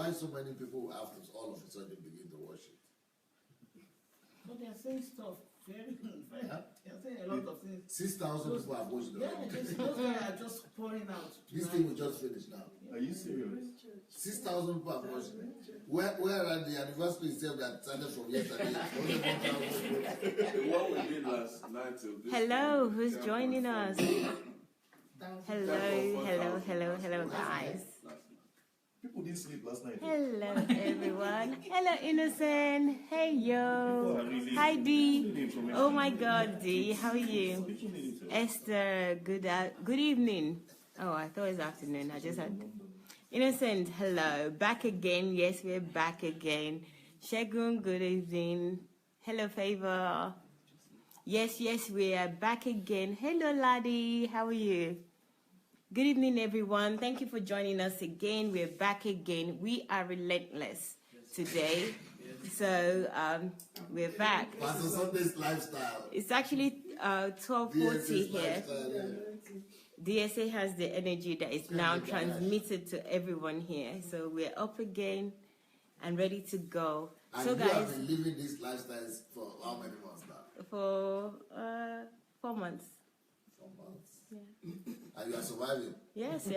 why so many people have to all of a sudden begin to worship? But they are saying stuff. They are saying a lot of things. 6,000 people have watched Yeah, those guys are just pouring out. This thing will just finish now. Are you serious? 6,000 people have watched. Where are the anniversary itself that started from yesterday? Only 1,000. What we did last night till this. Hello, who's joining us? Hello, guys. People didn't sleep last night. Hello, everyone. Hello, Innocent. Hey, yo. Hi, Dee. Oh, my God, Dee. How are you? Esther, good evening. Oh, I thought it was afternoon. I just had... Innocent, hello. Back again. Yes, we're back again. Shegun, good evening. Hello, Favor. Yes, we are back again. Hello, Laddie. How are you? Good evening, everyone. Thank you for joining us again. We're back again. We are relentless today. So we're back. Pastor Sunday's lifestyle. It's actually 12:40 here. DSA has the energy that is now transmitted to everyone here. So we're up again and ready to go. And so you guys, have been living these lifestyles for how many months now? For 4 months. 4 months. Yeah. And you are surviving. Yes.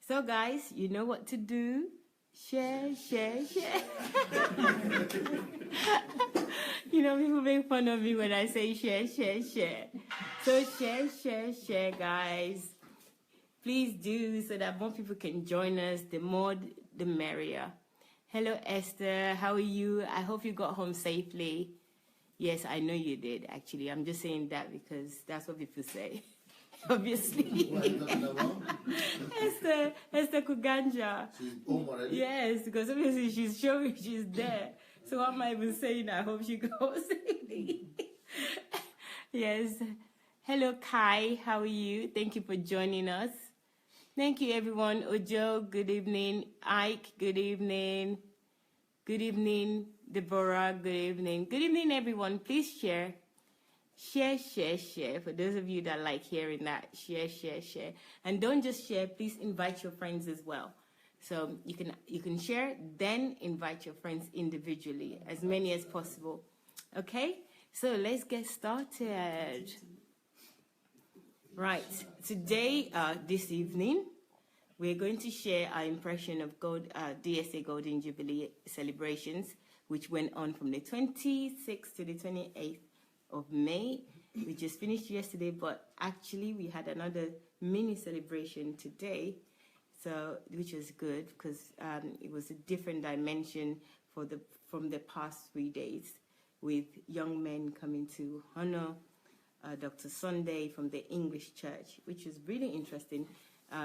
So guys, you know what to do. Share. You know, people make fun of me when I say share. So share, guys. Please do, so that more people can join us. The more, the merrier. Hello, Esther. How are you? I hope you got home safely. Yes, I know you did, actually. I'm just saying that because that's what people say. Obviously. What are you talking about? Esther Kuganja. She's home already? Yes, because obviously she's showing she's there. So what am I even saying? I hope she goes safely. Yes. Hello, Kai. How are you? Thank you for joining us. Thank you, everyone. Ojo, good evening. Ike, good evening. Good evening, Deborah. Good evening. Good evening, everyone. Please share. Share. For those of you that like hearing that, share. And don't just share. Please invite your friends as well. So you can share, then invite your friends individually, as many as possible. Okay? So let's get started. Right. Today, this evening, we're going to share our impression of DSA Golden Jubilee celebrations, which went on from the 26th to the 28th of May. We just finished yesterday, but actually we had another mini celebration today, which was good because it was a different dimension from the past 3 days, with young men coming to honor Dr. Sunday from the English Church, which was really interesting.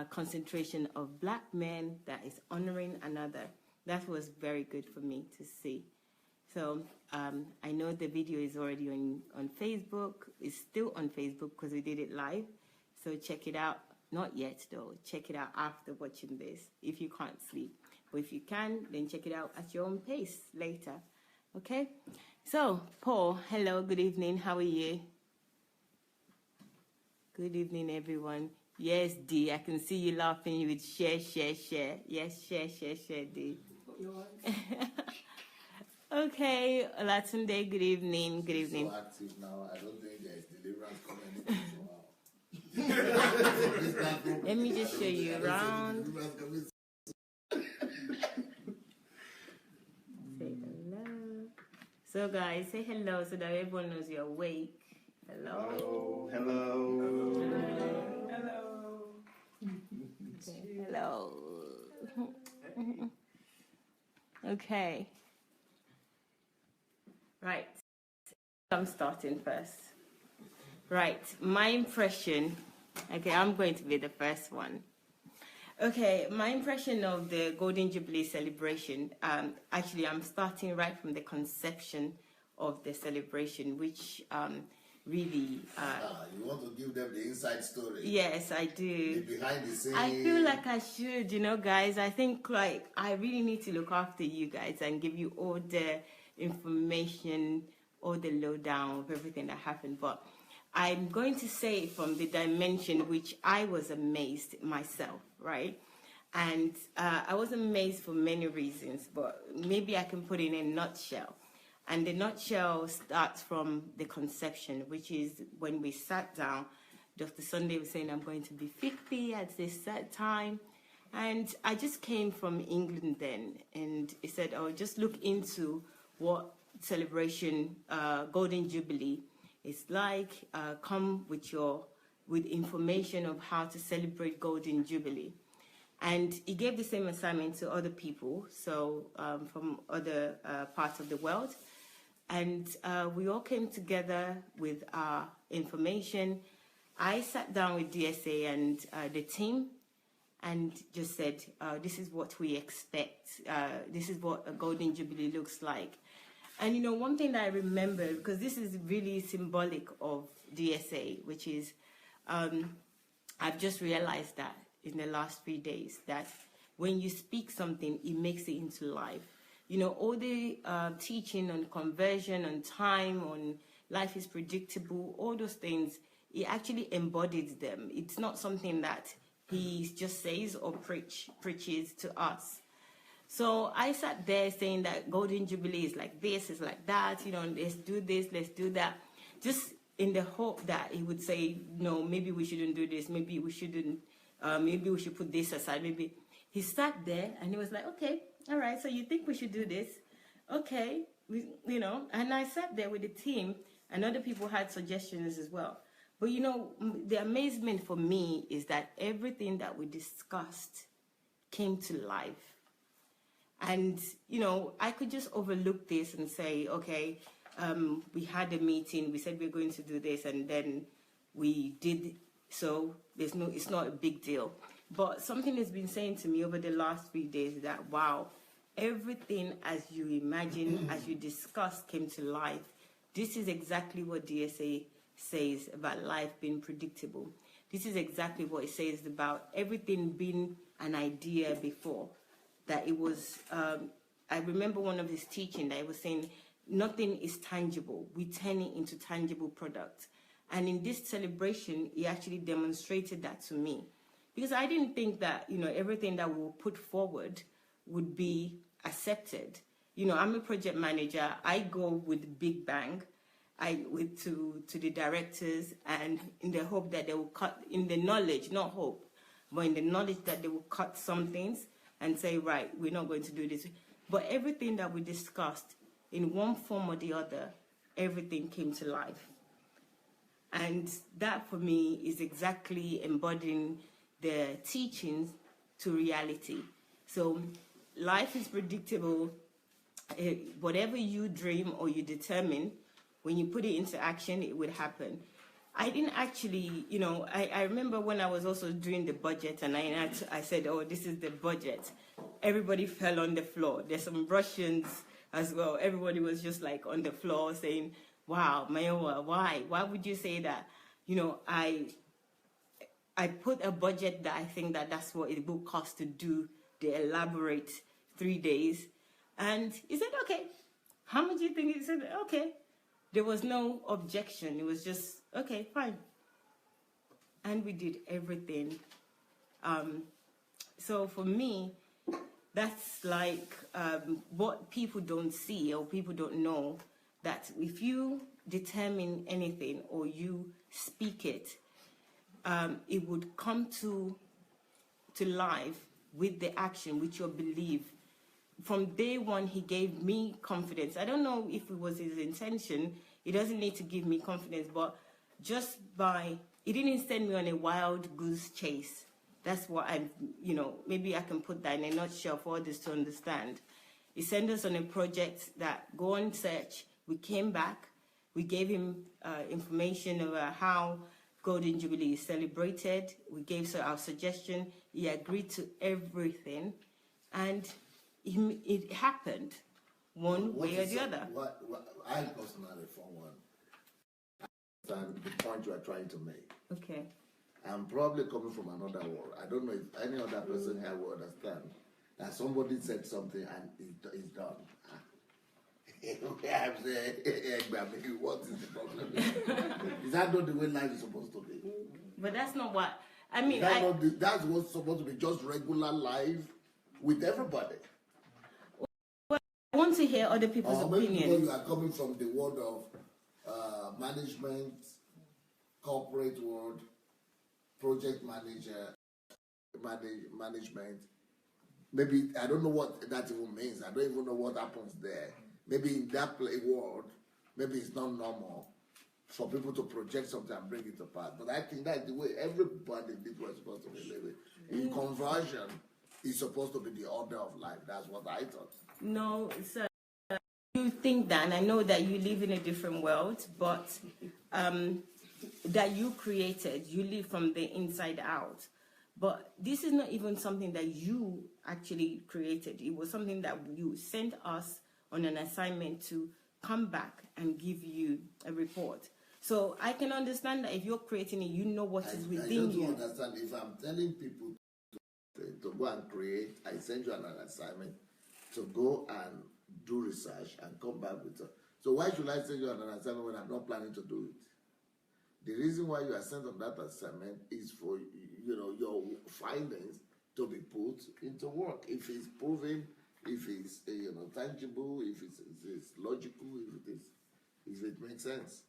Concentration of black men that is honoring another. That was very good for me to see. So I know the video is already on Facebook. It's still on Facebook because we did it live. So check it out. Not yet, though. Check it out after watching this if you can't sleep. But if you can, then check it out at your own pace later. Okay? So, Paul, hello, good evening. How are you? Good evening, everyone. Yes, Dee, I can see you laughing with share. Yes, share, Dee. Okay, Olatunde, good evening. So active now. I don't think there is deliverance coming. Let me just show you around. Say hello. So guys, say hello so that everyone knows you're awake. Hello. Okay, hello. Okay. Right. I'm starting first. Right. My impression. Okay, I'm going to be the first one. Okay, my impression of the Golden Jubilee celebration. Actually, I'm starting right from the conception of the celebration, which really... you want to give them the inside story? Yes, I do. The behind the scenes. I feel like I should, guys. I think I really need to look after you guys and give you all the information, all the lowdown of everything that happened. But I'm going to say from the dimension which I was amazed myself, right? And I was amazed for many reasons, but maybe I can put it in a nutshell. And the nutshell starts from the conception, which is when we sat down. Dr. Sunday was saying, I'm going to be 50 at this set time. And I just came from England then, and he said, oh, just look into what celebration, Golden Jubilee is like. Come with information of how to celebrate Golden Jubilee. And he gave the same assignment to other people, so from other parts of the world. And we all came together with our information. I sat down with DSA and the team and just said, this is what we expect. This is what a Golden Jubilee looks like. And, you know, one thing that I remember, because this is really symbolic of DSA, which is I've just realized that in the last 3 days, that when you speak something, it makes it into life. You know, all the teaching on conversion, on time, on life is predictable, all those things, he actually embodies them. It's not something that he just says or preaches to us. So I sat there saying that Golden Jubilee is like this, is like that, you know, let's do this, let's do that. Just in the hope that he would say, no, maybe we shouldn't do this, maybe we shouldn't, maybe we should put this aside, maybe. He sat there and he was like, okay, all right, so you think we should do this? Okay, you know, and I sat there with the team and other people had suggestions as well. But, you know, the amazement for me is that everything that we discussed came to life. And, you know, I could just overlook this and say, okay, we had a meeting, we said we're going to do this, and then we did, so it's not a big deal. But something has been saying to me over the last 3 days that, wow, everything as you imagine, as you discussed, came to life. This is exactly what DSA says about life being predictable. This is exactly what it says about everything being an idea before. That it was, I remember one of his teaching that he was saying, nothing is tangible. We turn it into tangible products. And in this celebration, he actually demonstrated that to me. Because I didn't think that, you know, everything that we'll put forward would be accepted. You know, I'm a project manager. I go with big bang. To the directors, and in the hope that they will cut, in the knowledge, not hope, but in the knowledge that they will cut some things and say, right, we're not going to do this. But everything that we discussed, in one form or the other, everything came to life. And that, for me, is exactly embodying the teachings to reality. So life is predictable. Whatever you dream or you determine, when you put it into action, it would happen. I didn't actually, you know, I remember when I was also doing the budget and I said, oh, this is the budget. Everybody fell on the floor. There's some Russians as well. Everybody was just like on the floor saying, wow, Mayowa, why? Why would you say that? You know, I put a budget that I think that that's what it will cost to do the elaborate 3 days. And he said, okay, how much do you think? He said, okay. There was no objection. It was just, okay, fine. And we did everything. So for me, that's like what people don't see or people don't know, that if you determine anything or you speak it, it would come to life with the action, with your belief. From day one, he gave me confidence. I don't know if it was his intention. He doesn't need to give me confidence, but just by, he didn't send me on a wild goose chase. That's what you know, maybe I can put that in a nutshell for others to understand. He sent us on a project that go and search. We came back. We gave him information about how Golden Jubilee is celebrated. We gave our suggestion. He agreed to everything. And it happened one way or the other. I personally, for one, understand the point you are trying to make. Okay. I'm probably coming from another world. I don't know if any other person here will understand that somebody said something and it's done. I'm saying, what is the problem? Is that not the way life is supposed to be? But that's not what I mean, that's what's supposed to be just regular life with everybody. I want to hear other people's Maybe opinions. because you are coming from the world of management, corporate world, project manager, management. Maybe I don't know what that even means. I don't even know what happens there. Maybe in that world, maybe it's not normal for people to project something and bring it apart. But I think that's the way everybody did was supposed to be living. In conversion, it's supposed to be the order of life. That's what I thought. No, sir. You think that, and I know that you live in a different world, but that you created, you live from the inside out. But this is not even something that you actually created. It was something that you sent us on an assignment to come back and give you a report. So I can understand that if you're creating it, you know what is within you. I don't understand. If I'm telling people to go and create, I send you an assignment to go and do research and come back with it. So why should I send you an assignment when I'm not planning to do it? The reason why you are sent on that assignment is for your findings to be put into work. If it's proven, if it's tangible, if it's logical, if it makes sense.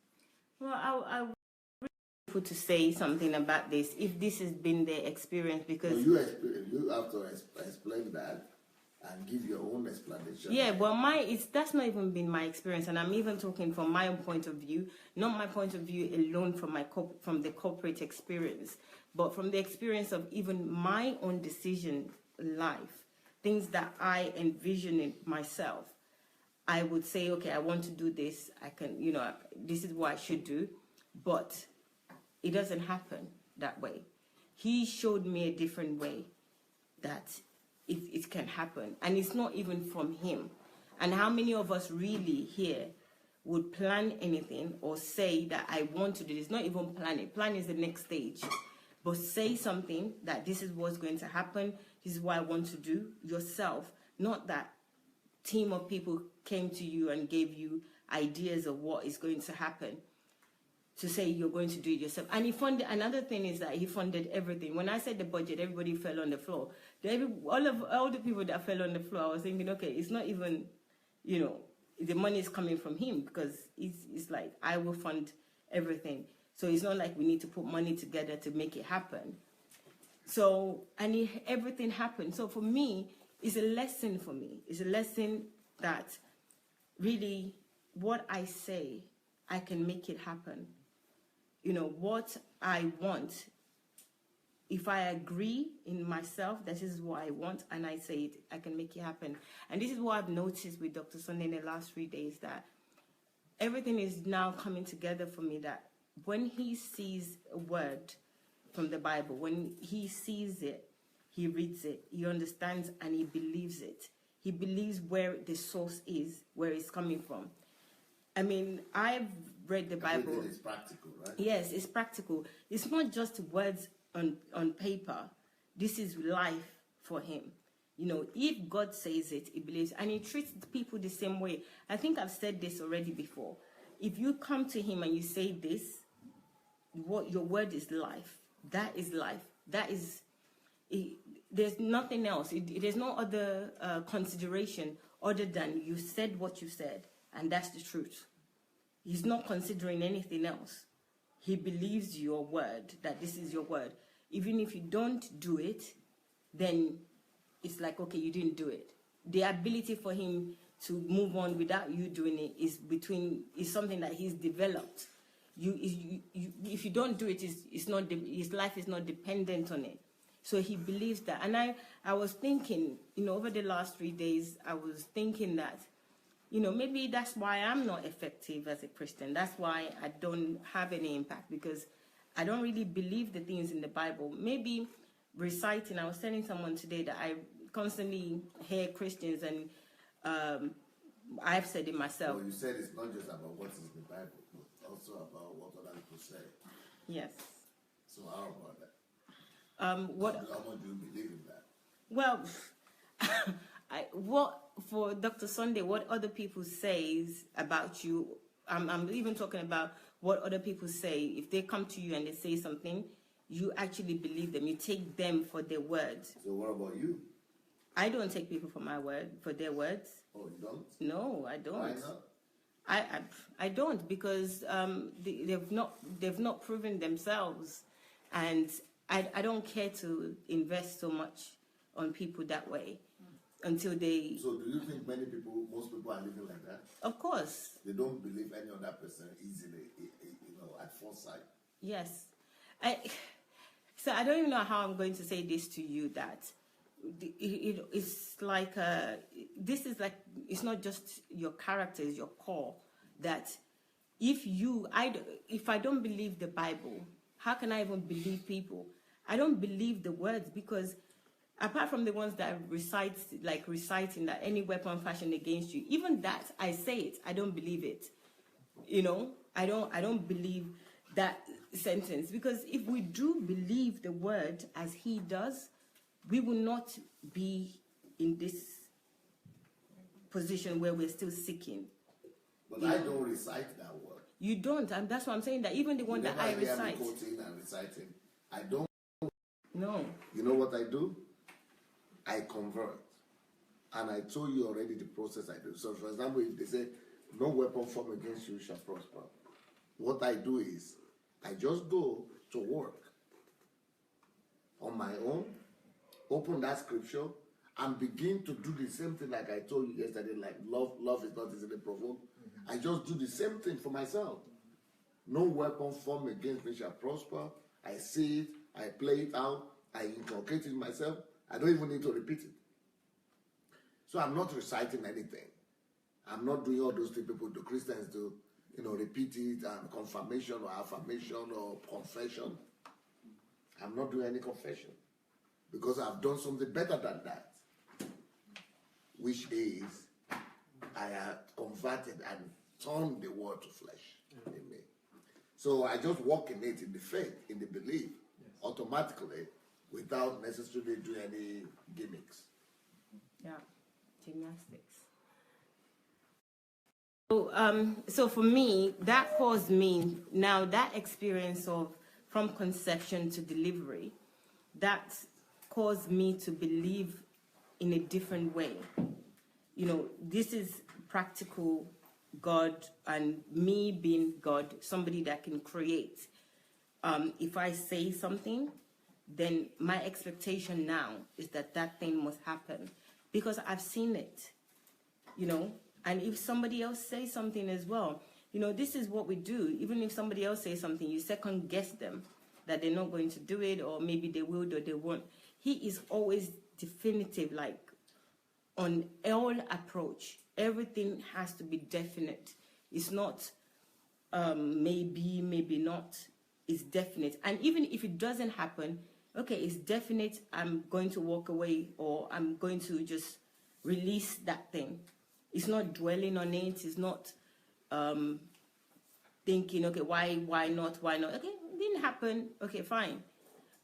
Well, I would really like to say something about this if this has been their experience, because you have to explain that and give your own explanation. Yeah, well, that's not even been my experience, and I'm even talking from my own point of view, not my point of view alone from the corporate experience, but from the experience of even my own decision life, things that I envision it myself. I would say, okay, I want to do this. I can, this is what I should do, but it doesn't happen that way. He showed me a different way that it can happen, and it's not even from him. And how many of us really here would plan anything or say that I want to do this? Not even plan it. Plan is the next stage. But say something that this is what's going to happen, this is what I want to do yourself, not that team of people came to you and gave you ideas of what is going to happen, to say you're going to do it yourself. And he funded, another thing is that he funded everything. When I said the budget, everybody fell on the floor. All the people that fell on the floor, I was thinking, okay, it's not even, the money is coming from him, because it's like, I will fund everything. So it's not like we need to put money together to make it happen. So, and everything happened. So for me, it's a lesson for me. It's a lesson that really what I say, I can make it happen. What I want, if I agree in myself, that is what I want, and I say it, I can make it happen. And this is what I've noticed with Dr. Sunday in the last 3 days, that everything is now coming together for me, that when he sees a word from the Bible, when he sees it, he reads it, he understands, and he believes it. He believes where the source is, where it's coming from. I mean, I've read the Bible. Everything is practical, right? Yes, it's practical. It's not just words on paper. This is life for him. If God says it, he believes, and he treats people the same way. I think I've said this already before. If you come to him and you say this, what your word is life. That is life. That is, there's nothing else. There's no other consideration other than you said what you said, and that's the truth. He's not considering anything else. He believes your word, that this is your word. Even if you don't do it, then it's like, okay, you didn't do it. The ability for him to move on without you doing it is something that he's developed. If you don't do it, it's not, his life is not dependent on it. So he believes that. And I was thinking, over the last 3 days, I was thinking that, maybe that's why I'm not effective as a Christian. That's why I don't have any impact, because I don't really believe the things in the Bible. Maybe reciting, I was telling someone today that I constantly hear Christians, and I've said it myself. Well, you said it's not just about what is in the Bible, but also about what other people say. Yes. So how about that? How much do you believe in that? Well, for Dr. Sunday, what other people say about you, I'm even talking about what other people say. If they come to you and they say something, you actually believe them. You take them for their words. So what about you? I don't take people for their words. Oh, you don't? No, I don't. Why not? I don't, because they've not proven themselves, and I don't care to invest so much on people that way until they. So do you think most people are living like that? Of course. They don't believe any other person easily, at first sight. Yes, so I don't even know how I'm going to say this to you, that it's like this is like, it's not just your character, it's your core. That if I don't believe the Bible, how can I even believe people? I don't believe the words, because apart from the ones that reciting that any weapon fashioned against you, even that, I say it, I don't believe it. I don't believe that sentence, because if we do believe the word as he does, we will not be in this position where we're still seeking. But I don't recite that word. You don't, and that's what I'm saying, that even the one that I recite. Me quoting and reciting, I don't. No. You know what I do? I convert. And I told you already the process I do. So, for example, if they say, no weapon formed against you shall prosper, what I do is, I just go to work on my own, open that scripture, and begin to do the same thing like I told you yesterday, like love is not easily provoked. I just do the same thing for myself. No weapon formed against me shall prosper. I see it, I play it out, I inculcate it myself. I don't even need to repeat it. So I'm not reciting anything. I'm not doing all those things people do. Christians do, repeat it and confirmation or affirmation or confession. I'm not doing any confession, because I've done something better than that, which is I have converted and turned the word to flesh in me. So I just walk in it, in the faith, in the belief, automatically, without necessarily doing any gimmicks. Yeah, gymnastics. So for me, that caused me, now that experience of from conception to delivery, that caused me to believe in a different way. This is practical God, and me being God, somebody that can create. If I say something, then my expectation now is that thing must happen, because I've seen it, and if somebody else says something as well, this is what we do. Even if somebody else says something, you second guess them that they're not going to do it, or maybe they will or they won't. He is always definitive, like on all approach. Everything has to be definite. It's not maybe, maybe not. It's definite. And even if it doesn't happen, okay, it's definite. I'm going to walk away, or I'm going to just release that thing. It's not dwelling on it. It's not thinking, okay, why not? Okay, it didn't happen. Okay, fine.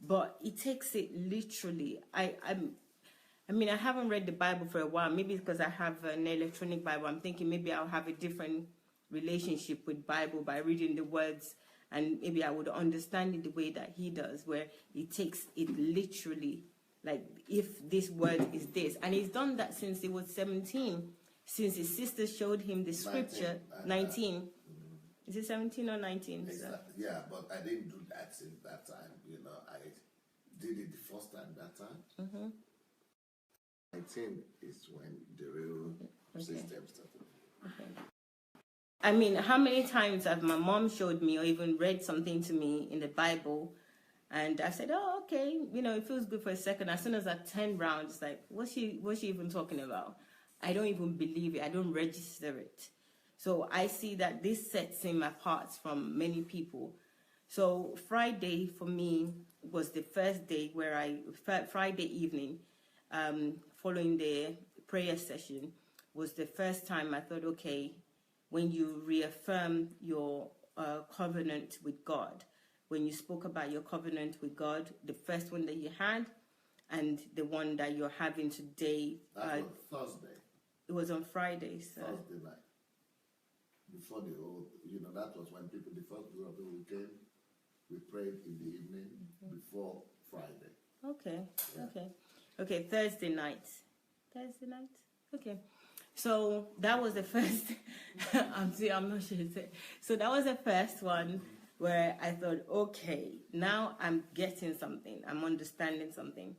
But it takes it literally. I haven't read the Bible for a while. Maybe because I have an electronic Bible. I'm thinking maybe I'll have a different relationship with Bible by reading the words, and maybe I would understand it the way that he does, where he takes it literally. Like, if this word is this. And he's done that since he was 17. Since his sister showed him the scripture, 19. Is it 17 or 19? Exactly. Yeah, but I didn't do that since that time. I did it the first time that time. Mm-hmm. 19 is when the real system started. Okay. How many times have my mom showed me or even read something to me in the Bible, and I said, oh, okay, it feels good for a second. As soon as I turn around, it's like, what's she even talking about? I don't even believe it. I don't register it. So I see that this sets him apart from many people. So Friday for me was the first day where Friday evening, following the prayer session, was the first time I thought, okay, when you reaffirm your covenant with God, when you spoke about your covenant with God, the first one that you had and the one that you're having today. That was Thursday. It was on Friday, so. Thursday night. Before the whole, that was when the first group of people came. we prayed in the evening before Friday. Okay. Yeah. Okay. Thursday night. Okay. So that was the first. I'm not sure. So that was the first one where I thought, okay, now I'm getting something. I'm understanding something.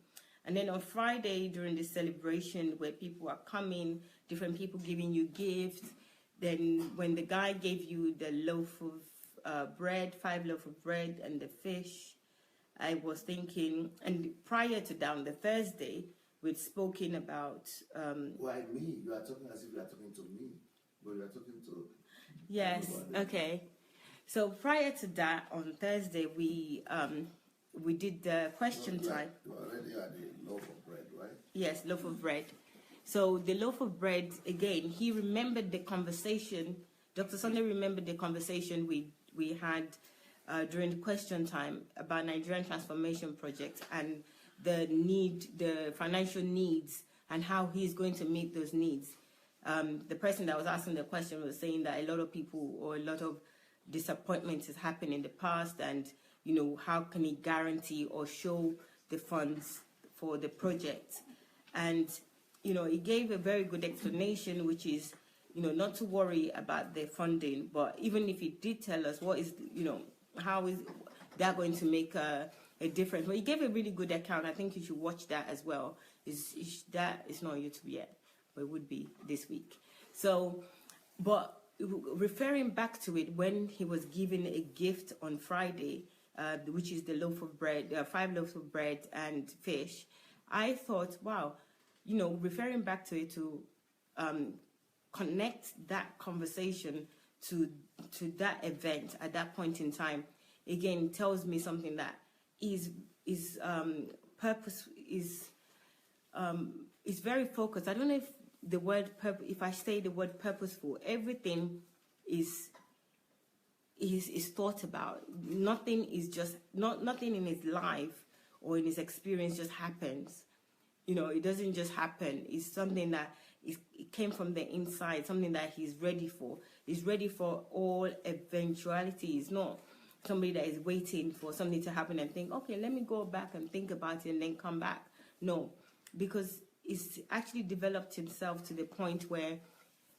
And then on Friday during the celebration where people are coming, different people giving you gifts. Then when the guy gave you the loaf of bread, 5 loaves of bread and the fish, I was thinking, and prior to that, on the Thursday, we'd spoken about... Why me? You are talking as if you are talking to me, but you are talking to... Yes, everybody. okay. So prior to that, on Thursday, we did the question time. You already had a loaf of bread, right? Yes, loaf of bread. So the loaf of bread, again, he remembered the conversation. Dr. Sunday remembered the conversation we had during the question time about Nigerian Transformation Project and the financial needs and how he's going to meet those needs. The person that was asking the question was saying that a lot of people or a lot of disappointments has happened in the past, and how can he guarantee or show the funds for the project? And he gave a very good explanation, which is not to worry about the funding, but even if he did tell us what is how is that going to make a difference. Well, he gave a really good account. I think you should watch that as well. That is not on YouTube yet, but it would be this week. So, but referring back to it, when he was given a gift on Friday, which is the loaf of bread, 5 loaves of bread and fish, I thought, wow, referring back to it to connect that conversation to that event at that point in time, again, tells me something that is purpose is very focused. I don't know if the word if I say the word purposeful, everything is thought about. Nothing is just nothing in his life or in his experience just happens. It doesn't just happen. It's something that it came from the inside, something that he's ready for. He's ready for all eventualities. He's not somebody that is waiting for something to happen and think, okay, let me go back and think about it and then come back. No, because he's actually developed himself to the point where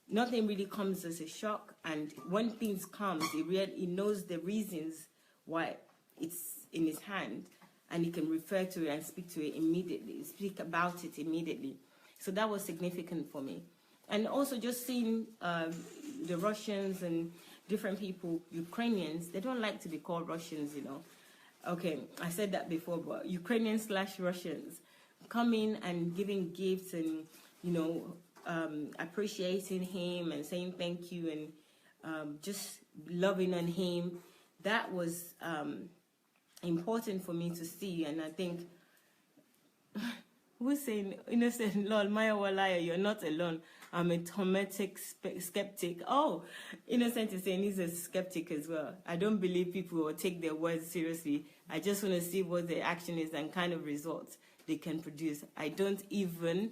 nothing really comes as a shock, and when things come, he knows the reasons why it's in his hand, and he can refer to it and speak about it immediately. So that was significant for me. And also just seeing the Russians and different people, Ukrainians, they don't like to be called Russians, Okay, I said that before, but Ukrainians/Russians coming and giving gifts and, appreciating him and saying thank you and just loving on him. That was important for me to see. And I think, who's saying, innocent, Lord, Maya Walaya, you're not alone. I'm a Hermetic skeptic. Oh, Innocent is saying he's a skeptic as well. I don't believe people will take their words seriously. I just want to see what the action is and kind of results they can produce. I don't even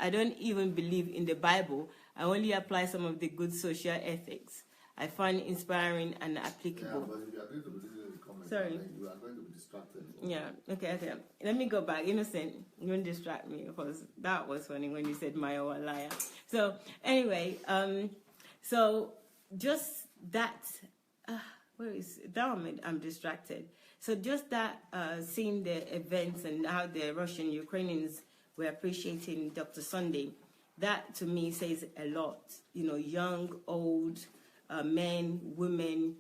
believe in the Bible. I only apply some of the good social ethics I find inspiring and applicable. Yeah, but if you are going to be listening to the comments, Sorry. you are going to be distracted. Yeah, okay. Let me go back. Innocent, you don't distract me, because that was funny when you said Maya or liar. So, anyway, so just that, where is it? Now I'm distracted. So just that, seeing the events and how the Russian Ukrainians were appreciating Dr. Sunday, that to me says a lot. Young, old, men, women,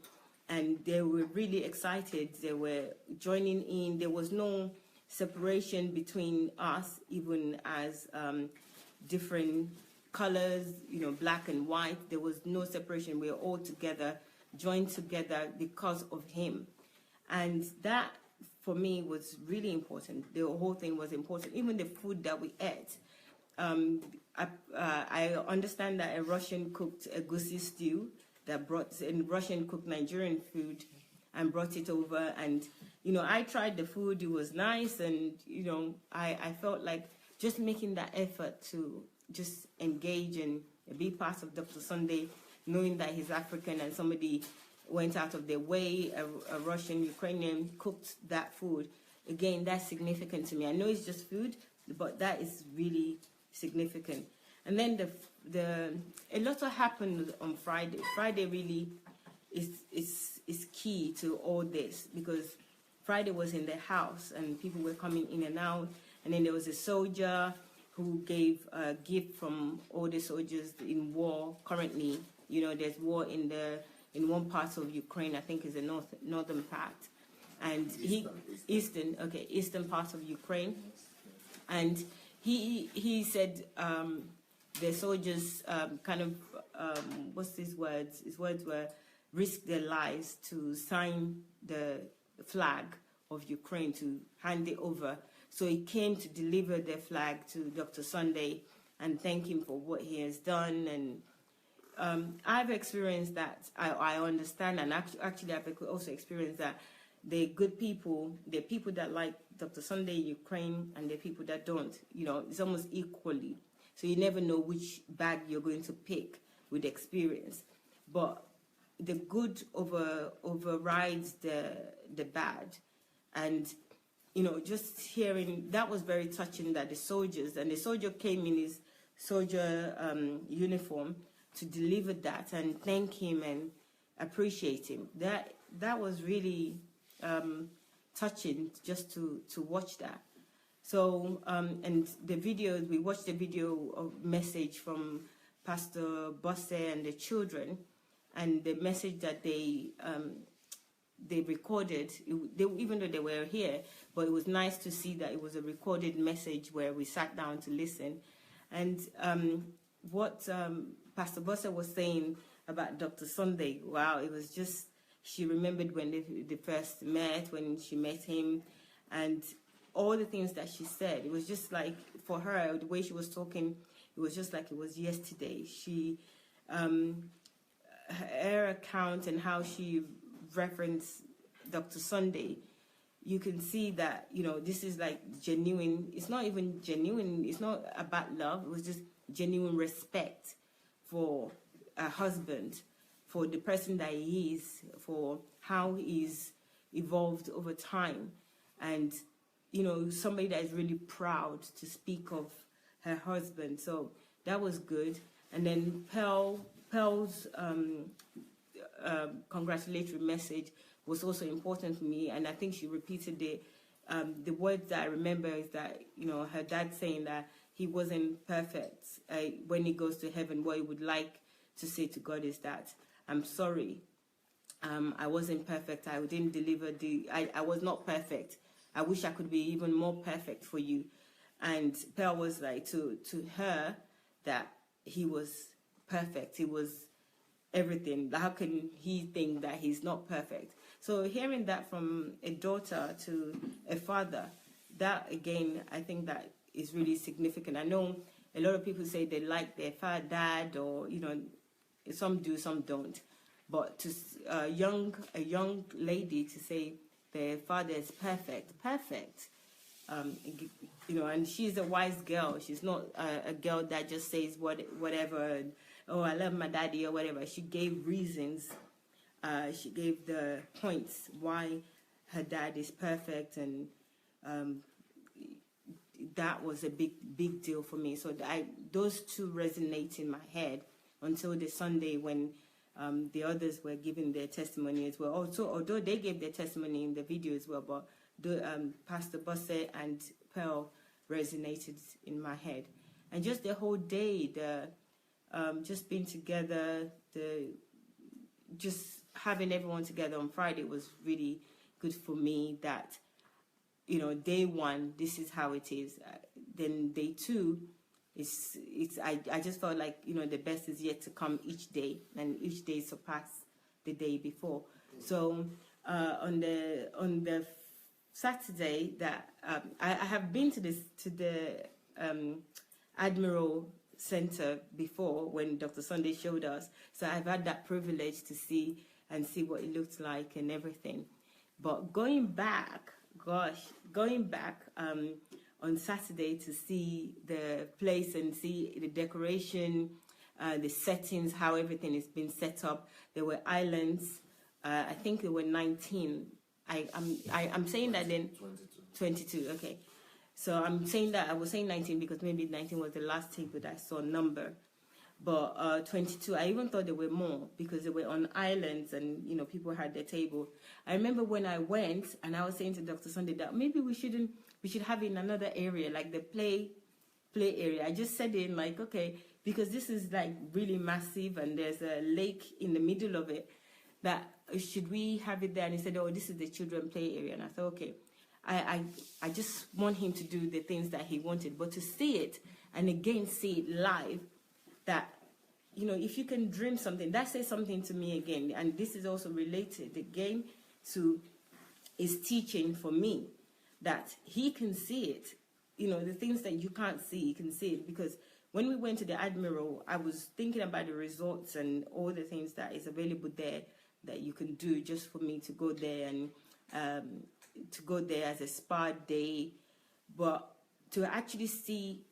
and they were really excited. They were joining in. There was no separation between us, even as different colors, black and white. There was no separation. We were all together, joined together because of him. And that, for me, was really important. The whole thing was important. Even the food that we ate. I understand that a Russian cooked a goosey stew that Russian cooked Nigerian food and brought it over. And, I tried the food. It was nice. And, I felt like just making that effort to just engage and be part of Dr. Sunday, knowing that he's African and somebody went out of their way, a Russian, Ukrainian cooked that food. Again, that's significant to me. I know it's just food, but that is really significant. And then a lot happened on Friday. Friday really is key to all this, because Friday was in the house and people were coming in and out. And then there was a soldier who gave a gift from all the soldiers in war currently. You know, there's war in one part of Ukraine, I think is the northern part. And eastern part of Ukraine. And he said the soldiers what's his words? His words were risk their lives to sign the flag of Ukraine, to hand it over. So he came to deliver the flag to Dr. Sunday and thank him for what he has done. And I've experienced that. I understand, and actually I've also experienced that they're good people. There are people that like Dr. Sunday in Ukraine, and there are people that don't. You know, it's almost equally. So you never know which bag you're going to pick with experience. But the good overrides the bad. And, you know, just hearing, that was very touching, that the soldier came in his soldier uniform to deliver that and thank him and appreciate him. That was really touching just to watch that. So, and the video, we watched the video of message from Pastor Bosse and the children, and the message that they recorded, even though they were here, but it was nice to see that it was a recorded message where we sat down to listen. And what Pastor Bosse was saying about Dr. Sunday, wow, it was just, she remembered when they first met, when she met him, and all the things that she said. It was just like, for her, the way she was talking, it was just like it was yesterday. She, her account and how she referenced Dr. Sunday, you can see that, you know, this is like genuine. It's not even genuine. It's not about love. It was just genuine respect for a husband, for the person that he is, for how he's evolved over time. And, you know, somebody that is really proud to speak of her husband. So that was good. And then Pearl's congratulatory message was also important for me, and I think she repeated the words that I remember is that, you know, her dad saying that he wasn't perfect. When he goes to heaven, what he would like to say to God is that, I'm sorry, I wasn't perfect. I didn't deliver I was not perfect. I wish I could be even more perfect for you. And Pearl was like to her that he was perfect. He was everything. How can he think that he's not perfect? So hearing that from a daughter to a father, that again, I think that is really significant. I know a lot of people say they like their dad, or, you know, some do, some don't. But to a young lady to say their father is perfect, you know, and she's a wise girl. She's not a girl that just says whatever, and, oh, I love my daddy or whatever. She gave reasons. She gave the points why her dad is perfect, and that was a big deal for me. So those two resonate in my head until the Sunday when the others were giving their testimony as well. Also, although they gave their testimony in the video as well, but Pastor Bosse and Pearl resonated in my head. And just the whole day, just being together, just having everyone together on Friday was really good for me. That, you know, day one, this is how it is. Then day two, I just felt like, you know, the best is yet to come each day, and each day surpass the day before. So on the Saturday that I have been to the Admiral Center before when Dr. Sunday showed us, so I've had that privilege to see what it looks like and everything. But going back on Saturday to see the place and see the decoration, the settings, how everything is been set up. There were islands I think they were 19. I'm saying that then 22. Okay, so I'm saying that I was saying 19 because maybe 19 was the last table that I saw number, but 22. I even thought there were more because they were on islands and people had their table. I remember when I went and I was saying to Dr. Sunday that maybe we should have it in another area like the play area. I just said it like, okay, because this is like really massive and there's a lake in the middle of it, that should we have it there? And he said, oh, this is the children play area. And I thought, okay, I just want him to do the things that he wanted, but to see it and again see it live, that if you can dream something, that says something to me again. And this is also related again to his teaching for me, that he can see it. The things that you can't see, you can see it. Because when we went to the Admiral, I was thinking about the resorts and all the things that is available there that you can do just for me to go there and to go there as a spa day. But to actually see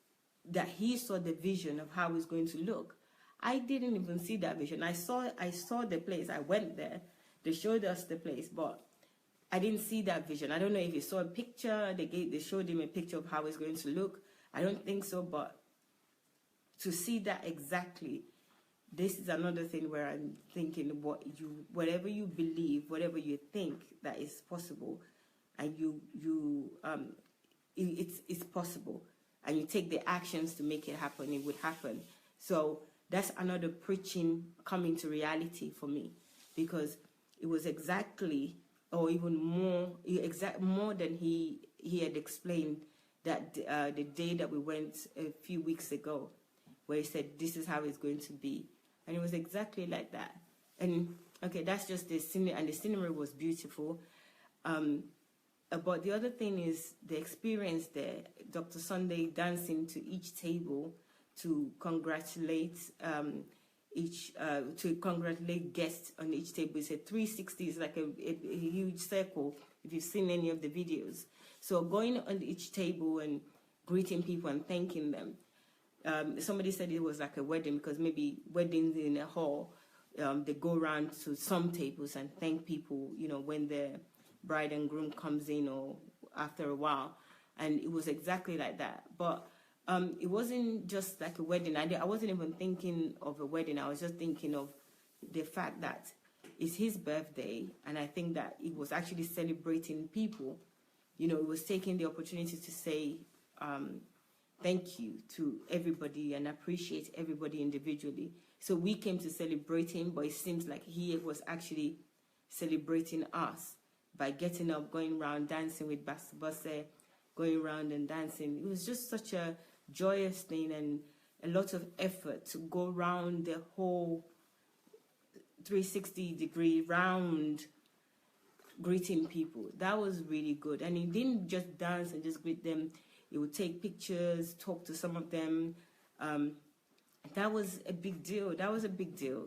that he saw the vision of how it's going to look, I didn't even see that vision. I saw the place. I went there. They showed us the place, but I didn't see that vision. I don't know if he saw a picture. They showed him a picture of how it's going to look. I don't think so, but to see that exactly, this is another thing where I'm thinking whatever you believe, whatever you think that is possible, and it's possible, and you take the actions to make it happen, it would happen. So that's another preaching coming to reality for me, because it was exactly, or even more than he had explained that the day that we went a few weeks ago, where he said this is how it's going to be, and it was exactly like that. And okay, that's just the scenery, and the scenery was beautiful. But the other thing is the experience there. Dr. Sunday dancing to each table to congratulate guests on each table. It's a 360. It's like a huge circle. If you've seen any of the videos, so going on each table and greeting people and thanking them. Somebody said it was like a wedding, because maybe weddings in a hall, they go around to some tables and thank people, when the bride and groom comes in or after a while. And it was exactly like that. But it wasn't just like a wedding. I wasn't even thinking of a wedding. I was just thinking of the fact that it's his birthday, and I think that it was actually celebrating people. It was taking the opportunity to say thank you to everybody and appreciate everybody individually. So we came to celebrate him, but it seems like he was actually celebrating us by getting up, going around, dancing with Basse, going around and dancing. It was just such a joyous thing and a lot of effort to go around the whole 360-degree round greeting people. That was really good. And he didn't just dance and just greet them. He would take pictures, talk to some of them. That was a big deal. That was a big deal.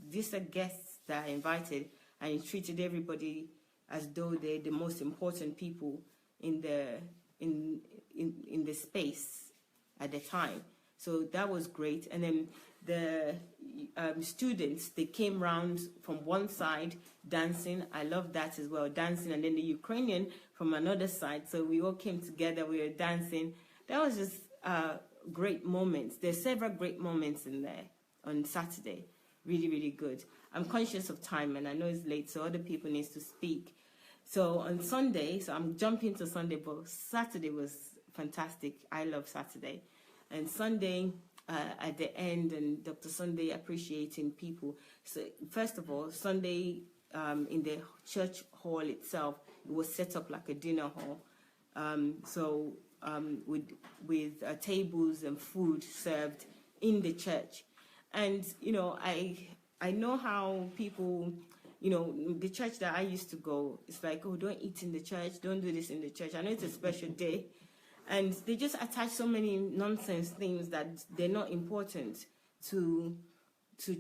These are guests that I invited, and he treated everybody as though they're the most important people in the space at the time. So that was great. And then the students, they came round from one side dancing. I love that as well, dancing. And then the Ukrainian from another side. So we all came together, we were dancing. That was just great moments. There's several great moments in there on Saturday. Really, really good. I'm conscious of time, and I know it's late, so other people need to speak. So on Sunday, so I'm jumping to Sunday, but Saturday was fantastic. I love Saturday. And Sunday, at the end, and Dr. Sunday appreciating people. So first of all, Sunday in the church hall itself, it was set up like a dinner hall. With tables and food served in the church. And, I know how people, the church that I used to go, it's like, oh, don't eat in the church, don't do this in the church. I know it's a special day. And they just attach so many nonsense things that they're not important to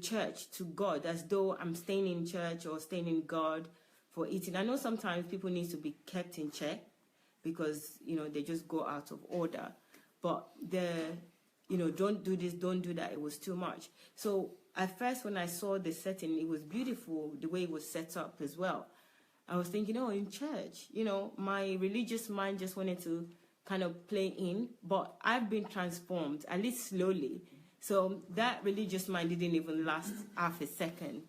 church, to God, as though I'm staying in church or staying in God for eating. I know sometimes people need to be kept in check because, they just go out of order. But don't do this, don't do that. It was too much. So at first, when I saw the setting, it was beautiful, the way it was set up as well. I was thinking, in church, my religious mind just wanted to kind of play in, but I've been transformed, at least slowly. So that religious mind didn't even last half a second.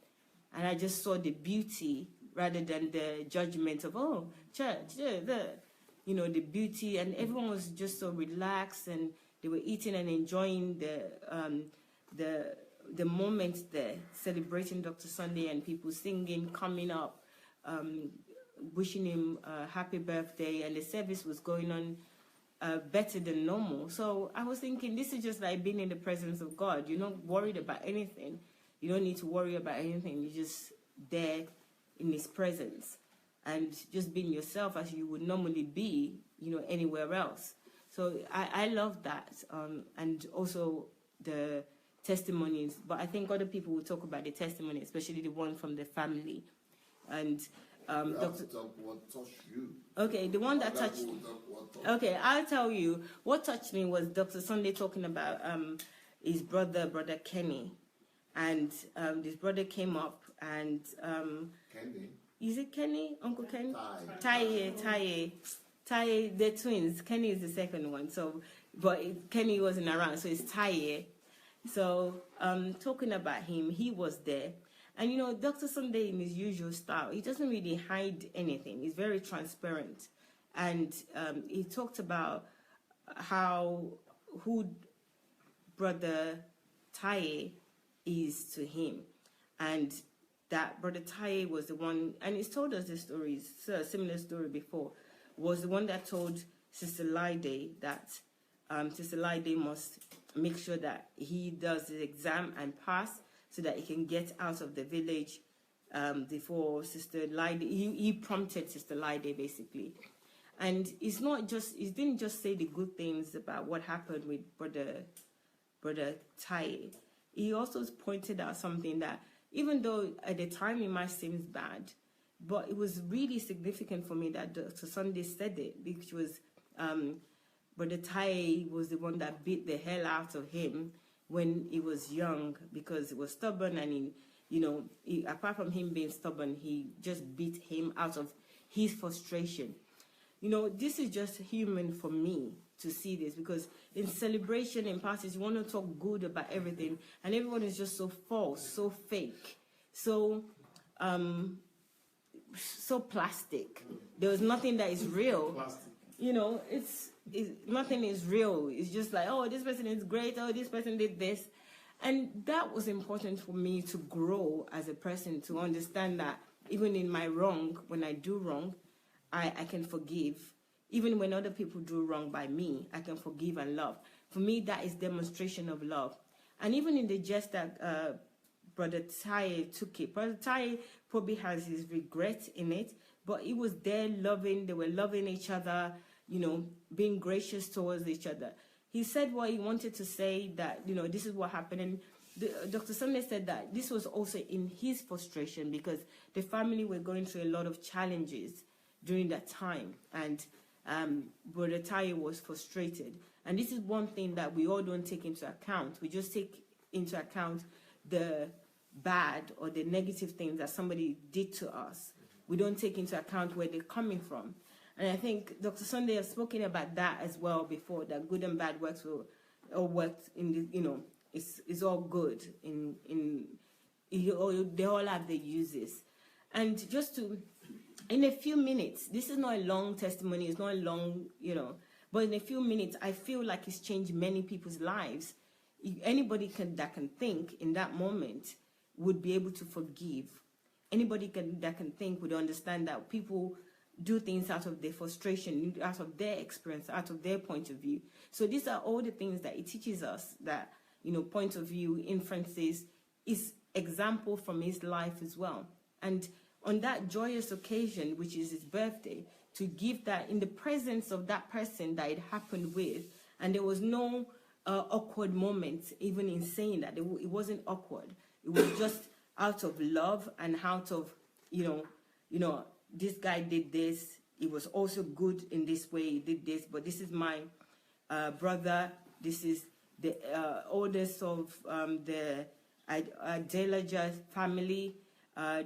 And I just saw the beauty rather than the judgment of, church, the beauty. And everyone was just so relaxed, and they were eating and enjoying the moment there, celebrating Dr. Sunday, and people singing, coming up, wishing him a happy birthday, and the service was going on better than normal. So I was thinking, this is just like being in the presence of God. You're not worried about anything. You don't need to worry about anything. You're just there in his presence and just being yourself as you would normally be, anywhere else. So I love that. And also the testimonies. But I think other people will talk about the testimony, especially the one from the family. And Dr. Talk what touched you. Okay, the one that touched. Okay, I'll tell you what touched me was Dr. Sunday talking about his brother Kenny, and this brother came up and Kenny. Is it Kenny? Uncle Kenny? Taye. They're twins. Kenny is the second one. So, but Kenny wasn't around, so it's Taye. So, talking about him, he was there. And Dr. Sunday, in his usual style, he doesn't really hide anything. He's very transparent. And he talked about who Brother Taye is to him. And that Brother Taye was the one, and he's told us this story, a similar story before, was the one that told Sister Laide that Sister Laide must make sure that he does the exam and pass, so that he can get out of the village before Sister Laide. He prompted Sister Laide, basically. And he didn't just say the good things about what happened with Brother Taye. He also pointed out something that, even though at the time it might seem bad, but it was really significant for me that Dr. Sunday said it, which was Brother Taye was the one that beat the hell out of him when he was young, because he was stubborn, and he, apart from him being stubborn, he just beat him out of his frustration. This is just human for me to see this, because in celebration, in parties, you want to talk good about everything, and everyone is just so false, so fake, so plastic. There was nothing that is real. Plastic. Nothing is real. It's just like, this person is great. This person did this. And that was important for me to grow as a person, to understand that even in my wrong, when I do wrong, I can forgive. Even when other people do wrong by me, I can forgive and love. For me, that is demonstration of love. And even in the jest that Brother Taye took it, Brother Taye probably has his regret in it, but he was there loving. They were loving each other, being gracious towards each other. He said what he wanted to say, that, this is what happened. And Dr. Sunday said that this was also in his frustration, because the family were going through a lot of challenges during that time. And Brother Taye was frustrated. And this is one thing that we all don't take into account. We just take into account the bad or the negative things that somebody did to us. We don't take into account where they're coming from. And I think Dr. Sunday has spoken about that as well before, that good and bad works will all work in the, it's all good they all have their uses. And just in a few minutes, this is not a long testimony, it's not a long, but in a few minutes, I feel like it's changed many people's lives. Anybody that can think in that moment would be able to forgive. Anybody that can think would understand that people do things out of their frustration, out of their experience, out of their point of view. So these are all the things that it teaches us, that, point of view, inferences, is example from his life as well. And on that joyous occasion, which is his birthday, to give that in the presence of that person that it happened with, and there was no awkward moment, even in saying that. It wasn't awkward. It was just out of love and out of, this guy did this. It was also good in this way. He did this, but this is my brother. This is the oldest of the Adelaja family.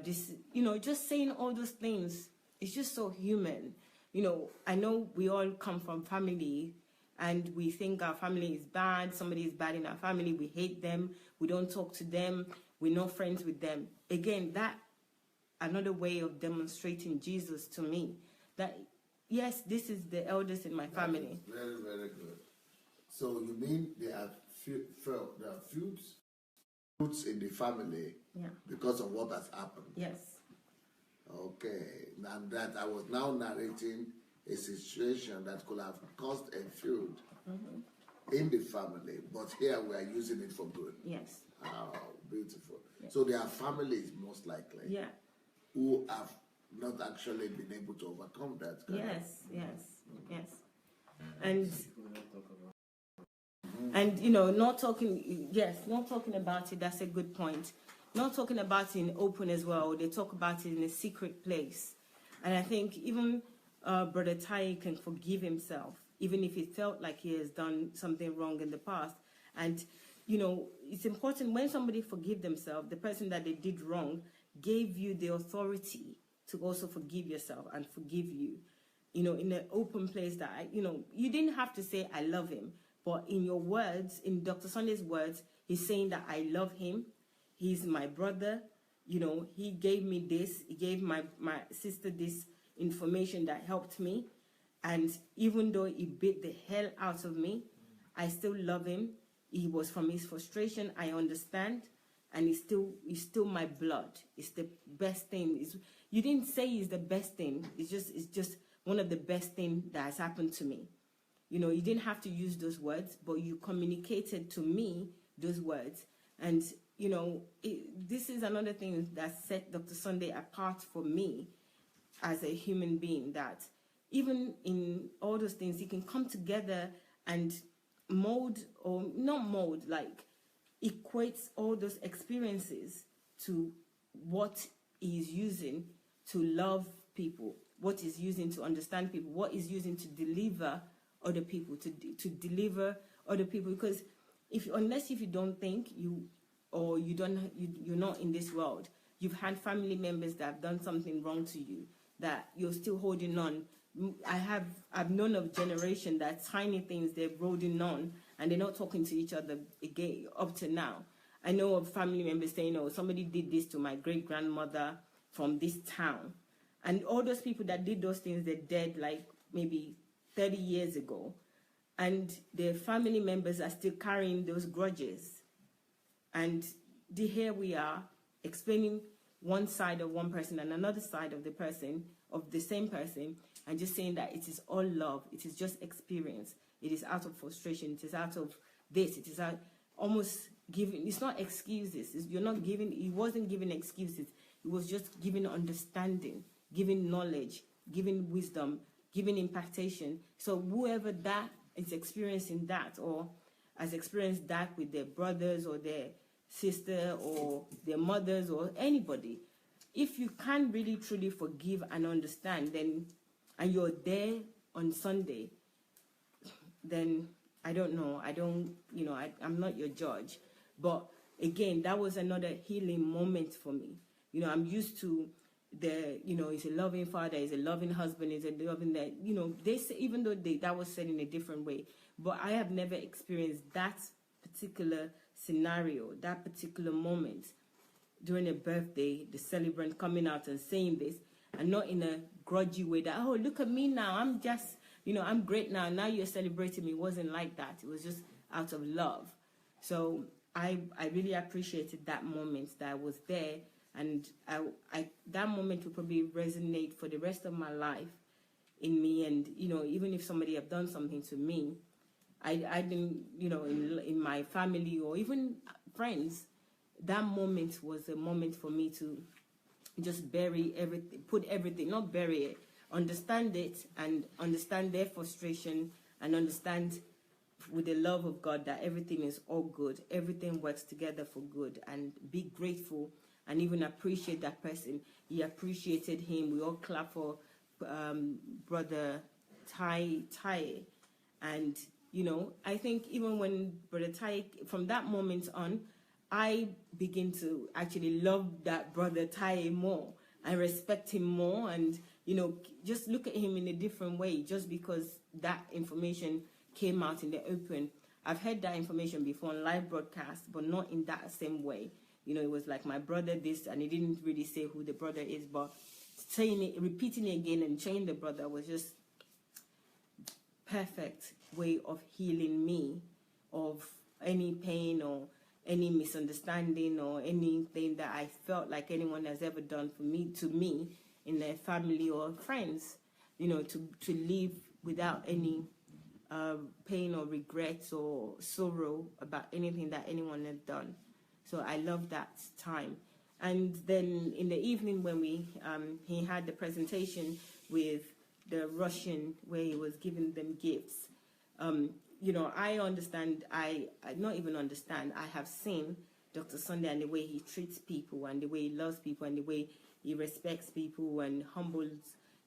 This, just saying all those things, it's just so human. I know we all come from family and we think our family is bad. Somebody is bad in our family. We hate them. We don't talk to them. We're not friends with them. Again, that another way of demonstrating Jesus to me. That, yes, this is the eldest in my family. Very, very good. So you mean there are feuds in the family because of what has happened? Yes. Okay. And that I was now narrating a situation that could have caused a feud in the family, but here we are using it for good. Yes. Oh, beautiful. Yeah. So there are families, most likely, who have not actually been able to overcome that. Yes. And not talking about it. That's a good point. Not talking about it in open as well. They talk about it in a secret place. And I think even Brother Tai can forgive himself, even if he felt like he has done something wrong in the past. And, it's important when somebody forgive themselves, the person that they did wrong gave you the authority to also forgive yourself and forgive you, in an open place that, you didn't have to say, I love him. But in your words, in Dr. Sunday's words, he's saying that I love him. He's my brother. He gave me this. He gave my sister this information that helped me. And even though he beat the hell out of me, I still love him. He was from his frustration. I understand. And he's still my blood. It's the best thing. You didn't say it's the best thing. It's just one of the best things that has happened to me. You didn't have to use those words, but you communicated to me those words. And, this is another thing that set Dr. Sunday apart for me as a human being, that even in all those things, he can come together and equates all those experiences to what he's using to love people, what he's using to understand people, what he's using to deliver other people, to deliver other people. Because unless you don't think you're not in this world, you've had family members that have done something wrong to you, that you're still holding on. I've known of generation that tiny things they're holding on and they're not talking to each other again up to now. I know of family members saying, somebody did this to my great grandmother from this town. And all those people that did those things, they're dead like maybe 30 years ago. And their family members are still carrying those grudges. And here we are explaining one side of one person and another side of the same person, and just saying that it is all love. It is just experience. It is out of frustration. It is out of this. It is out almost giving. It's not excuses. You're not giving. He wasn't giving excuses. It was just giving understanding, giving knowledge, giving wisdom, giving impactation. So whoever that is experiencing that, or has experienced that with their brothers or their sister or their mothers or anybody, if you can't really truly forgive and understand, then, and you're there on Sunday, then I don't know. I'm not your judge. But again, that was another healing moment for me. I'm used to he's a loving father, he's a loving husband, he's a loving that, they say, even though that was said in a different way, but I have never experienced that particular scenario, that particular moment during a birthday, the celebrant coming out and saying this, and not in a grudgy way that, oh, look at me now, I'm just, I'm great now you're celebrating me. It wasn't like that. It was just out of love. So I really appreciated that moment that I was there, and I that moment will probably resonate for the rest of my life in me. And even if somebody have done something to me, I didn't, in my family or even friends, that moment was a moment for me to just bury everything, not bury it, understand it, and understand their frustration, and understand with the love of God that everything is all good, everything works together for good, and be grateful and even appreciate that person. He appreciated him. We all clap for Brother Tai, and I think even when Brother Tai, from that moment on, I begin to actually love that Brother Tai more. I respect him more, and just look at him in a different way, just because that information came out in the open. I've heard that information before on live broadcast, but not in that same way. It was like my brother this, and he didn't really say who the brother is, but saying it, repeating it again and saying the brother was just perfect way of healing me of any pain or any misunderstanding or anything that I felt like anyone has ever done to me in their family or friends, to live without any pain or regrets or sorrow about anything that anyone had done. So I love that time. And then in the evening when he had the presentation with the Russian, where he was giving them gifts, I understand, I not even understand, I have seen Dr. Sunday and the way he treats people and the way he loves people and the way he respects people and humbles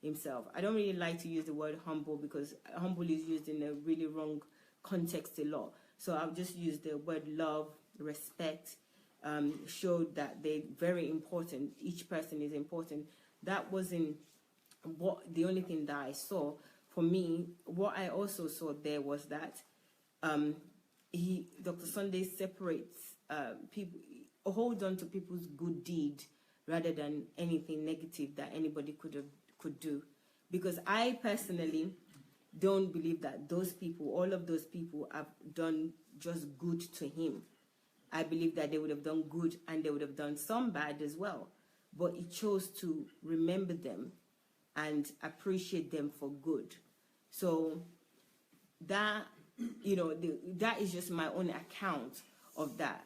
himself. I don't really like to use the word humble because humble is used in a really wrong context a lot. So I'll just use the word love, respect, showed that they're very important. Each person is important. That wasn't the only thing that I saw. For me, what I also saw there was that Dr. Sunday separates people, hold on to people's good deed rather than anything negative that anybody could do. Because I personally don't believe that all of those people have done just good to him. I believe that they would have done good and they would have done some bad as well. But he chose to remember them and appreciate them for good. So that, that is just my own account of that,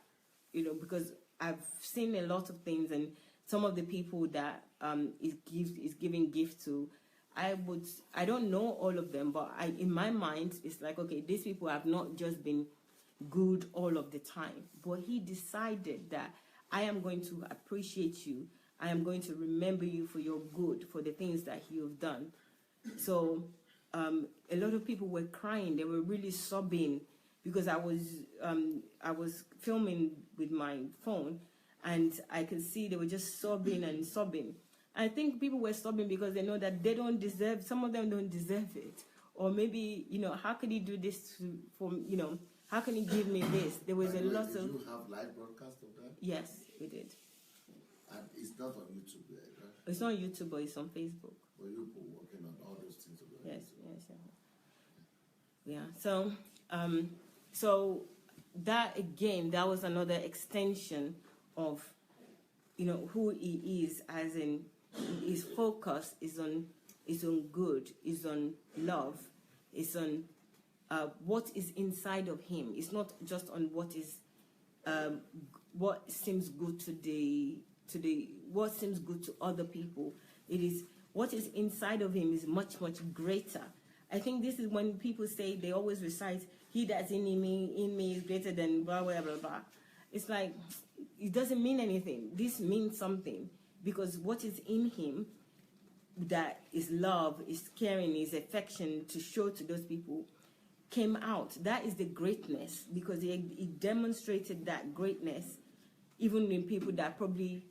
because I've seen a lot of things, and some of the people that is giving gift to, I don't know all of them, but in my mind, it's like, okay, these people have not just been good all of the time, but he decided that I am going to appreciate you. I am going to remember you for your good, for the things that you have done. So a lot of people were crying. They were really sobbing because I was filming with my phone, and I could see they were just sobbing and sobbing. I think people were sobbing because they know that they don't deserve. Some of them don't deserve it, or maybe how can he do this for How can he give me this? There was a lot of. Did you have live broadcast of that? Yes, we did. And it's not on YouTube yet, right? It's not on YouTube, but it's on Facebook. Well, you're working on all those things. Yes. Yeah. So that again, that was another extension of, who he is, as in his focus is on good, is on love, is on what is inside of him. It's not just on what is what seems good what seems good to other people. It is what is inside of him is much, much greater. I think this is when people say, they always recite, he that's in me is greater than blah, blah, blah, blah. It's like, it doesn't mean anything. This means something, because what is in him, that is love, is caring, is affection to show to those people, came out. That is the greatness, because he demonstrated that greatness even in people that probably,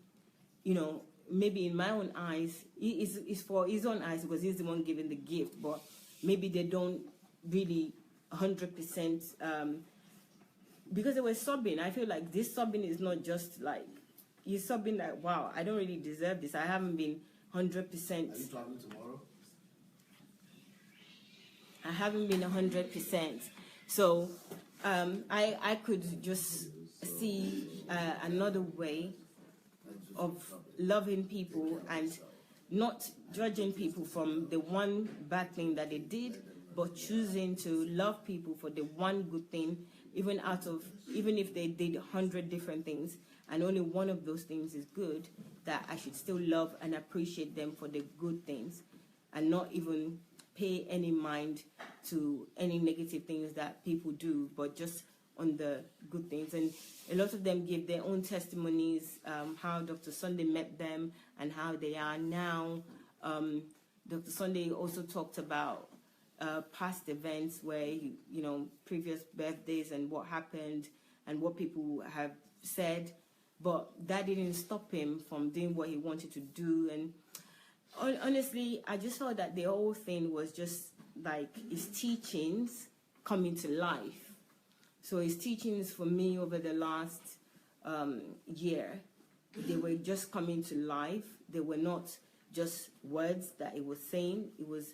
maybe in my own eyes, is for his own eyes because he's the one giving the gift, but maybe they don't really 100%, because they were sobbing. I feel like this sobbing is not just like, you're sobbing like, wow, I don't really deserve this. I haven't been 100%. Are you traveling tomorrow? I haven't been 100%. So I could just see another way of loving people and not judging people from the one bad thing that they did, but choosing to love people for the one good thing, even if they did 100 different things and only one of those things is good, that I should still love and appreciate them for the good things and not even pay any mind to any negative things that people do, but just on the good things. And a lot of them give their own testimonies, how Dr. Sunday met them and how they are now. Dr. Sunday also talked about past events where, previous birthdays and what happened and what people have said, but that didn't stop him from doing what he wanted to do. And honestly, I just felt that the whole thing was just like his teachings coming to life. So his teachings for me over the last year, they were just coming to life. They were not just words that he was saying. It was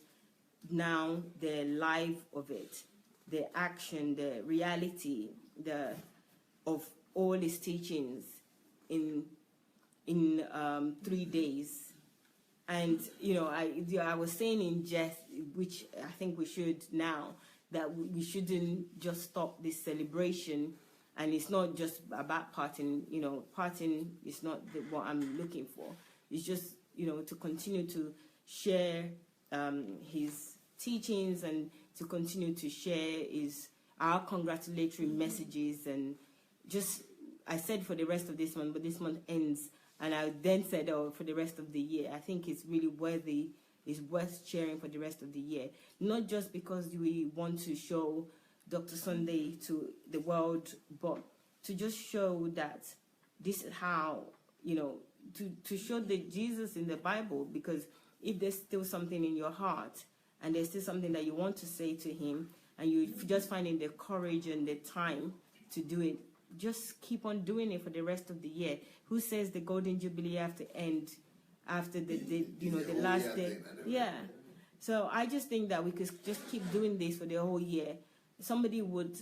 now the life of it, the action, the reality, of all his teachings in 3 days. And I was saying in jest, which I think we should now, that we shouldn't just stop this celebration. And it's not just about partying. Partying is not what I'm looking for. It's just to continue to share his teachings and to continue to share our congratulatory messages. And just, I said for the rest of this month, but this month ends, and I then said, for the rest of the year. I think it's really worthy, it's worth sharing for the rest of the year. Not just because we want to show Dr. Sunday to the world, but to just show that this is how, to show the Jesus in the Bible. Because if there's still something in your heart and there's still something that you want to say to him, and you're just finding the courage and the time to do it, just keep on doing it for the rest of the year. Who says the Golden Jubilee have to end after the last day? Yeah. So I just think that we could just keep doing this for the whole year. Somebody would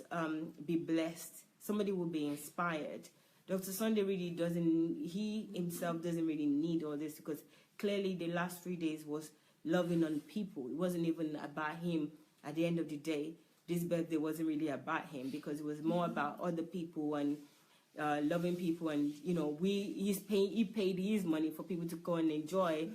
be blessed. Somebody would be inspired. Dr. Sunday really he himself doesn't really need all this, because clearly the last 3 days was loving on people. It wasn't even about him at the end of the day. This birthday wasn't really about him, because it was more about other people and loving people. And, he paid his money for people to go and enjoy,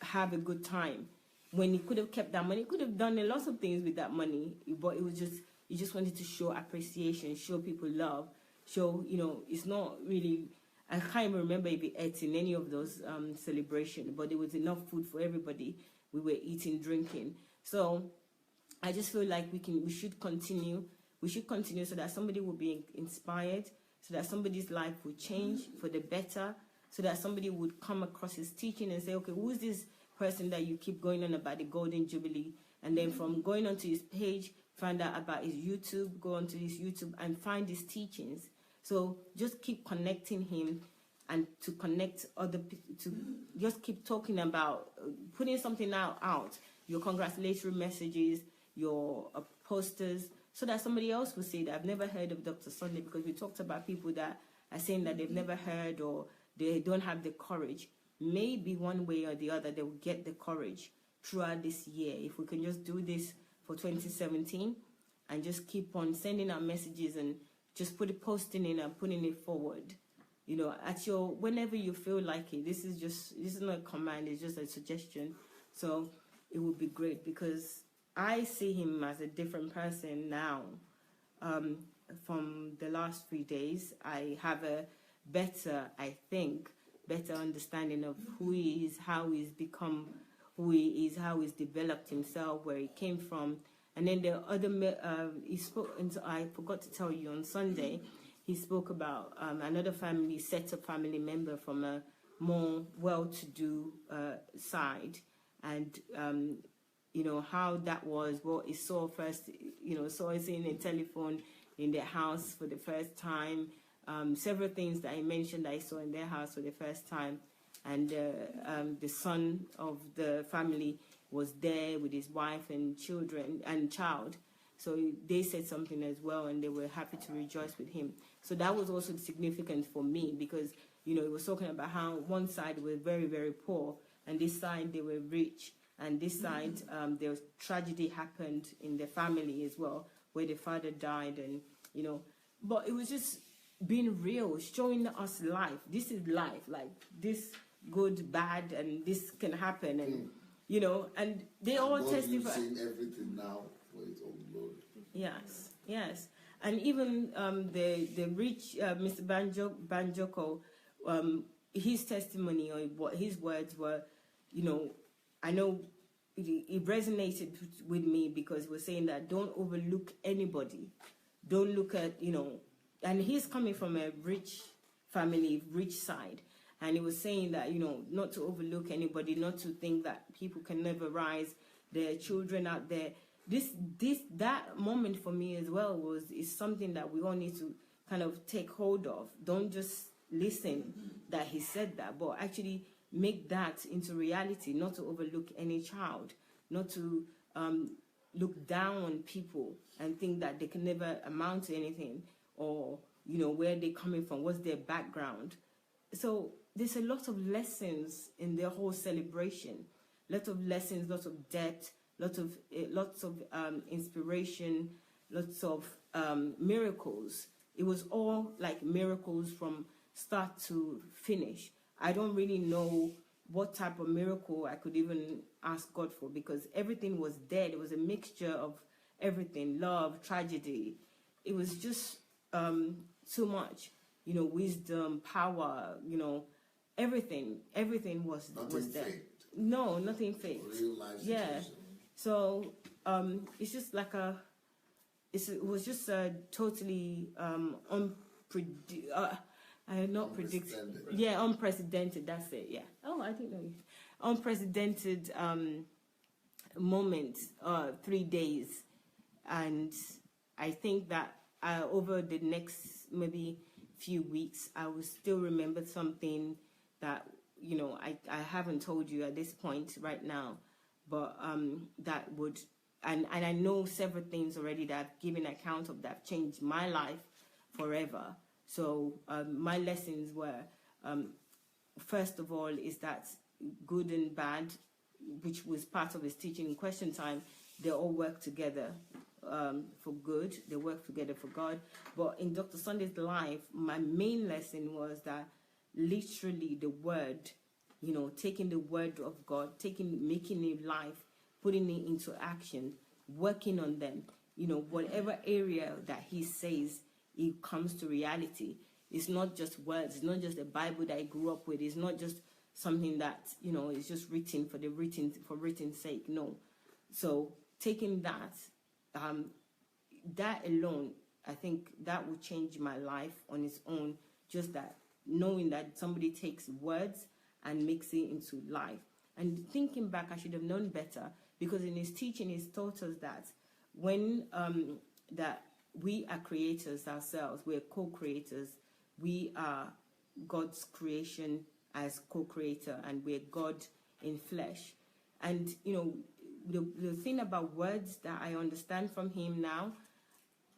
have a good time. When he could have kept that money, he could have done a lot of things with that money, but it was just, he just wanted to show appreciation, show people love, show, it's not really, I can't even remember if he ate in any of those celebrations, but there was enough food for everybody. We were eating, drinking. So I just feel like we should continue so that somebody will be inspired, so that somebody's life will change for the better, so that somebody would come across his teaching and say, okay, who's this person that you keep going on about the Golden Jubilee? And then from going onto his page, find out about his YouTube, go onto his YouTube and find his teachings. So just keep connecting him, and to connect other people, to just keep talking about, putting something out, your congratulatory messages, your posters, so that somebody else will say that I've never heard of Dr. Sunday, because we talked about people that are saying that they've never heard or they don't have the courage. Maybe one way or the other they will get the courage throughout this year. If we can just do this for 2017 and just keep on sending out messages and just posting in and putting it forward, whenever you feel like it. This is not a command, it's just a suggestion. So it would be great, because I see him as a different person now. From the last 3 days, I have a better understanding of who he is, how he's become who he is, how he's developed himself, where he came from. And then the other, he spoke, and I forgot to tell you on Sunday, he spoke about another set of family member from a more well-to-do side, and how that was, what he saw first, saw us in a telephone in their house for the first time, several things that he mentioned that he saw in their house for the first time, and the son of the family was there with his wife and children and child. So they said something as well, and they were happy to rejoice with him. So that was also significant for me, because, he was talking about how one side were very, very poor, and this side they were rich, and this side there was tragedy happened in the family as well, where the father died, and, but it was just being real, showing us life. This is life, like this good, bad, and this can happen, and, and they all testify. Using everything now for his own glory. Yes. And even the rich Mr. Banjoko, his testimony or what his words were, I know it resonated with me because it was saying that don't overlook anybody. Don't look at, and he's coming from a rich family, rich side. And he was saying that, not to overlook anybody, not to think that people can never rise, their children out there. That moment for me as well is something that we all need to kind of take hold of. Don't just listen that he said that, but actually make that into reality, not to overlook any child, not to look down on people and think that they can never amount to anything, or, where they're coming from, what's their background. So there's a lot of lessons in the whole celebration, lot of lessons, lots of depth, lots of inspiration, lots of miracles. It was all like miracles from start to finish. I don't really know what type of miracle I could even ask God for, because everything was there. It was a mixture of everything, love, tragedy. It was just too much, wisdom, power, everything was there. Faked. No, nothing fake. Real life Yeah. situation. So it's just like it was just a totally Unprecedented. Yeah, unprecedented. That's it. Yeah. Oh, I didn't know. Unprecedented moment. 3 days, and I think that over the next maybe few weeks, I will still remember something that I haven't told you at this point right now, but that would, and I know several things already that I've given account of that have changed my life forever. So my lessons were, first of all, is that good and bad, which was part of his teaching in Question Time, they all work together for good. They work together for God. But in Dr. Sunday's life, my main lesson was that literally the word, taking the word of God, making it life, putting it into action, working on them, whatever area that he says, it comes to reality. It's not just words. It's not just a Bible that I grew up with. It's not just something that, is just written for written sake. No. So taking that, that alone, I think that would change my life on its own. Just that, knowing that somebody takes words and makes it into life. And thinking back, I should have known better, because in his teaching, he's taught us that when that we are creators ourselves, we're co-creators, we are God's creation as co-creator, and we're God in flesh. And the thing about words that I understand from him now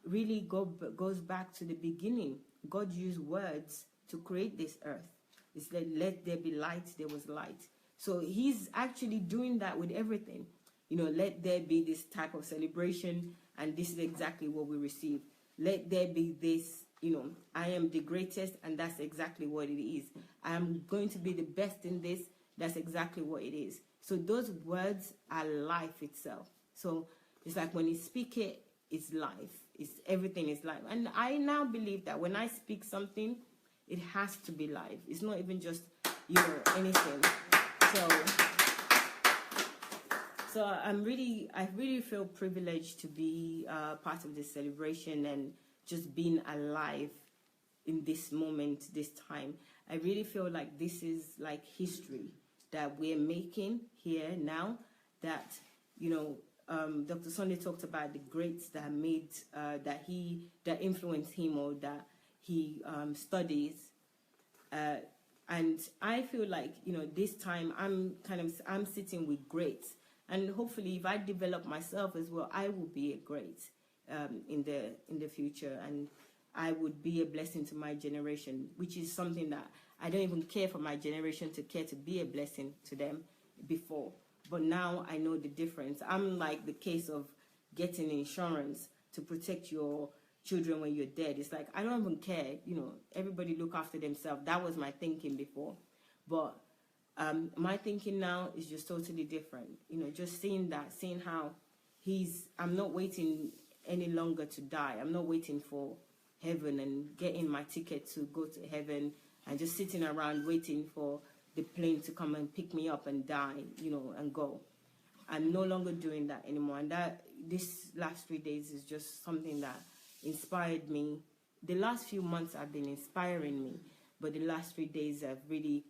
really goes back to the beginning. God used words to create this earth. It's like, let there be light, there was light. So he's actually doing that with everything. Let there be this type of celebration, and this is exactly what we receive. Let there be this, I am the greatest, and that's exactly what it is. I am going to be the best in this, that's exactly what it is. So those words are life itself. So it's like when you speak it, it's life. Everything is life. And I now believe that when I speak something, it has to be life. It's not even just, anything. So I really feel privileged to be part of this celebration and just being alive in this moment, this time. I really feel like this is like history that we're making here now. That Dr. Sunday talked about the greats that made that influenced him, or that he studies. And I feel like this time I'm sitting with greats. And hopefully, if I develop myself as well, I will be a great in the future, and I would be a blessing to my generation, which is something that I don't even care for my generation to care to be a blessing to them before. But now I know the difference. I'm like the case of getting insurance to protect your children when you're dead. It's like, I don't even care. Everybody look after themselves. That was my thinking before. But my thinking now is just totally different. Just seeing how I'm not waiting any longer to die. I'm not waiting for heaven and getting my ticket to go to heaven and just sitting around waiting for the plane to come and pick me up and die, and go. I'm no longer doing that anymore. And that this last 3 days is just something that inspired me. The last few months have been inspiring me, but the last 3 days have really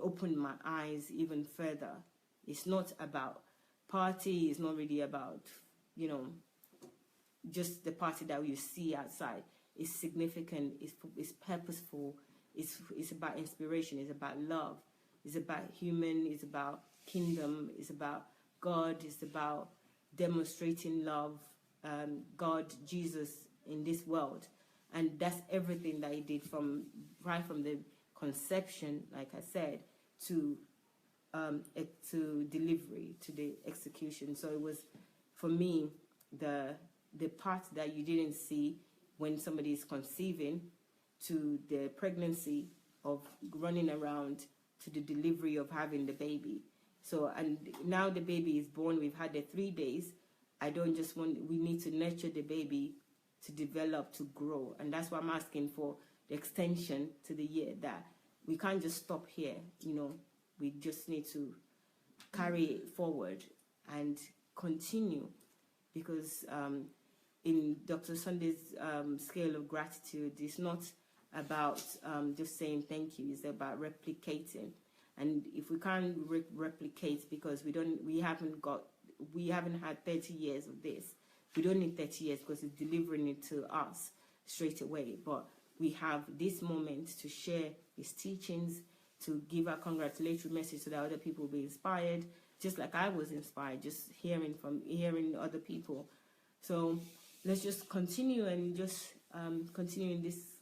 opened my eyes even further. It's not about party. It's not really about, just the party that you see outside. It's significant. It's purposeful. It's about inspiration. It's about love. It's about human. It's about kingdom. It's about God. It's about demonstrating love, God, Jesus in this world. And that's everything that he did right from the conception, like I said, to delivery, to the execution. So it was, for me, the part that you didn't see when somebody is conceiving, to the pregnancy of running around, to the delivery of having the baby. So, and now the baby is born, we've had the 3 days. We need to nurture the baby to develop, to grow. And that's why I'm asking for the extension to the year, that we can't just stop here, we just need to carry it forward and continue, because in Dr. Sunday's scale of gratitude, it's not about just saying thank you, it's about replicating. And if we can't replicate, because we haven't had 30 years of this, we don't need 30 years, because it's delivering it to us straight away. But we have this moment to share his teachings, to give a congratulatory message so that other people will be inspired, just like I was inspired, just hearing other people. So let's just continue and just continue in this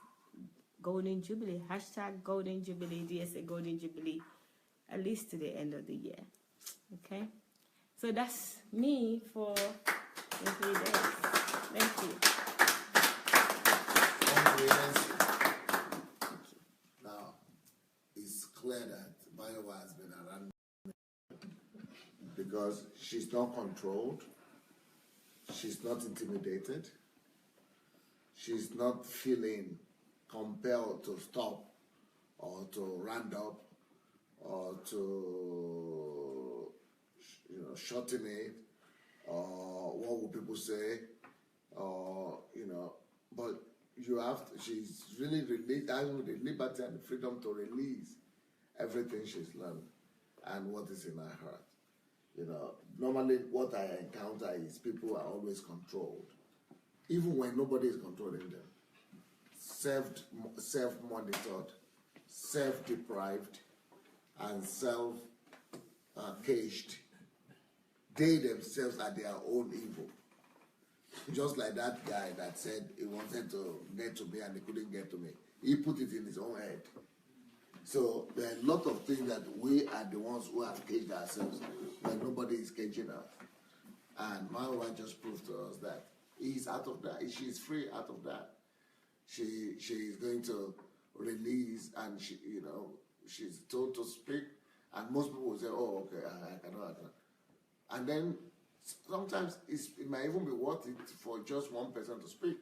Golden Jubilee, hashtag Golden Jubilee, DSA Golden Jubilee, at least to the end of the year. Okay? So that's me for the 3 days. Thank you. Now, it's clear that Bayowa has been around because she's not controlled, she's not intimidated, she's not feeling compelled to stop or to round up or to shorten it, or what will people say, or but she's really having the liberty and the freedom to release everything she's learned and what is in her heart. Normally what I encounter is people are always controlled, even when nobody is controlling them. Self-monitored, self-deprived, and self-caged. They themselves are their own evil. Just like that guy that said he wanted to get to me and he couldn't get to me. He put it in his own head. So there are a lot of things that we are the ones who have caged ourselves when nobody is caging us. And my wife just proved to us that he's out of that. She's free out of that. She is going to release, and she's told to speak. And most people will say, "Oh, okay, I cannot." And then sometimes it might even be worth it for just one person to speak,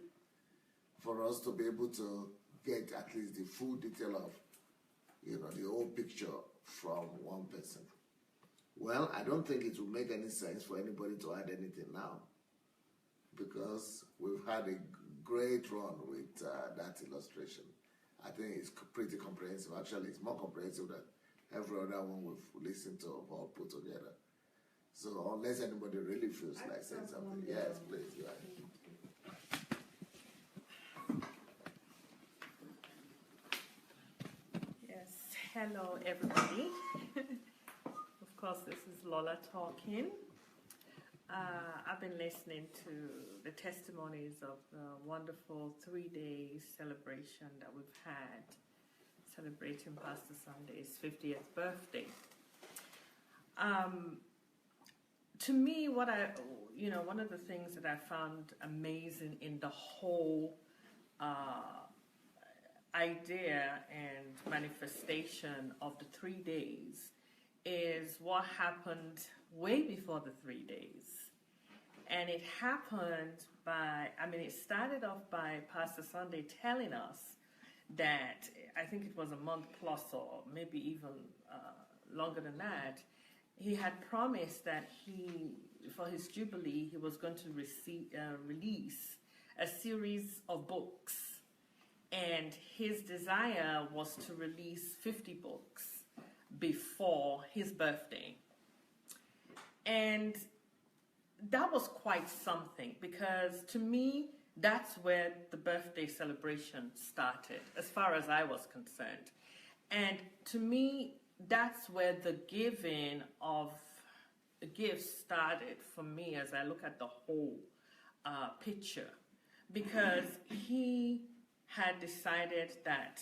for us to be able to get at least the full detail of, the whole picture from one person. Well, I don't think it will make any sense for anybody to add anything now, because we've had a great run with that illustration. I think it's pretty comprehensive. Actually, it's more comprehensive than every other one we've listened to or put together. So unless anybody really feels like saying something, yes, please, go ahead. Yes, hello everybody. Of course, this is Lola talking. I've been listening to the testimonies of the wonderful 3-day celebration that we've had, celebrating Pastor Sunday's 50th birthday. To me, one of the things that I found amazing in the whole idea and manifestation of the 3 days is what happened way before the 3 days. And it happened it started off by Pastor Sunday telling us that, I think it was a month plus or maybe even longer than that, he had promised that for his jubilee, he was going to release a series of books, and his desire was to release 50 books before his birthday. And that was quite something, because to me, that's where the birthday celebration started, as far as I was concerned. And to me, that's where the giving of gifts started for me, as I look at the whole picture. Because he had decided that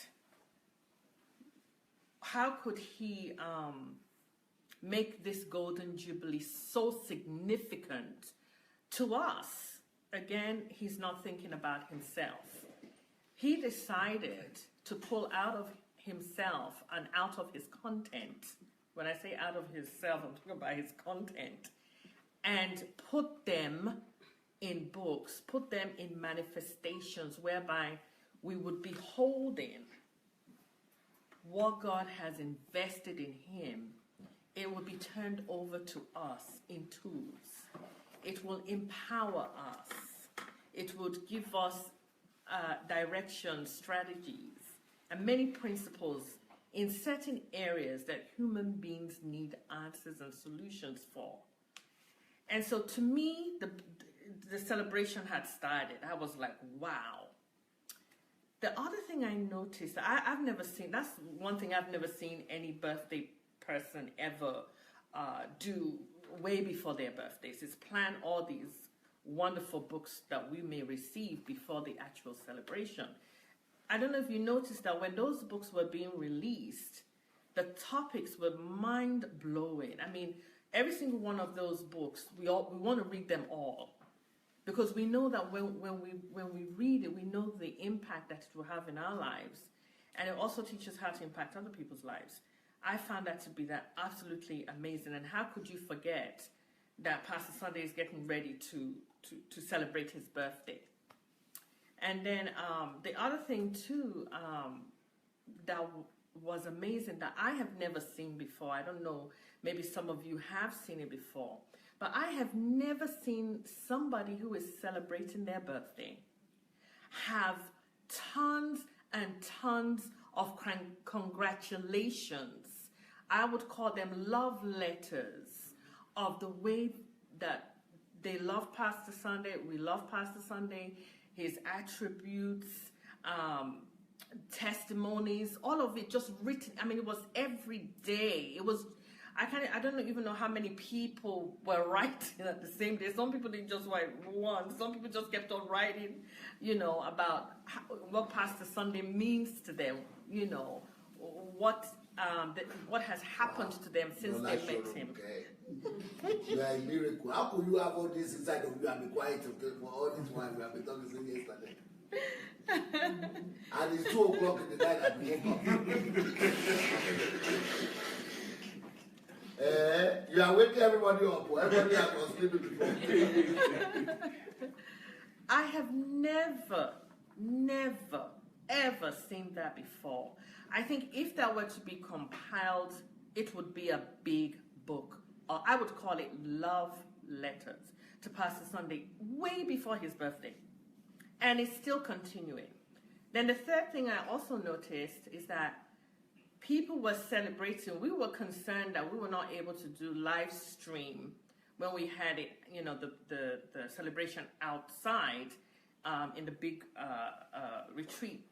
how could he make this Golden Jubilee so significant to us? Again, he's not thinking about himself. He decided to pull out of himself and out of his content. When I say out of himself, I'm talking about his content. And put them in books, put them in manifestations whereby we would be holding what God has invested in him. It will be turned over to us in tools. It will empower us. It would give us direction, strategies, and many principles in certain areas that human beings need answers and solutions for. And so to me, the celebration had started. I was like, wow. The other thing I noticed, I've never seen, that's one thing I've never seen any birthday person ever do way before their birthdays, is plan all these wonderful books that we may receive before the actual celebration. I don't know if you noticed that when those books were being released, the topics were mind-blowing. I mean, every single one of those books, we want to read them all, because we know that when we read it, we know the impact that it will have in our lives, and it also teaches how to impact other people's lives. I found that to be absolutely amazing. And how could you forget that Pastor Sunday is getting ready to celebrate his birthday? And then the other thing too that was amazing, that I have never seen before, I don't know, maybe some of you have seen it before, but I have never seen somebody who is celebrating their birthday have tons and tons of congratulations. I would call them love letters of the way that they love Pastor Sunday. We love Pastor Sunday, his attributes, testimonies, all of it just written. I mean, it was every day. It was, I don't even know how many people were writing at the same day. Some people didn't just write one. Some people just kept on writing, about what Pastor Sunday means to them, what has happened to them since they met him. Okay. You are a miracle. How could you have all this inside of you and be quiet for all this while we have been talking since yesterday? And it's 2 o'clock in the night at the you are waking everybody up. Everybody else was sleeping before. I have never, ever seen that before. I think if that were to be compiled, it would be a big book. Or I would call it love letters to Pastor Sunday way before his birthday. And it's still continuing. Then the third thing I also noticed is that people were celebrating. We were concerned that we were not able to do live stream when we had it, the celebration outside in the big retreat,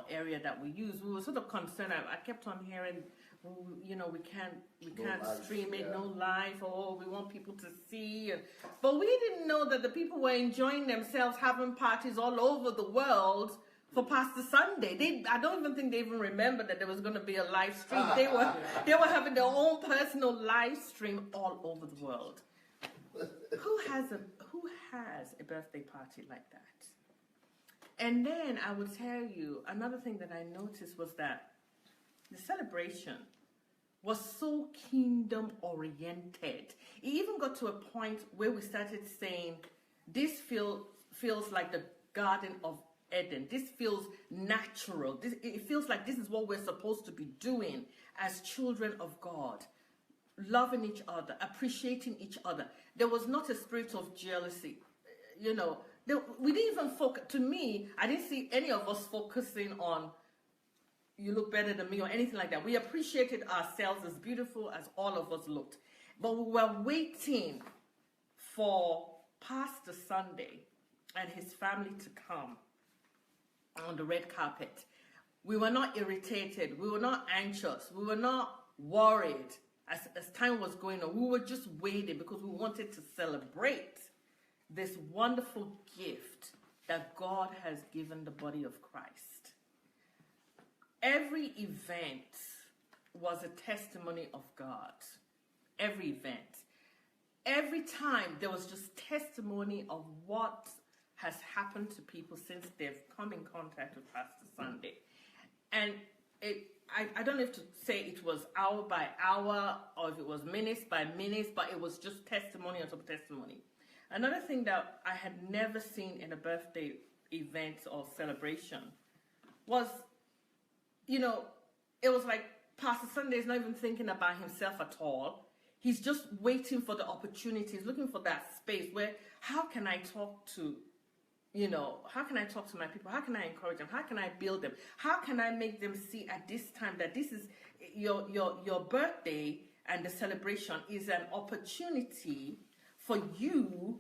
area that we use. We were sort of concerned. I kept on hearing, we can't stream it, no live, or we want people to see. But we didn't know that the people were enjoying themselves, having parties all over the world for Pastor Sunday. I don't even think they even remembered that there was going to be a live stream. They were having their own personal live stream all over the world. Who has a birthday party like that? And then I would tell you, another thing that I noticed was that the celebration was so kingdom oriented. It even got to a point where we started saying, this feels like the Garden of Eden. This feels natural. It feels like this is what we're supposed to be doing as children of God. loving each other, appreciating each other. There was not a spirit of jealousy. You know, we didn't even focus. To me, I didn't see any of us focusing on you look better than me or anything like that. We appreciated ourselves as beautiful as all of us looked. But we were waiting for Pastor Sunday and his family to come on the red carpet. We were not irritated. We were not anxious. We were not worried as time was going on. We were just waiting because we wanted to celebrate this wonderful gift that God has given the body of Christ. Every event was a testimony of God. Every event. Every time there was just testimony of what has happened to people since they've come in contact with Pastor Sunday. And I don't have to say it was hour by hour or if it was minutes by minutes, but it was just testimony on top of testimony. Another thing that I had never seen in a birthday event or celebration was, you know, it was like Pastor Sunday is not even thinking about himself at all. He's just waiting for the opportunities, looking for that space where, how can I talk to, you know, how can I talk to my people? How can I encourage them? How can I build them? How can I make them see at this time that this is your birthday and the celebration is an opportunity for you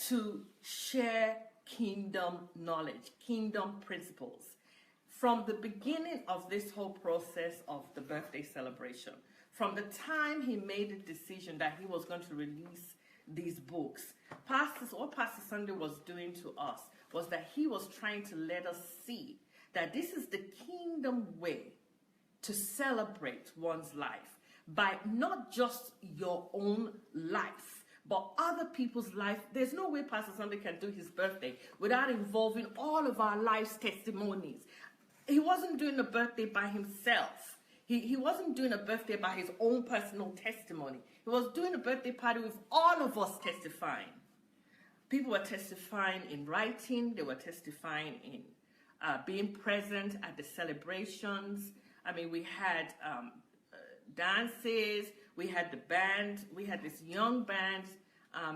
to share kingdom knowledge, kingdom principles. From the beginning of this whole process of the birthday celebration, from the time he made a decision that he was going to release these books, what Pastor Sunday was doing to us was that he was trying to let us see that this is the kingdom way to celebrate one's life, by not just your own life, but other people's life. There's no way Pastor Sunday can do his birthday without involving all of our life's testimonies. He wasn't doing a birthday by himself. He wasn't doing a birthday by his own personal testimony. He was doing a birthday party with all of us testifying. People were testifying in writing. They were testifying in being present at the celebrations. I mean, we had dances. We had the band. We had this young band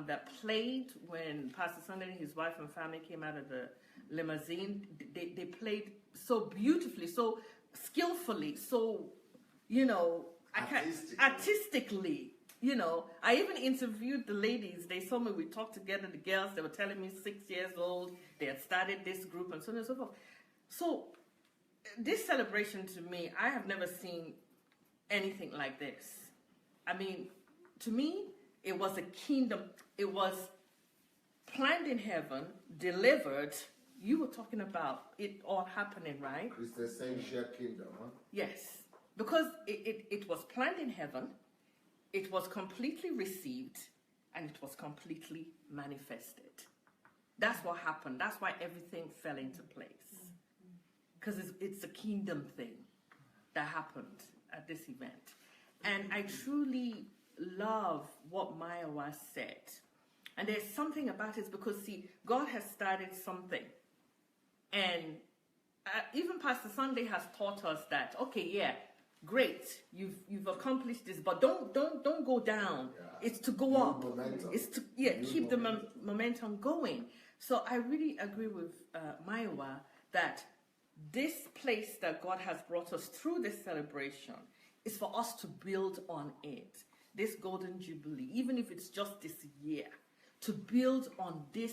that played when Pastor Sunday and his wife and family came out of the limousine. They played so beautifully, so skillfully, so, you know, artistically. You know, I even interviewed the ladies. They saw me, we talked together, the girls. They were telling me 6 years old, they had started this group and so on and so forth. So this celebration, to me, I have never seen anything like this. I mean, to me, it was a kingdom. It was planned in heaven, delivered. You were talking about it all happening, right? It's the same shared kingdom, huh? Yes, because it was planned in heaven, it was completely received, and it was completely manifested. That's what happened. That's why everything fell into place. Because it's a kingdom thing that happened at this event. And I truly love what Maiwa said. And there's something about it because, see, God has started something. And even Pastor Sunday has taught us that, okay, yeah, great, you've accomplished this, but don't go down. Yeah. It's to go up. Momentum. It's to keep the momentum going. So I really agree with Maiwa that this place that God has brought us through this celebration is for us to build on it. This Golden Jubilee, even if it's just this year, to build on this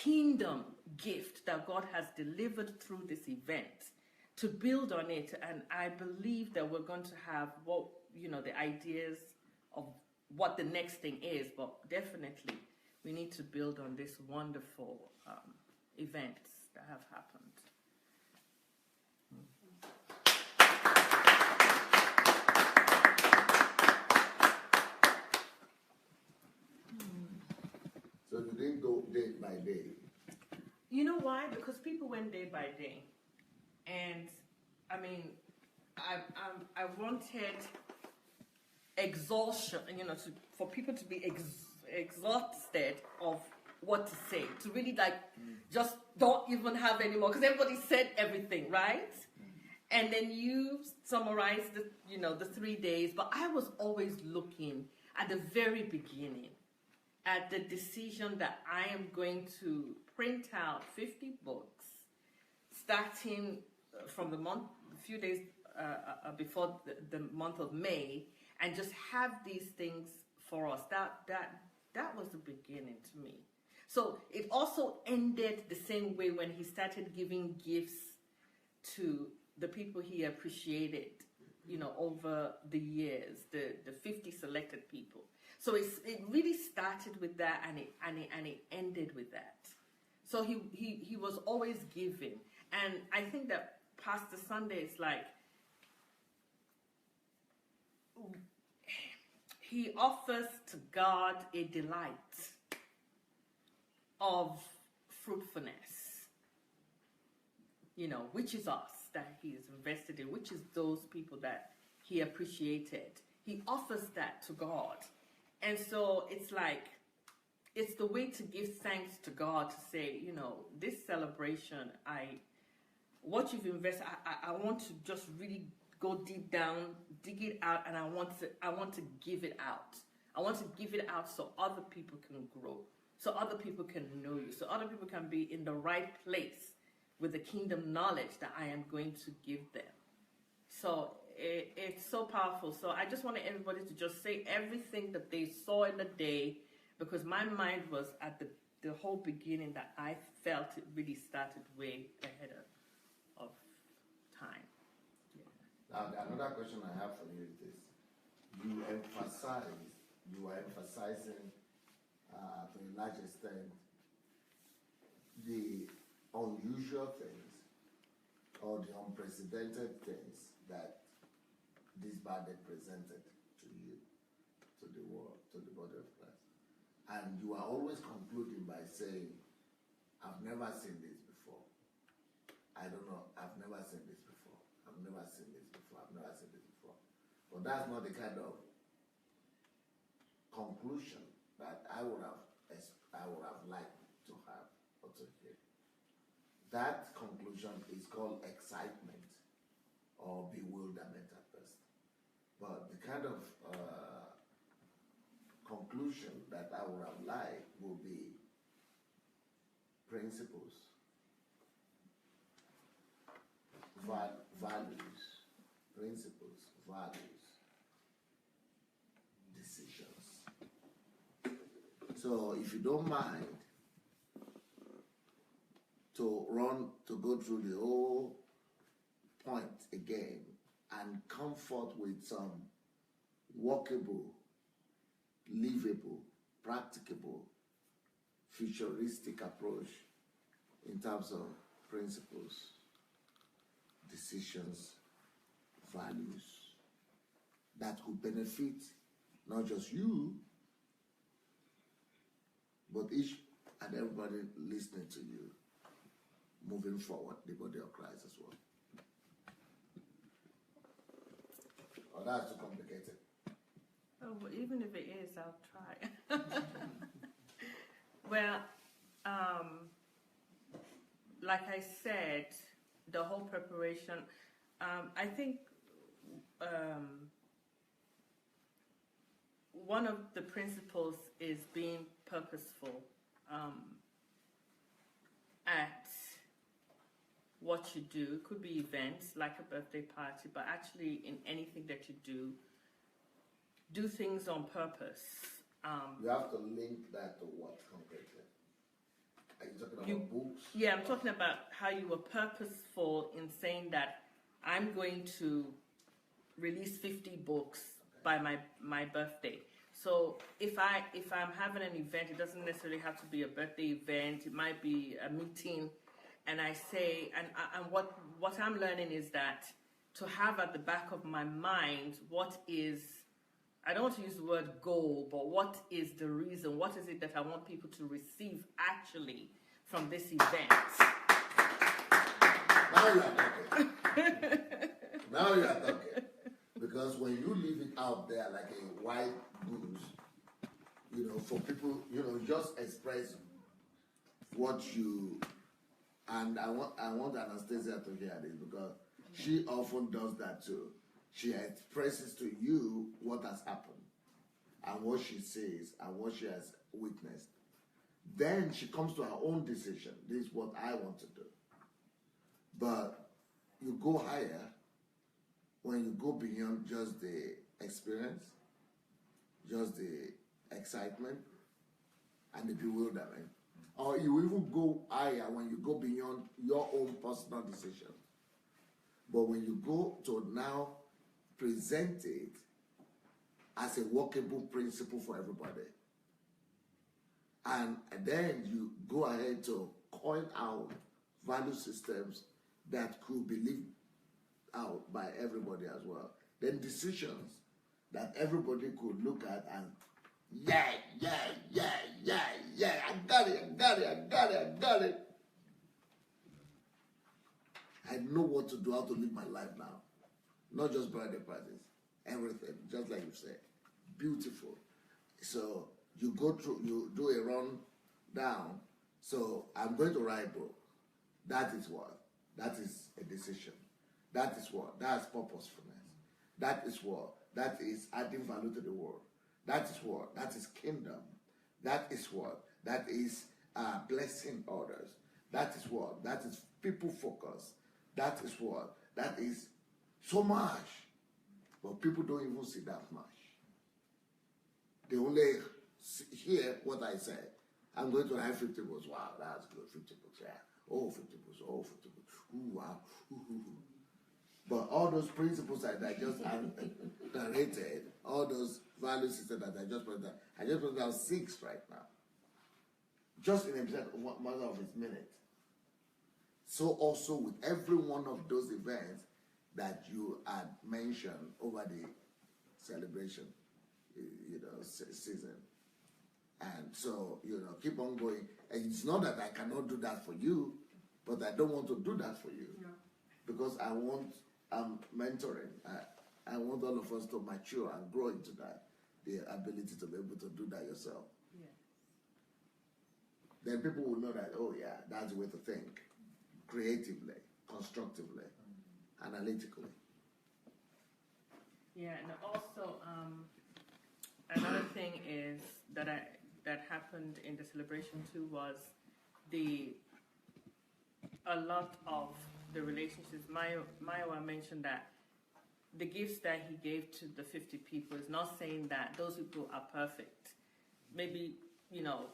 kingdom gift that God has delivered through this event, to build on it. And I believe that we're going to have the ideas of what the next thing is, but definitely we need to build on this wonderful events that have happened. So you didn't go day by day? You know why? Because people went day by day. And, I mean, I wanted exhaustion, for people to be exhausted of what to say, to really just don't even have any more, because everybody said everything, right? and then you summarize the 3 days. But I was always looking at the very beginning at the decision that I am going to print out 50 books starting from a few days before the month of May, and just have these things for us. That was the beginning to me. So it also ended the same way when he started giving gifts to the people he appreciated, over the years, the 50 selected people. So it really started with that, and it ended with that. So he was always giving, and I think that Pastor Sunday is like, he offers to God a delight of fruitfulness, which is us that he is invested in, which is those people that he appreciated. He offers that to God. And so it's like, it's the way to give thanks to God, to say, this celebration, what you've invested, I want to just really go deep down, dig it out, and I want to give it out. I want to give it out so other people can grow, so other people can know you, so other people can be in the right place with the kingdom knowledge that I am going to give them. So it's so powerful. So I just wanted everybody to just say everything that they saw in the day, because my mind was at the whole beginning that I felt it really started way ahead of time. Now, another question I have for you is this. You are emphasizing to a large extent the unusual things or the unprecedented things that this body presented to you, to the world, to the body of Christ. And you are always concluding by saying, I've never seen this before. I don't know, I've never seen this before. I've never seen this before. I've never seen this before. But that's not the kind of conclusion that I would have liked to have or to hear. That conclusion is called excitement or bewilderment at best. But the kind of conclusion that I would have liked will be principles, values, principles, values, decisions. So if you don't mind to go through the whole point again and come forth with some workable, livable, practicable, futuristic approach in terms of principles, decisions, values that could benefit not just you, but each and everybody listening to you, moving forward, the body of Christ as well. Oh, that's too complicated. Oh, well, even if it is, I'll try. Well, like I said, the whole preparation, I think one of the principles is being purposeful at what you do. It could be events like a birthday party, but actually in anything that you do things on purpose. You have to link that to what concretely? Are you talking about books? Yeah, I'm talking about how you were purposeful in saying that I'm going to release 50 books by my birthday. So if I'm having an event, it doesn't necessarily have to be a birthday event. It might be a meeting, and I say, and what I'm learning is that to have at the back of my mind what is, I don't want to use the word goal, but what is the reason? What is it that I want people to receive actually from this event? Now you are talking. Now you are talking. Because when you leave it out there like a white goose, for people, just express what you, and I want Anastasia to hear this, because She often does that too. She expresses to you what has happened and what she says and what she has witnessed. Then she comes to her own decision. This is what I want to do. But you go higher when you go beyond just the experience, just the excitement, and the bewilderment. Or you even go higher when you go beyond your own personal decision. But when you go to now present it as a workable principle for everybody, and then you go ahead to coin out value systems that could be lived out by everybody as well. Then decisions that everybody could look at and yeah, I got it. I know what to do, how to live my life now. Not just birthday parties, everything, just like you said. Beautiful. So you go through, you do a run down. So I'm going to write a book. That is what? That is a decision. That is what? That's purposefulness. That is what? That is adding value to the world. That is what? That is kingdom. That is what? That is blessing others. That is what? That is people focus. That is what? That is so much. But people don't even see that much. They only hear what I said. I'm going to have 50 books. Wow, that's good. 50 books, yeah. Oh, 50 books. Oh, 50 books. Ooh, wow. Ooh. But all those principles that I just narrated, all those value systems that I just put down 6 right now. Just in a matter of a minute. So also with every one of those events that you had mentioned over the celebration, season. And so, keep on going. And it's not that I cannot do that for you, but I don't want to do that for you. Yeah. Because I'm mentoring. I want all of us to mature and grow into that, the ability to be able to do that yourself. Yeah. Then people will know that, oh yeah, that's the way to think. Creatively, constructively, analytically. Yeah, and also another thing is that happened in the celebration too was a lot of the relationships. Maya mentioned that the gifts that he gave to the 50 people is not saying that those people are perfect. Maybe,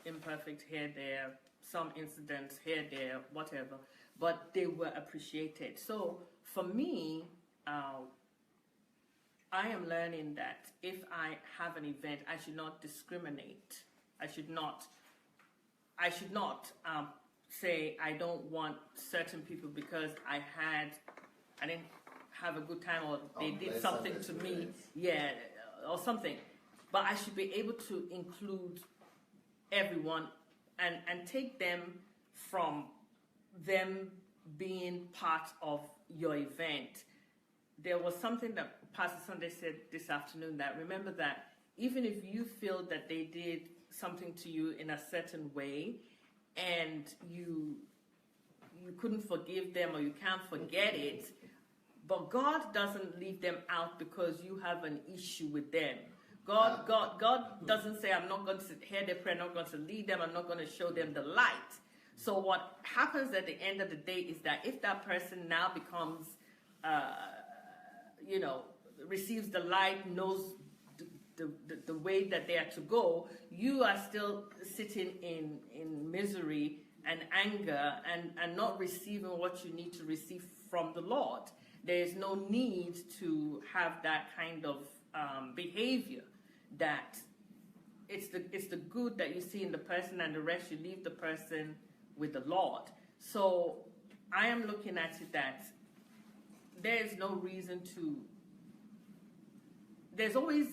imperfect here, there, some incidents here, there, whatever. But they were appreciated. So for me, I am learning that if I have an event, I should not discriminate. I should not say I don't want certain people because I didn't have a good time or they did something to me, or something. But I should be able to include everyone and take them from them being part of your event. There was something that Pastor Sunday said this afternoon, that remember that even if you feel that they did something to you in a certain way and you couldn't forgive them or you can't forget it, but God doesn't leave them out because you have an issue with them. God doesn't say, I'm not going to hear their prayer, I'm not going to lead them, I'm not going to show them the light. So what happens at the end of the day is that if that person now becomes, receives the light, knows the way that they are to go, you are still sitting in misery and anger and not receiving what you need to receive from the Lord. There is no need to have that kind of behavior. That it's the good that you see in the person, and the rest you leave the person with the Lord. So I am looking at it that there is no reason to. There's always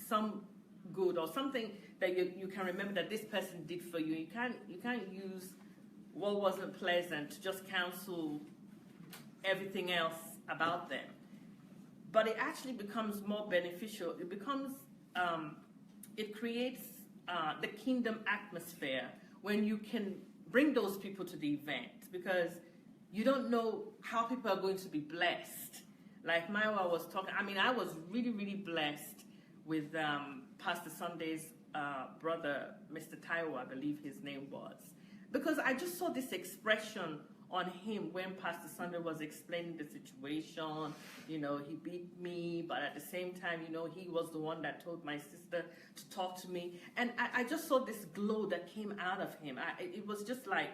some good or something that you can remember that this person did for you. You can't use what wasn't pleasant to just cancel everything else about them. But it actually becomes more beneficial. It becomes it creates the kingdom atmosphere when you can bring those people to the event, because you don't know how people are going to be blessed. Like Maiwa was talking, I mean, I was really, really blessed with Pastor Sunday's brother, Mr. Taiwo, I believe his name was. Because I just saw this expression on him when Pastor Sunday was explaining the situation. You know, he beat me, but at the same time, you know, he was the one that told my sister to talk to me. And I just saw this glow that came out of him. It was just like,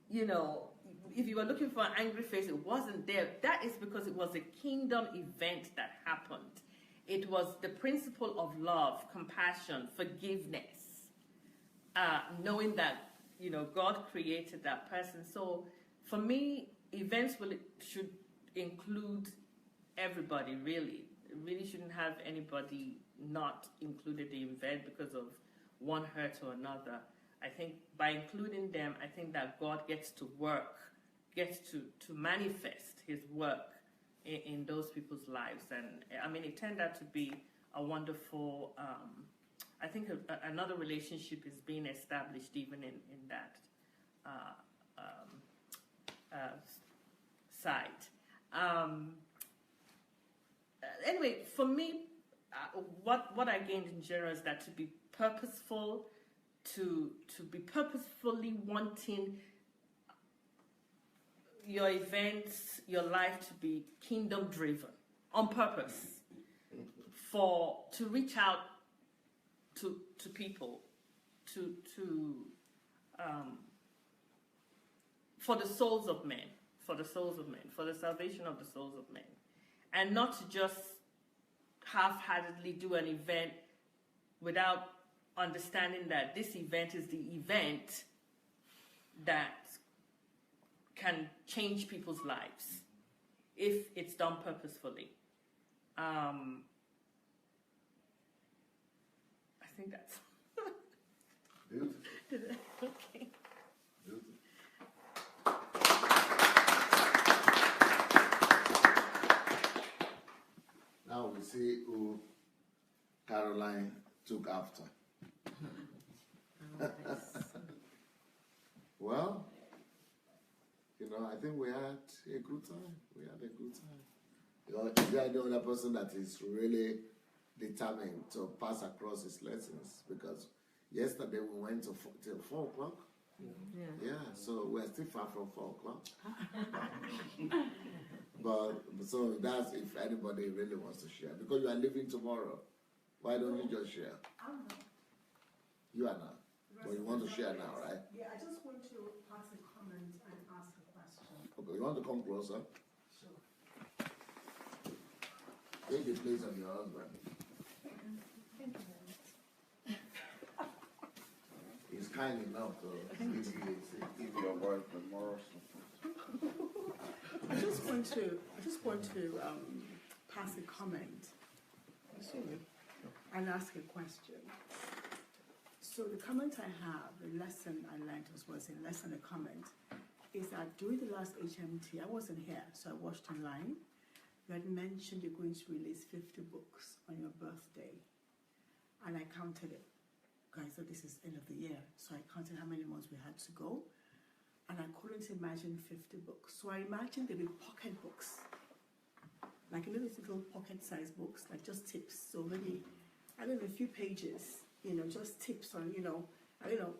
you know, if you were looking for an angry face, it wasn't there. That is because it was a kingdom event that happened. It was the principle of love, compassion, forgiveness, knowing that, you know, God created that person. So for me, events should include everybody, really. It really shouldn't have anybody not included in the event because of one hurt or another. I think by including them, I think that God gets to work, gets to manifest his work in those people's lives. And I mean, it turned out to be a wonderful, I think another relationship is being established even in that side. Anyway, for me, what I gained in general is that to be purposeful, to be purposefully wanting your events, your life to be kingdom driven on purpose, to reach out to people, for the souls of men, for the salvation of the souls of men, and not to just half-heartedly do an event without understanding that this event is the event that can change people's lives if it's done purposefully. I think that's Beautiful. okay. Beautiful. Now we see who Caroline took after. Well, you know, I think we had a good time. You know, you are the only person that is really determined to pass across his lessons, because yesterday we went till 4 o'clock. Yeah, so we're still far from 4 o'clock. But so that's if anybody really wants to share, because you are leaving tomorrow. Why don't you just share? I'm not. You are not. But you want to share now, right? Yeah, I just want to pass a comment and ask a question. Okay, you want to come closer? Sure. Take the place of your husband. Thank you very much. He's kind enough to Give your wife the moral support. I just want to pass a comment and ask a question. So the comment I have, the lesson I learned was a lesson, a comment, is that during the last HMT, I wasn't here, so I watched online. You had mentioned you're going to release 50 books on your birthday, and I counted it. Guys, so this is end of the year, so I counted how many months we had to go, and I couldn't imagine 50 books. So I imagined there'd be pocket books, like little pocket-sized books, like just tips. So maybe, I don't know, a few pages, you know, just tips on, you know, I don't know,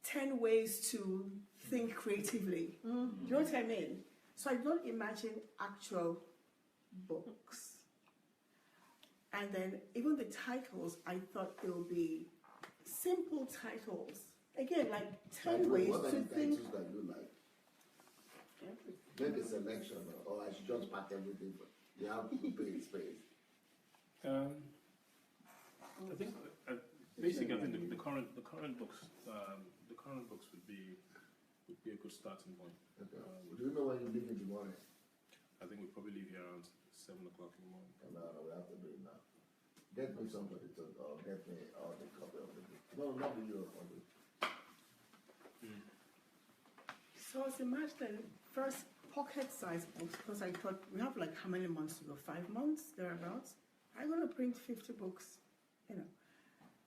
10 ways to think creatively. Do you know what I mean? So I don't imagine actual books. And then even the titles, I thought they would be simple titles. Again, like 10 ways what are to the think. titles that you like? Make a selection, or I should just pack everything. You have to pay space. I think basically, I think the current books would be a good starting point. Okay. Do you know when you leave in the morning? I think we'll probably leave here around 7 o'clock in the morning. No, we have to do it now. Get me somebody to, or get me all the copy of the book. No, not the Europe on it. So I was imagining first pocket-sized books, because I thought we have like how many months to go? 5 months, thereabouts. I'm going to print 50 books, you know.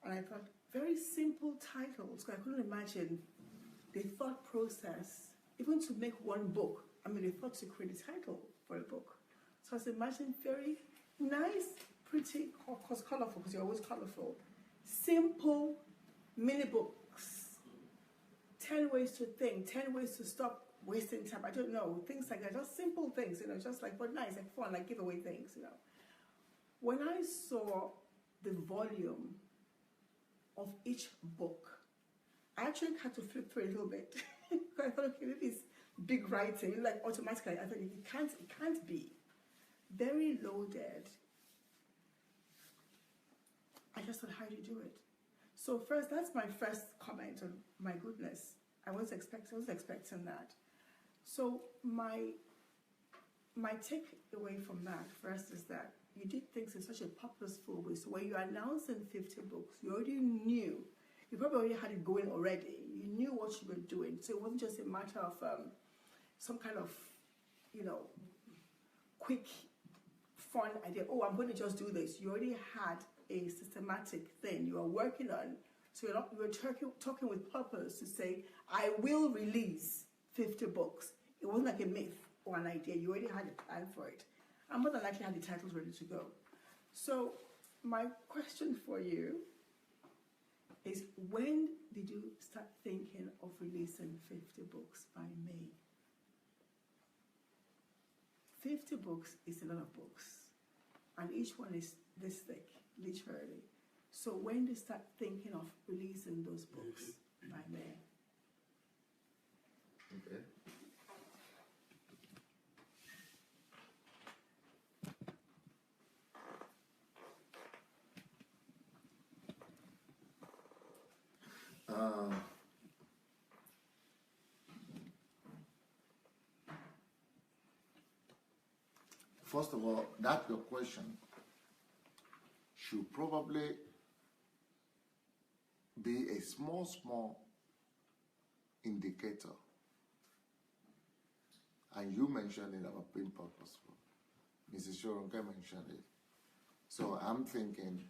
And I thought very simple titles, because I couldn't imagine the thought process. even to make one book, I mean, they thought to create a title for a book. So I was imagining very nice, pretty, of course colorful, because you're always colorful, simple mini books, 10 ways to think, 10 ways to stop wasting time. I don't know, things like that, just simple things, you know, just like, but nice, like fun, like giveaway things, you know. When I saw the volume of each book, I actually had to flip through a little bit. I thought, okay, this big writing, like automatically, I thought it can't be. Very loaded. I just thought, how do you do it? So first, that's my first comment on, my goodness, I was expecting that. So my take away from that first is that you did things in such a purposeful way. So when you're announcing 50 books, you already knew, you probably already had it going already. You knew what you were doing. So it wasn't just a matter of some kind of, you know, quick, fun idea. Oh, I'm going to just do this. You already had a systematic thing you are working on. So you're talking with purpose to say, I will release 50 books. It wasn't like a myth or an idea. You already had a plan for it. And more than likely had the titles ready to go. So my question for you is, when did you start thinking of releasing 50 books by May? 50 books is a lot of books. And each one is this thick, literally. So when did you start thinking of releasing those books by May? Okay. First of all, that your question should probably be a small indicator. And you mentioned it about being purposeful. Mrs. Shoronke mentioned it. So I'm thinking,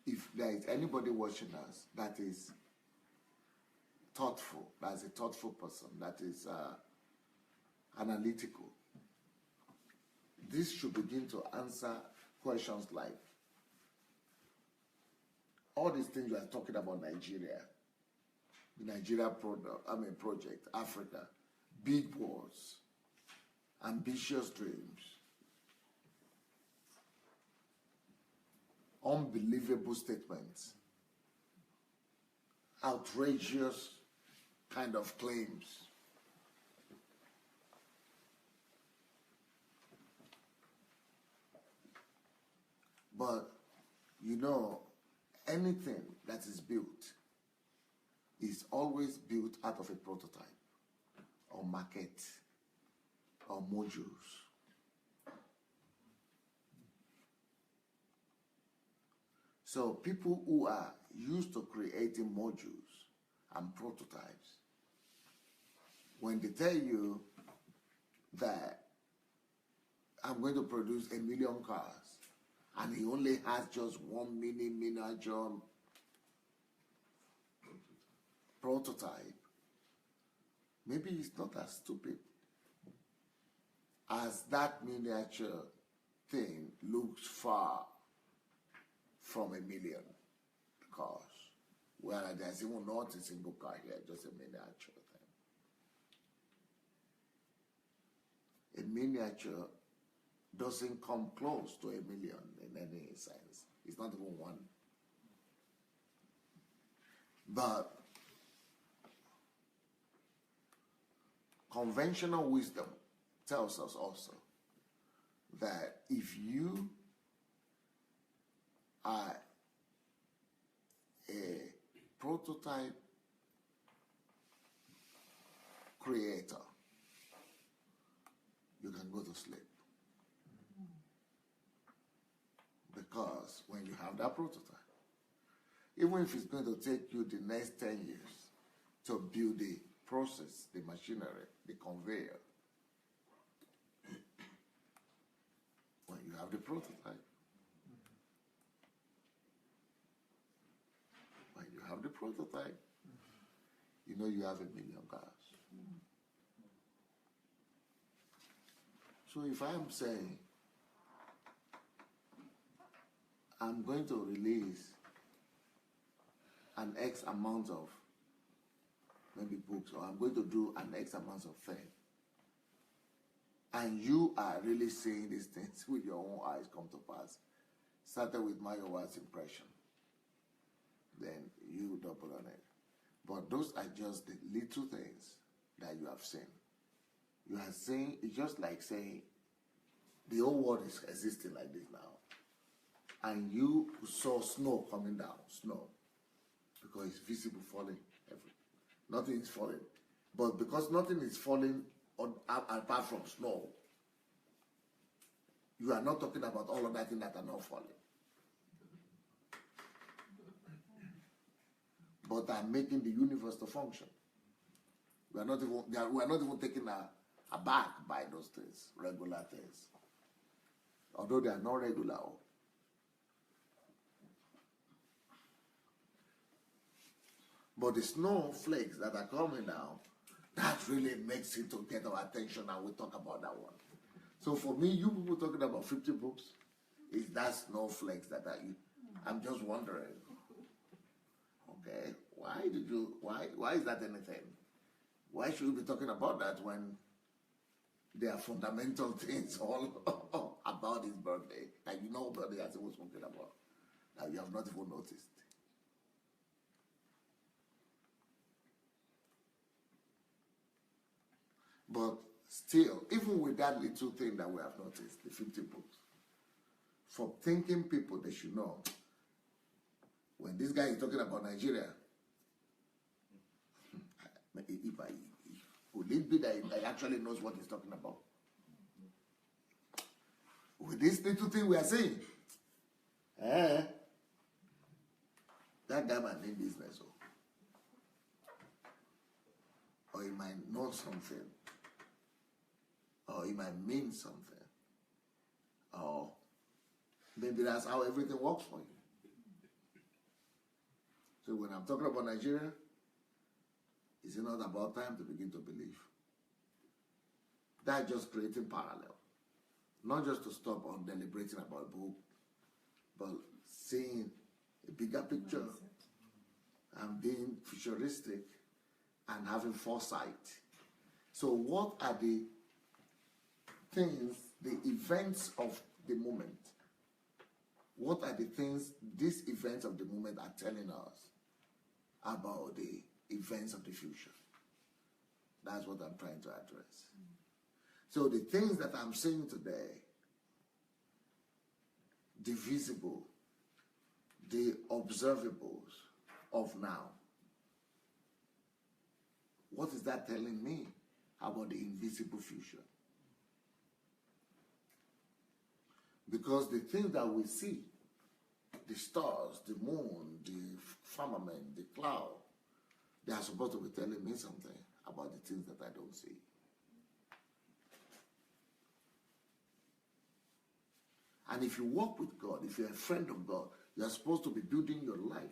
if there is anybody watching us that is thoughtful, that's a thoughtful person, that is analytical, this should begin to answer questions like, all these things you are talking about Nigeria, the Nigeria project, Africa, big wars, ambitious dreams, unbelievable statements, outrageous kind of claims. But, you know, anything that is built is always built out of a prototype or maquette or modules. So people who are used to creating modules and prototypes, when they tell you that I'm going to produce 1 million cars, and he only has just one miniature prototype, maybe he's not as stupid as that miniature thing looks far from 1 million cars, where there's even not a single car here, just a miniature thing. A miniature doesn't come close to 1 million in any sense. It's not even one. But conventional wisdom tells us also that if you are a prototype creator, you can go to sleep. Because when you have that prototype, even if it's going to take you the next 10 years to build the process, the machinery, the conveyor, when you have the prototype, you know you have 1 million cars. So if I'm saying I'm going to release an X amount of maybe books, or I'm going to do an X amount of thing, and you are really seeing these things with your own eyes come to pass, started with Mayowa's impression, then you double on it. But those are just the little things that you have seen. You are saying, it's just like saying the whole world is existing like this now. And you saw snow coming down, snow, because it's visible falling everywhere. Nothing is falling. But because nothing is falling apart from snow, you are not talking about all of that things that are not falling, but are making the universe to function. We are not even taken aback by those things, regular things, although they are not regular. But the snowflakes that are coming down, that really makes it to get our attention, and we'll talk about that one. So for me, you people talking about 50 books, is that snowflakes that I'm just wondering, okay, why is that anything? Why should we be talking about that when there are fundamental things all about his birthday, and you know birthday as he was talking about, that you have not even noticed? But still, even with that little thing that we have noticed, the 50 books, for thinking people, they should know, when this guy is talking about Nigeria, could it be that he actually knows what he's talking about? With this little thing we are saying, that guy might mean business, or he might know something, or it might mean something, or maybe that's how everything works for you. So when I'm talking about Nigeria, is it not about time to begin to believe? That's just creating parallel. Not just to stop on deliberating about a book, but seeing a bigger picture and being futuristic and having foresight. So what are the things, the events of the moment? What are the things these events of the moment are telling us about the events of the future? That's what I'm trying to address. So the things that I'm saying today, the visible, the observables of now, what is that telling me about the invisible future? Because the things that we see, the stars, the moon, the firmament, the cloud, they are supposed to be telling me something about the things that I don't see. And if you walk with God, if you're a friend of God, you're supposed to be building your life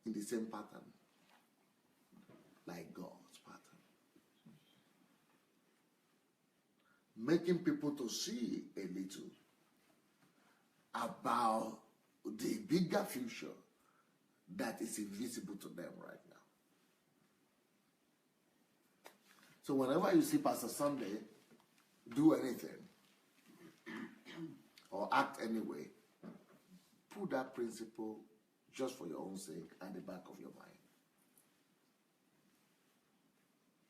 in the same pattern, like God's pattern. Making people to see a little about the bigger future that is invisible to them right now. So whenever you see Pastor Sunday do anything or act anyway, put that principle just for your own sake at the back of your mind.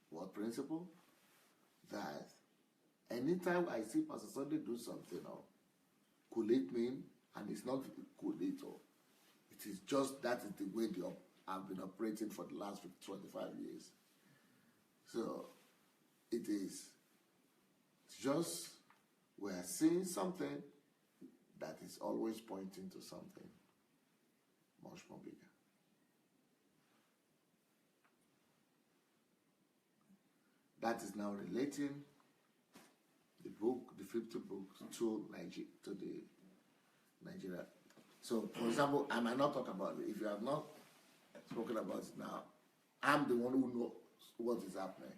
What principle? That anytime I see Pastor Sunday do something, could it mean, and it's not could it, or it is just that is the way I've been operating for the last 25 years. So it is just we are seeing something that is always pointing to something much more bigger. That is now relating the book, the 50 books, to Nigeria. So, for example, I might not talk about it. If you have not spoken about it now, I'm the one who knows what is happening.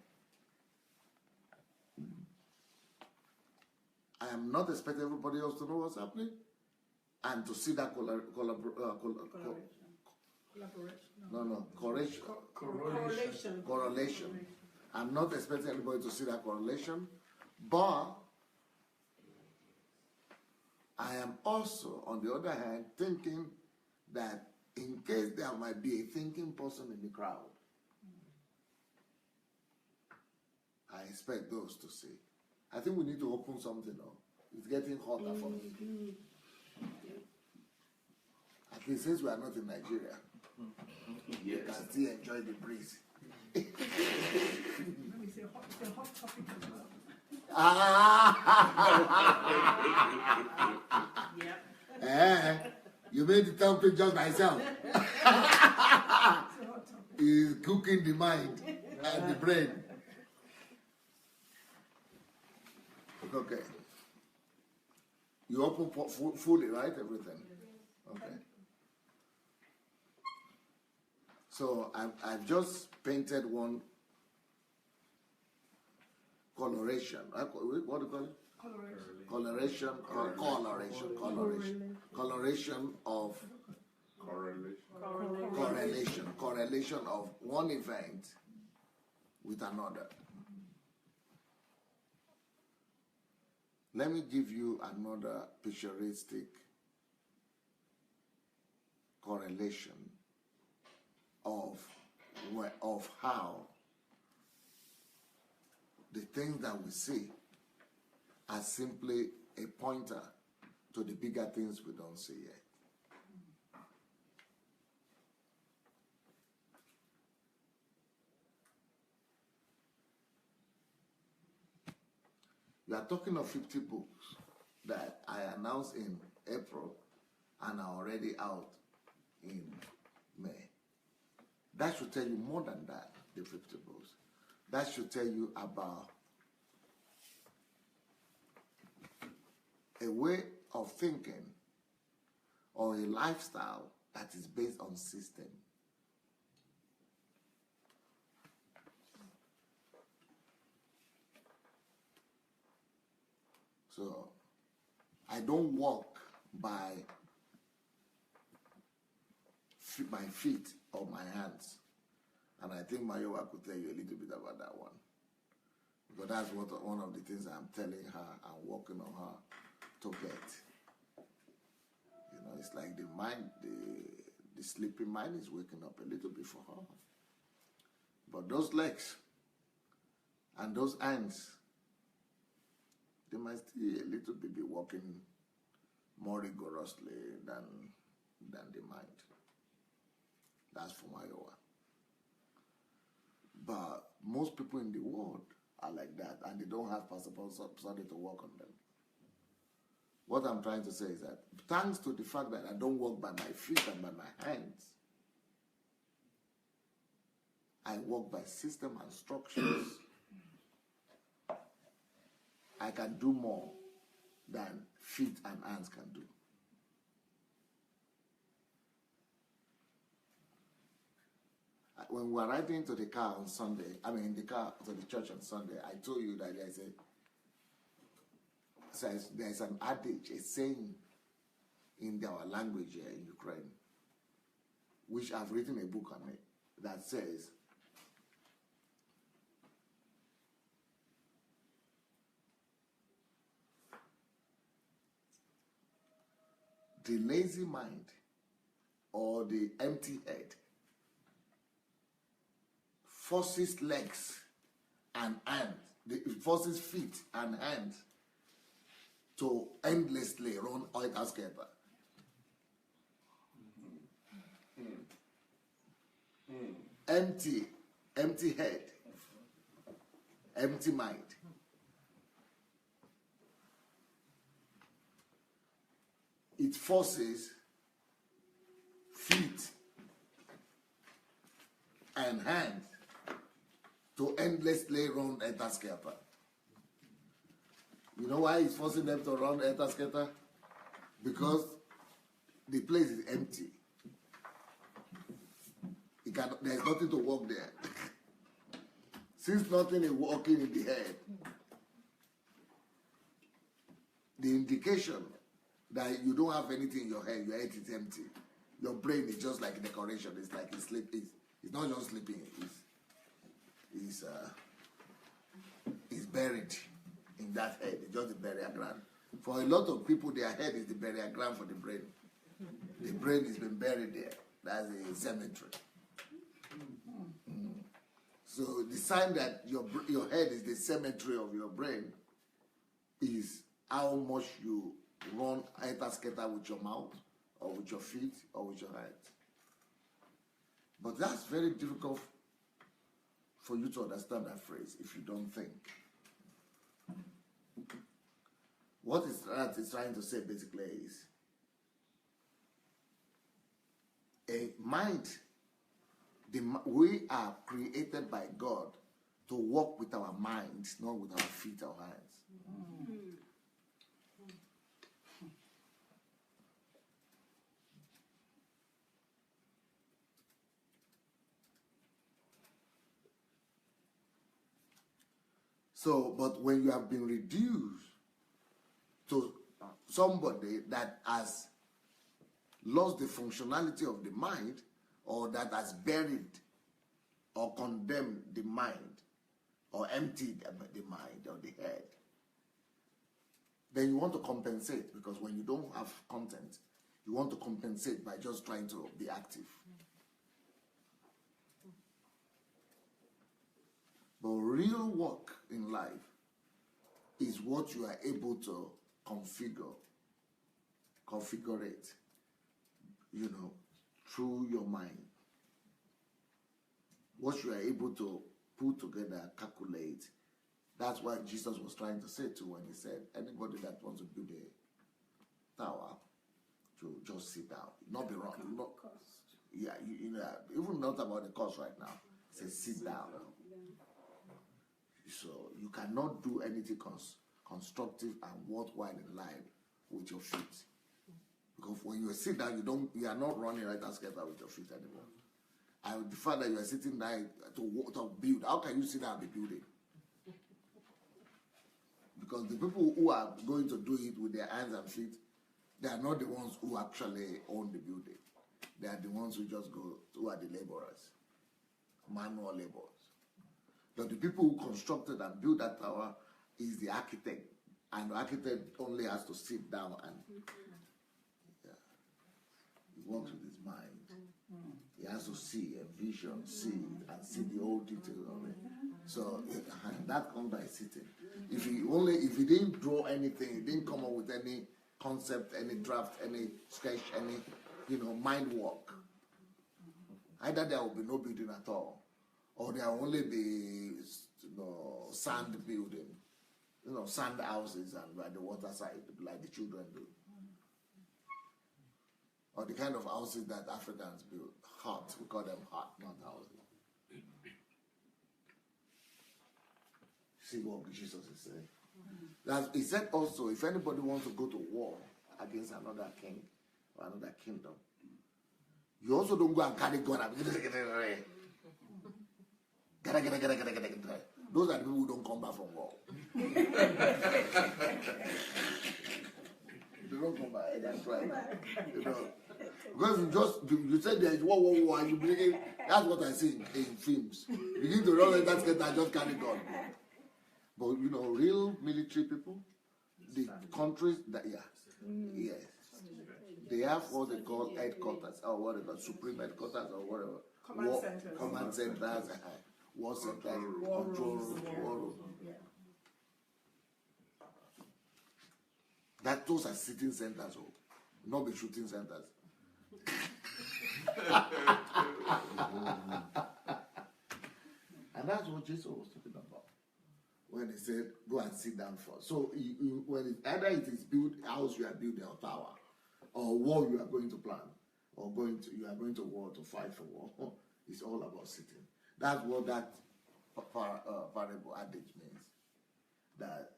I am not expecting everybody else to know what's happening and to see that correlation. I'm not expecting anybody to see that correlation, but I am also, on the other hand, thinking that in case there might be a thinking person in the crowd, I expect those to see. I think we need to open something up. It's getting hotter for me. At least since we are not in Nigeria, you can still enjoy the breeze. It's a hot topic as well. You made the topic just by yourself. He's cooking the mind and the brain. Okay. You open fully, right? Everything. Okay. So I've just painted one coloration. What do you call it? Coloration of correlation of one event with another. Let me give you another picturesque correlation of how the things that we see are simply a pointer to the bigger things we don't see yet. We are talking of 50 books that I announced in April and are already out in May. That should tell you more than that, the 50 books. That should tell you about a way of thinking or a lifestyle that is based on system. So, I don't walk by my feet or my hands. And I think Mayowa could tell you a little bit about that one. Because that's one of the things I'm telling her and working on her to get. You know, it's like the mind, the sleeping mind is waking up a little bit for her. But those legs and those hands, they might still a little bit be working more rigorously than the mind. That's for Mayowa. But most people in the world are like that, and they don't have somebody to work on them. What I'm trying to say is that thanks to the fact that I don't work by my feet and by my hands, I work by system and structures. I can do more than feet and hands can do. When we were riding to the car on Sunday, in the car to the church on Sunday, I told you that there's an adage, a saying in our language here in Ukraine, which I've written a book on it, that says, the lazy mind or the empty head forces legs and hands, it forces feet and hands to endlessly run out as skater. Empty head, empty mind. It forces feet and hands to endlessly run eta skater. You know why it's forcing them to run eta skater? Because the place is empty. There's nothing to walk there. Since nothing is walking in the head, the indication that you don't have anything in your head, your head is empty. Your brain is just like a decoration. It's like it's sleeping. It's not just sleeping. It's buried in that head. It's just the burial ground. For a lot of people, their head is the burial ground for the brain. The brain has been buried there. That's a cemetery. So the sign that your head is the cemetery of your brain is how much you run enter-skater with your mouth, or with your feet, or with your hands. But that's very difficult for you to understand that phrase if you don't think. What that is trying to say basically is a mind. We are created by God to walk with our minds, not with our feet or hands. So, but when you have been reduced to somebody that has lost the functionality of the mind, or that has buried or condemned the mind, or emptied the mind or the head, then you want to compensate, because when you don't have content, you want to compensate by just trying to be active. But real work in life is what you are able to configure it, through your mind. What you are able to put together, calculate. That's what Jesus was trying to say to when he said, anybody that wants to build a tower, to just sit down, not be wrong. Yeah, even not about the cost right now. It says sit down. So you cannot do anything constructive and worthwhile in life with your feet. Because when you sit down, you are not running right and together with your feet anymore. And the fact that you are sitting down to build, how can you sit down and be building? Because the people who are going to do it with their hands and feet, they are not the ones who actually own the building. They are the ones who are the laborers, manual laborers. But the people who constructed and built that tower is the architect, and the architect only has to sit down and he works with his mind. He has to see a vision, see the whole details of it. So that comes by sitting. If he didn't draw anything, he didn't come up with any concept, any draft, any sketch, any mind work, either there will be no building at all, or there will only be sand building, sand houses and by the waterside, like the children do. Or the kind of houses that Africans build, hut, we call them hut, not houses. See what Jesus is saying. He said also, if anybody wants to go to war against another king or another kingdom, you also don't go and carry gun and those are the people who don't come back from war. They don't come back, that's right. Because you said there is war, and you bring it. That's what I see in films. You need to run that get and just carry gun. But real military people, the countries that yes, they have what they call headquarters, or what they call supreme headquarters, or whatever. Command centers, war centers, control rooms, war rooms. Those are sitting centers, not the shooting centers. And that's what Jesus was talking about when he said, "Go and sit down first." So when either it is house you are building, or tower, or war you are going to plan, or you are going to war to fight for war, it's all about sitting. That's what that parable adage means. That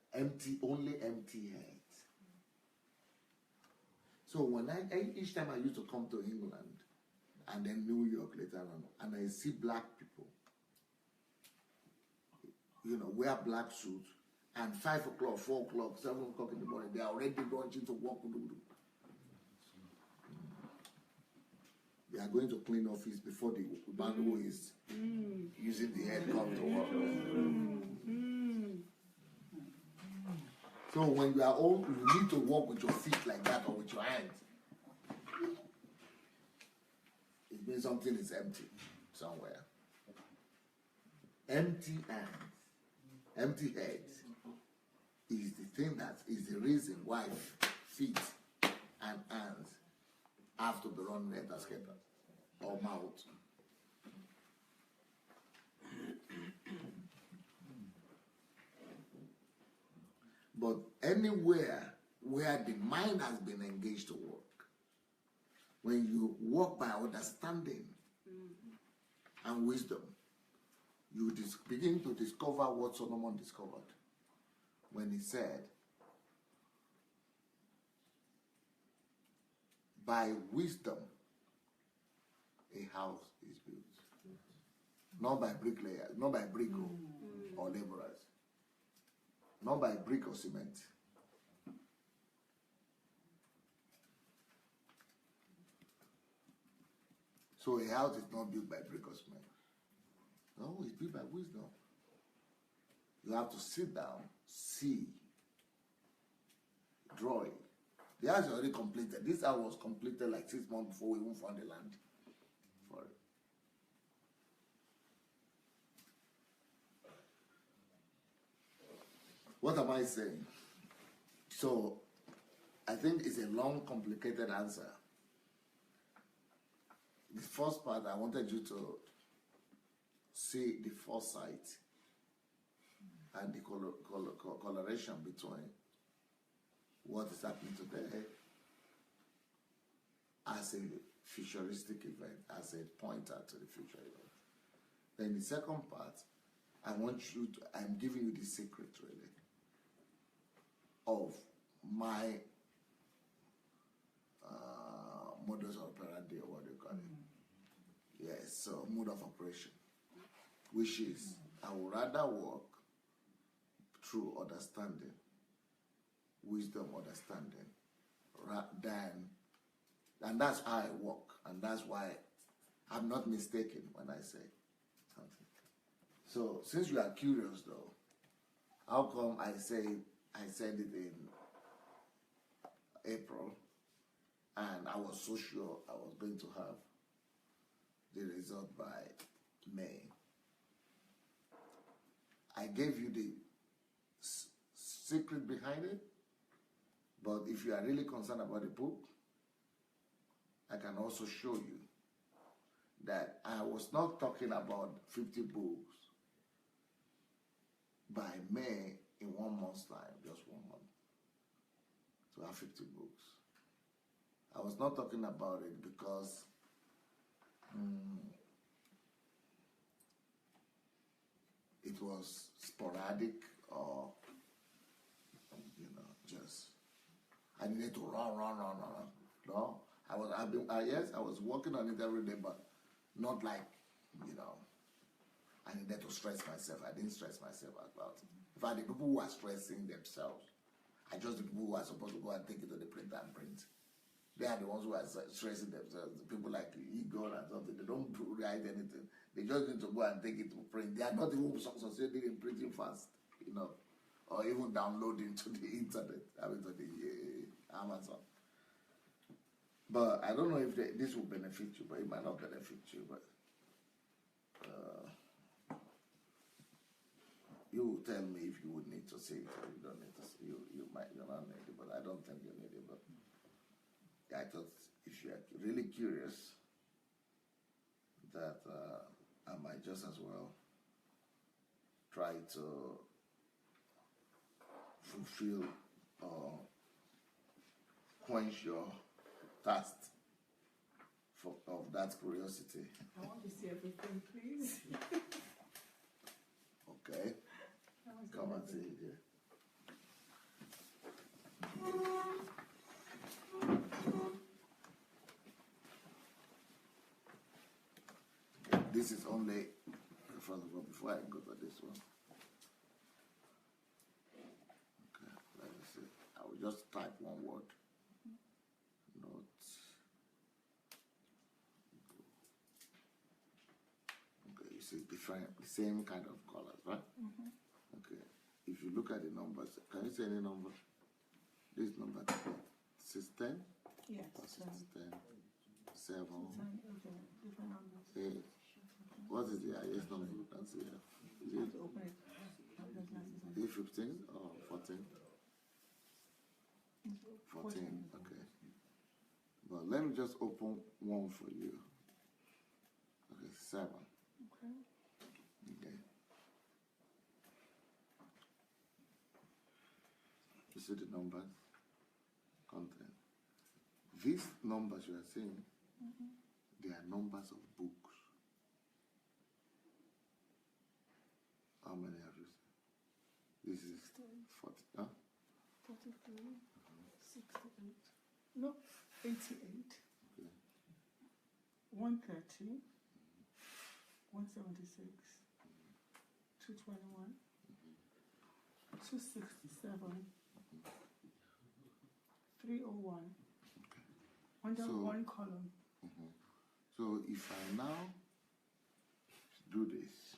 only empty heads. So when each time I used to come to England and then New York later on, and I see black people, wear black suits And 5 o'clock, 4 o'clock, 7 o'clock in the morning, they are already launching to work. They are going to clean office before the man who is using the head come to work. So when you are old, you need to walk with your feet like that or with your hands. It means something is empty somewhere. Empty hands, empty heads is the thing that is the reason why feet and hands have to be running at a skater or mouth. But anywhere where the mind has been engaged to work, when you walk by understanding and wisdom, you begin to discover what Solomon discovered when he said, by wisdom a house is built. Not by bricklayers, not by brick or laborers, not by brick or cement. So a house is not built by brick or cement. No, it's built by wisdom. You have to sit down, see, draw it. The house is already completed. This house was completed like 6 months before we even found the land for it. What am I saying? So, I think it's a long, complicated answer. The first part, I wanted you to see the foresight and the correlation between what is happening today as a futuristic event, as a pointer to the future event. Then the second part, I'm giving you the secret really of my modus operandi, or what do you call it? Yes, so mode of operation, which is I would rather work through understanding, wisdom, understanding, and that's how I work, and that's why I'm not mistaken when I say something. So since you are curious though, how come I said it in April, and I was so sure I was going to have the result by May? I gave you the secret behind it, but if you are really concerned about the book, I can also show you that I was not talking about 50 books by May in 1 month's time, just 1 month, to have 50 books. I was not talking about it because it was sporadic or, just I needed to run. No, I was working on it every day, but not like, I needed to stress myself. I didn't stress myself about it. In fact, the people who are stressing themselves are just the people who are supposed to go and take it to the printer and print. They are the ones who are stressing themselves. The people like Igor and something, they don't write anything. They just need to go and take it to print. They are not even succeeding in printing fast, or even downloading to the internet, to the Amazon. But I don't know if this will benefit you, but it might not benefit you. But you will tell me if you would need to see it or you don't need to see it. You might not need it, but I don't think you need it. But I thought if you are really curious, that I might just as well try to fulfill or quench your thirst of that curiosity. I want to see everything, please. Okay, come and see it here. This is only, first of all, before I go to this one. just type one word. Not. Okay, you see different, the same kind of colors, right? Okay. If you look at the numbers, can you see any number? This number, 10? Yes. 10, 7, Different numbers. 8. What is the highest number you can see here? Is it, Open it. is it 15 or 14? 14, okay. But let me just open one for you. Okay, 7. Okay. Okay. You see the numbers? Content. These numbers you are seeing, they are numbers of books. How many have you seen? This is 40. Huh? 43, 68. No, 88. Okay. 130, 176, 221, 267, 301. Under So- one column. So if I now do this,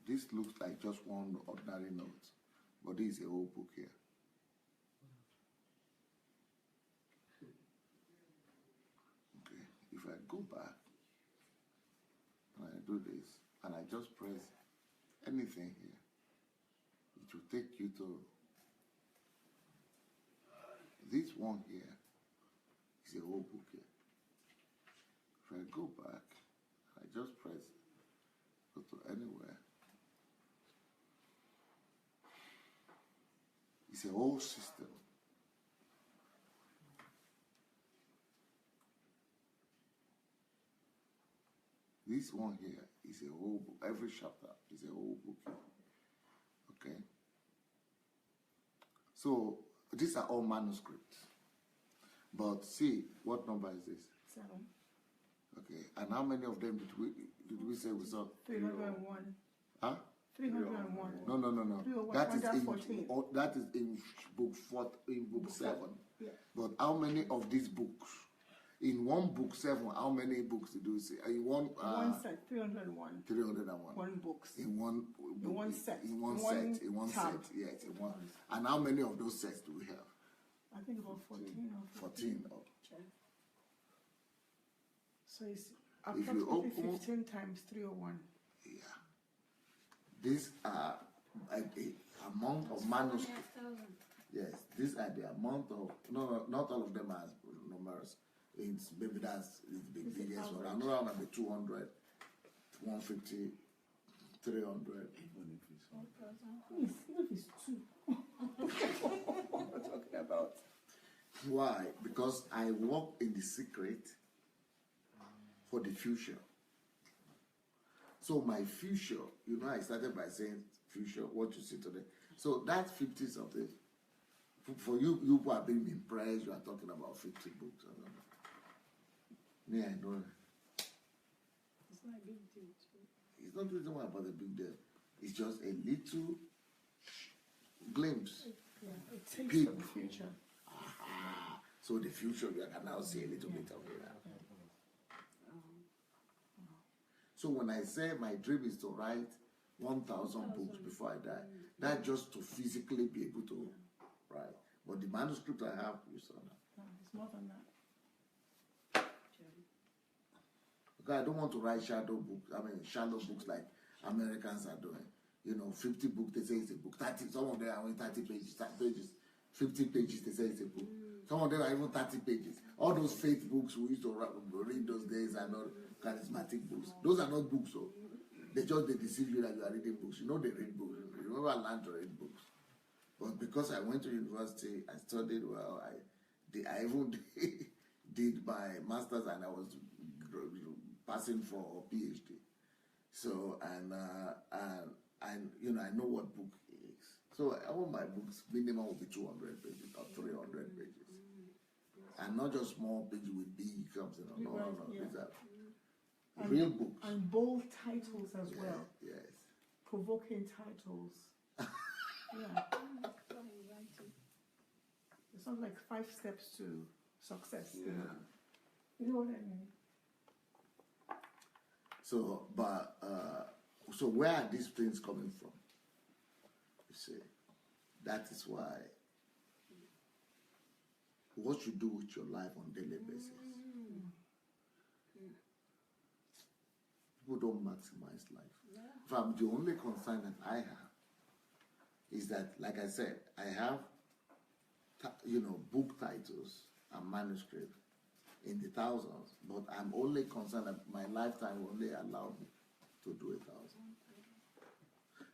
this looks like just one ordinary note, but this is a whole book here. Okay, if I go back and I do this and I just press anything here, it will take you to this one here is a whole book here. If I go back, I just press go to anywhere. It's a whole system. This one here is a whole book. Every chapter is a whole book here. Okay. So these are all manuscripts. But see, what number is this? 7. Okay. And how many of them did we say we saw? 301. Huh? 301. No. 301 That is under in 14. that is in book 4, in book 7. Yeah. But how many of these books? In one book 7, how many books did you see? In one One set, 301. 301. One books. In one book, one set. In one In set. one In one tab. set. Yes, in one. And how many of those sets do we have? I think about 14 or 14. Oh. So it's If you approximately open- 15 times 301. Yeah. These are the amount of manuscripts. Yes, these are the amount of, no, not all of them are numerous. It's maybe that's the biggest one. Another one will be 200, 150, 300. Even if it's 2. What am I talking about? Why? Because I walk in the secret for the future. So my future, I started by saying future, what you see today. So that 50 something, for you who are being impressed, you are talking about 50 books. I don't know. Yeah, I know. It's not a big deal. It's not really about a big deal. It's just a little glimpse. Yeah, it takes Peep. for the future. So the future, you can now see a little bit of it. So when I say my dream is to write 1,000 books before I die, that's just to physically be able to write. But the manuscript I have, you saw now. No, it's more than that. Okay, I don't want to write shallow books like Americans are doing. 50 books, they say it's a book. 30, some of them are only 30 pages, 50 pages, they say it's a book. Some of them are even 30 pages. All those faith books we used to read those days are not charismatic books. Those are not books, so they deceive you that you are reading books. They read books. Remember, I learned to read books. But because I went to university, I studied well. I even did my master's and I was passing for PhD. So I know what book is. So I want my books minimum will be 200 pages or 300 pages, and not just small pages with big something. No. Yeah. These are And- real books. And bold titles as well. Yes. Provoking titles. Yeah. It's not like 5 steps to success. Yeah. You know what I mean? So, but so where are these things coming from? You see, that is why what you do with your life on a daily basis. People don't maximize life. In fact, the only concern that I have is that, like I said, I have, book titles and manuscripts in the thousands, but I'm only concerned that my lifetime will only allow me to do 1,000.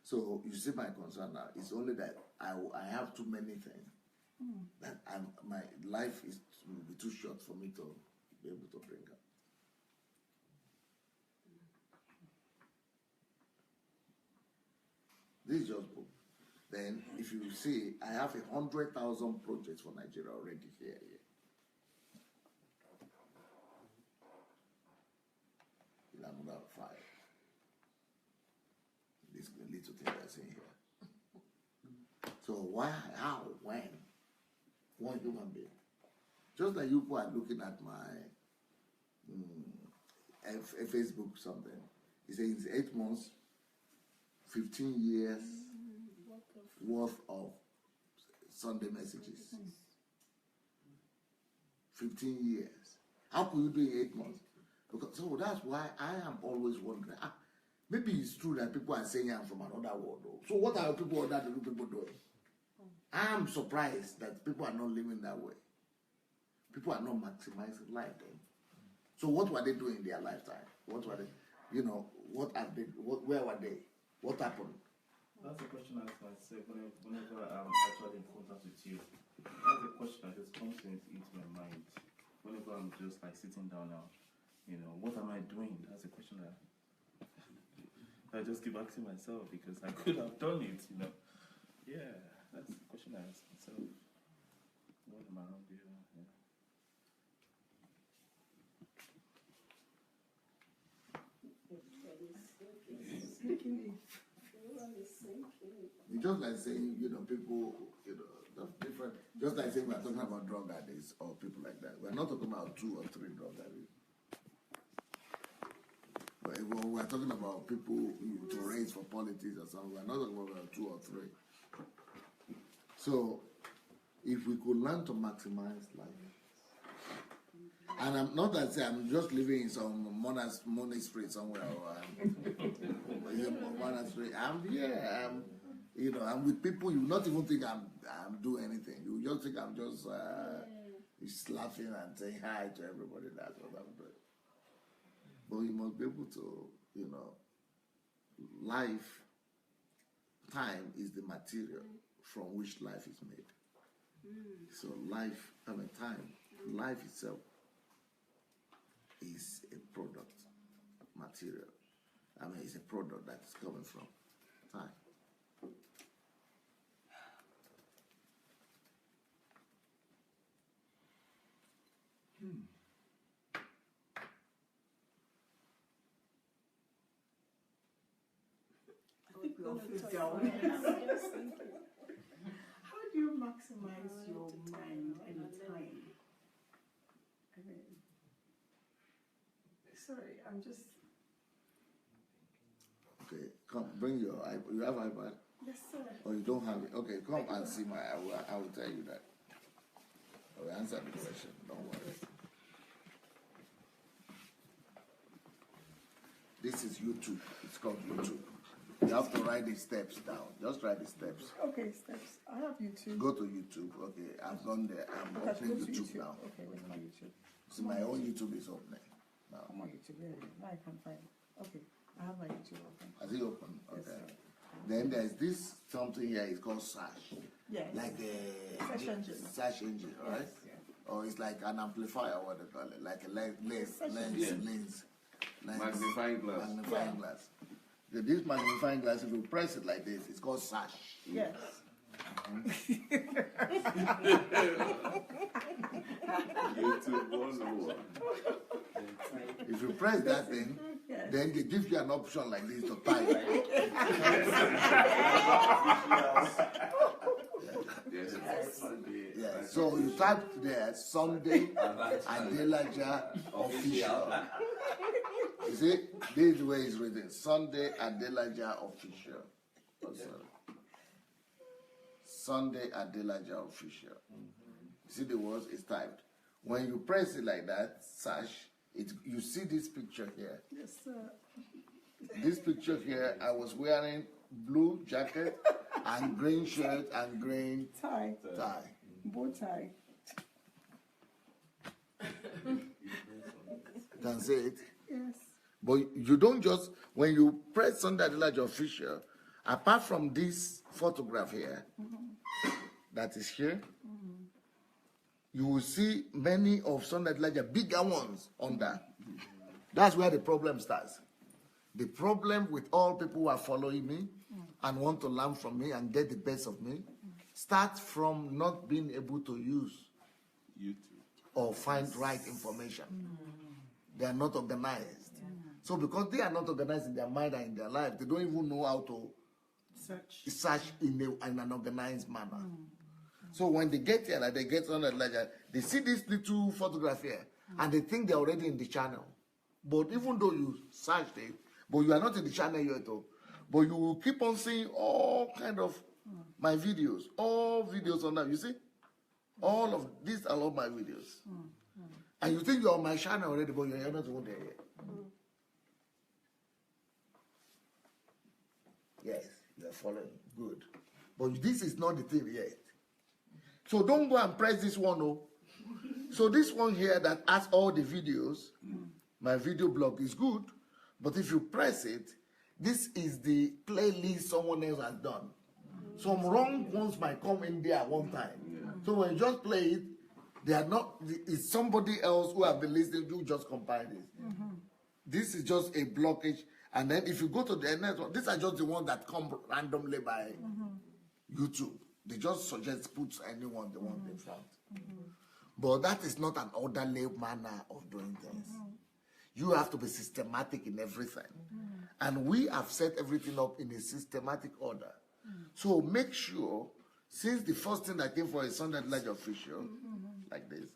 So you see, my concern now is only that I have too many things that my life will be too short for me to be able to bring up. This is just book. Then, if you see, I have 100,000 projects for Nigeria already here. I'm not 5. This little thing that's in here. So why, how, when? One human being. Just like you are looking at my Facebook something. It says 8 months, 15 years worth of Sunday messages. 15 years. How could you do it in 8 months? Because, so that's why I am always wondering. Maybe it's true that people are saying I'm from another world. Though. So what are people doing? I am surprised that people are not living that way. People are not maximizing life. Though. So what were they doing in their lifetime? What were they? What are they? Where were they? What happened? That's the question I say whenever I'm actually in contact with you. That's the question that just comes into my mind. Whenever I'm just like sitting down now, what am I doing? That's the question that I just keep asking myself because I could have done it, Yeah, that's the question I ask myself. What am I doing? Yeah. It's just like saying, people, different. Just like saying we're talking about drug addicts or people like that. We're not talking about 2 or 3 drug addicts. But we're talking about people to raise for politics or something. We're not talking about 2 or 3. So, if we could learn to maximize life, and I'm not that say I'm just living in some monastery somewhere or monastery. I'm here. I'm with people. You not even think I'm doing anything. You just think I'm just laughing and saying hi to everybody. That's what I'm doing. But you must be able to, life, time is the material from which life is made. So life itself is a product, material. It's a product that is coming from time. How do you maximize your mind and time? Sorry, I'm just. Okay, come, bring your iPad. You have iPad? Yes, sir. Or you don't have it? Okay, come and see I will tell you that. I will answer the question. Don't worry. This is YouTube. It's called YouTube. You have to write the steps down. Just write the steps. Okay, steps. I have YouTube. Go to YouTube. Okay, I've gone there. I'm opening YouTube now. Okay, where's my YouTube? See, my own YouTube is opening now. I'm on YouTube. Yeah, now I can find it. Okay, I have my YouTube open. Has it open? Yes, Okay. sir. Then there's this something here. It's called Search. Yes. Like a Search engine. Search engine, right? Yes, yeah. Or it's like an amplifier, what they call it, like a lens. Magnifying glass. Magnifying glass. This magnifying glass, if you press it like this, it's called Search. Yes. YouTube 101. If you press that thing, Yes. then they give you an option like this to type. Yes. Yes. So you type there Sunday Adelaja official. You see, this is the way it's written. Sunday Adelaja official. Oh, sorry. Sunday Adelaja official. You see the words it's typed. When you press it like that, search, you see this picture here. Yes, sir. This picture here, I was wearing blue jacket and green shirt and green Tie. tie. Bow tie. You can see it. Yes. But you don't just, when you press Sunday Adelaja official, apart from this photograph here, that is here, you will see many of Sunday Adelaja bigger ones on that. That's where the problem starts. The problem with all people who are following me and want to learn from me and get the best of me starts from not being able to use YouTube or find right information. They are not organized. So because they are not organized in their mind and in their life, they don't even know how to search in an organized manner. So when they get here, like they get on they see this little photograph here, and they think they're already in the channel. But even though you searched it, but you are not in the channel yet, but you will keep on seeing all kind of my videos, all videos on that. You see, all of these are all my videos, and you think you're on my channel already, but you're not even there yet. Yes, you're following. Good, but this is not the thing yet. So don't go and press this one, oh. So this one here that has all the videos, my video blog is good, but if you press it, this is the playlist someone else has done. Some wrong ones might come in there at one time. So when you just play it, they are not, it's somebody else who have been listening to just compile this. This is just a blockage. And then if you go to the next one, these are just the ones that come randomly by YouTube. They just suggest put anyone they want in front. But that is not an orderly manner of doing things. You have to be systematic in everything. And we have set everything up in a systematic order. So make sure, since the first thing that came for a Sunday Adelaja official, like this,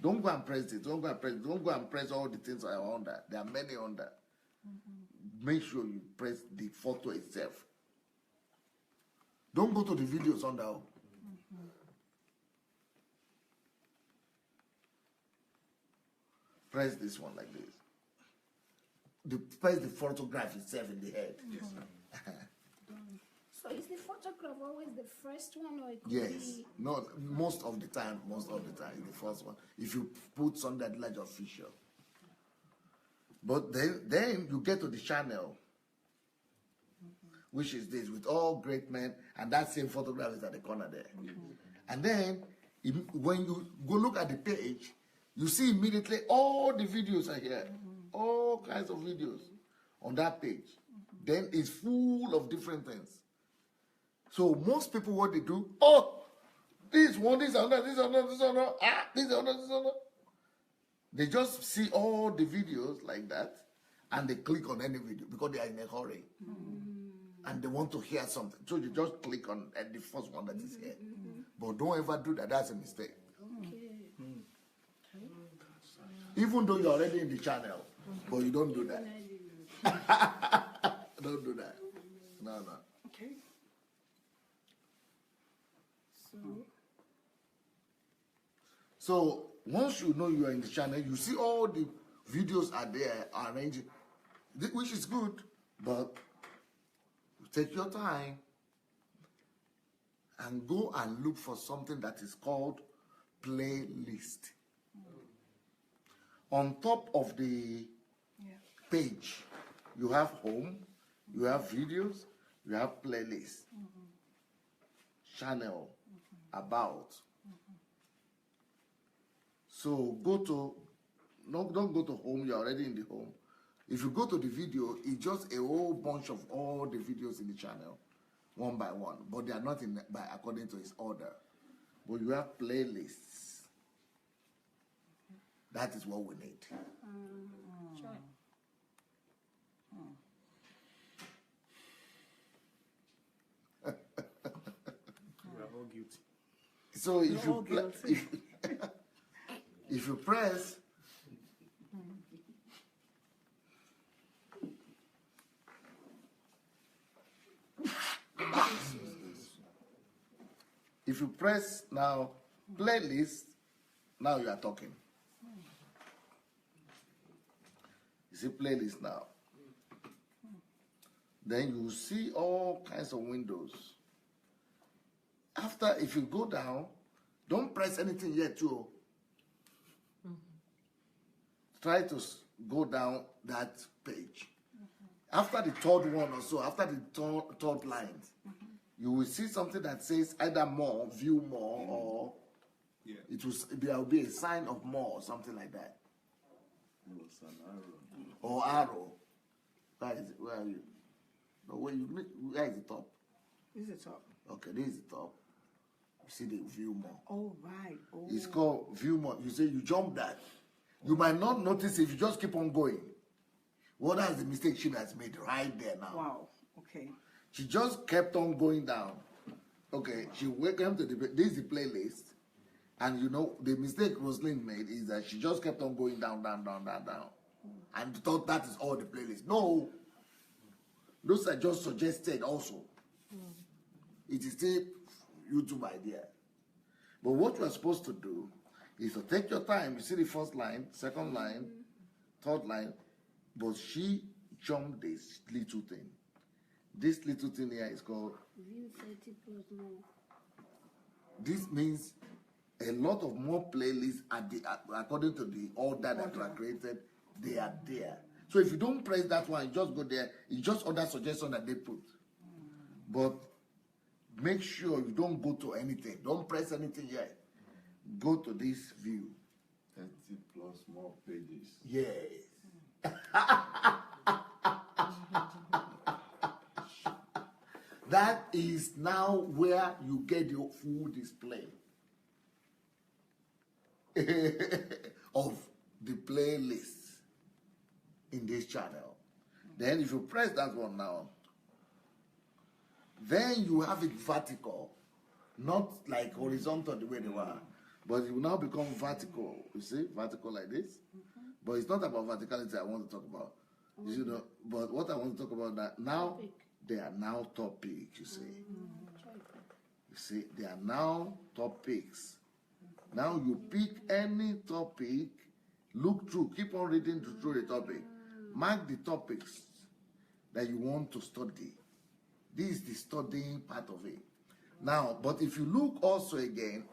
don't go and press it, don't go and press all the things that are under. There are many under. Make sure you press the photo itself. Don't go to the videos under. Press this one like this. Press the photograph itself in the head. Yes, So is the photograph always the first one, or it could Yes. be? No, most of the time, it's the first one. If you put Sunday Adelaja official. But then you get to the channel, which is this, with all great men, and that same photograph is at the corner there. And then, when you go look at the page, you see immediately all the videos are here. All kinds of videos on that page. Then it's full of different things. So most people, what they do, this one, this another, this another, this another, this another, this another. They just see all the videos like that, and they click on any video because they are in a hurry. And they want to hear something. So you just click on the first one that is here. But don't ever do that. That's a mistake. Even though you're already in the channel, but you don't do that. Don't do that. No. Okay. So once you know you are in the channel, you see all the videos are there arranged, which is good, but take your time and go and look for something that is called playlist. On top of the page, you have home, you have videos, you have playlist, channel, about. So don't go to home, you're already in the home. If you go to the video, it's just a whole bunch of all the videos in the channel, one by one, but they are not according to its order. But you have playlists. That is what we need. Sure. We are all guilty. So if We're all you guilty. if you press, if you press now playlist, now you are talking. You see playlist now. Then you see all kinds of windows. After, if you go down, don't press anything yet too. Try to go down that page. After the third one or so, after the third line, you will see something that says either more, view more, or there will be a sign of more or something like that. Or arrow. Where is it? Where are you? No, where is the top? This is the top. Okay, this is the top. You see the view more. Oh, right. Oh. It's called view more. You say you jump that. You might not notice if you just keep on going. Well, that's the mistake she has made right there now. Wow. Okay. She just kept on going down. Okay, she welcome to this is the playlist. And you know, the mistake Rosalind made is that she just kept on going down. And thought that is all the playlist. No. Those are just suggested also. It is still YouTube idea. But what you are supposed to do is to take your time. You see the first line, second line, third line. But she jumped this little thing. This little thing here is called View 30 plus more. This means a lot of more playlists are according to the order that were created, they are there. So if you don't press that one, you just go there. It's just other suggestions that they put. But make sure you don't go to anything. Don't press anything yet. Go to this view. 30 plus more pages. Yes. That is now where you get your full display of the playlist in this channel. Then if you press that one now, then you have it vertical, not like horizontal the way they were, but it will now become vertical. You see, vertical like this. But it's not about verticality I want to talk about. You know, but what I want to talk about now, they are now topics, you see. You see, they are now topics. Now you pick any topic, look through, keep on reading through the topic. Mark the topics that you want to study. This is the studying part of it. Now, but if you look also again,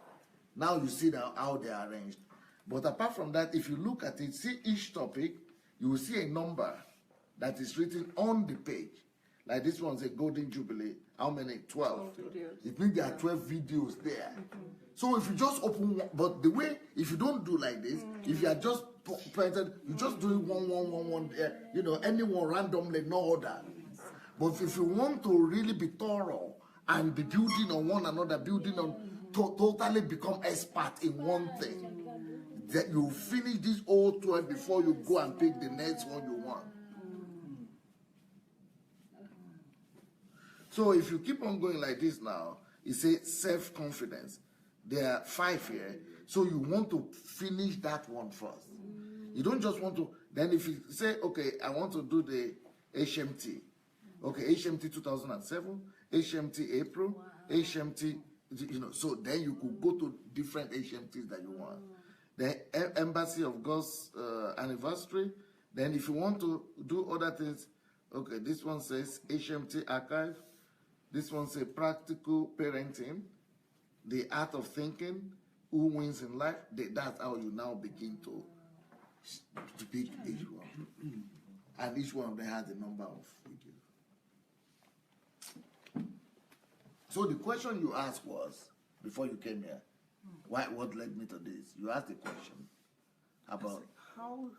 now you see how they are arranged. But apart from that, if you look at it, see each topic, you will see a number that is written on the page. Like this one's a Golden Jubilee. How many? 12. It means there are 12 videos there. So if you just open one, but the way, if you don't do like this, if you are just printed, you just do it one there, you know, anyone randomly, no order. But if you want to really be thorough and be building on one another, building on, totally become expert in one thing, that you finish this whole 12 before you go and pick the next one you want. So if you keep on going like this now, it says self-confidence. There are 5 here. So you want to finish that one first. You don't just want to, then if you say, okay, I want to do the HMT. Okay, HMT 2007, HMT April, HMT, you know, so then you could go to different HMTs that you want. The Embassy of God's anniversary. Then if you want to do other things, okay, this one says HMT Archive. This one says Practical Parenting, The Art of Thinking, Who Wins in Life. That's how you now begin to pick each one. And each one of them has a number of videos. So the question you asked was, before you came here, what led me to this? You asked the question about how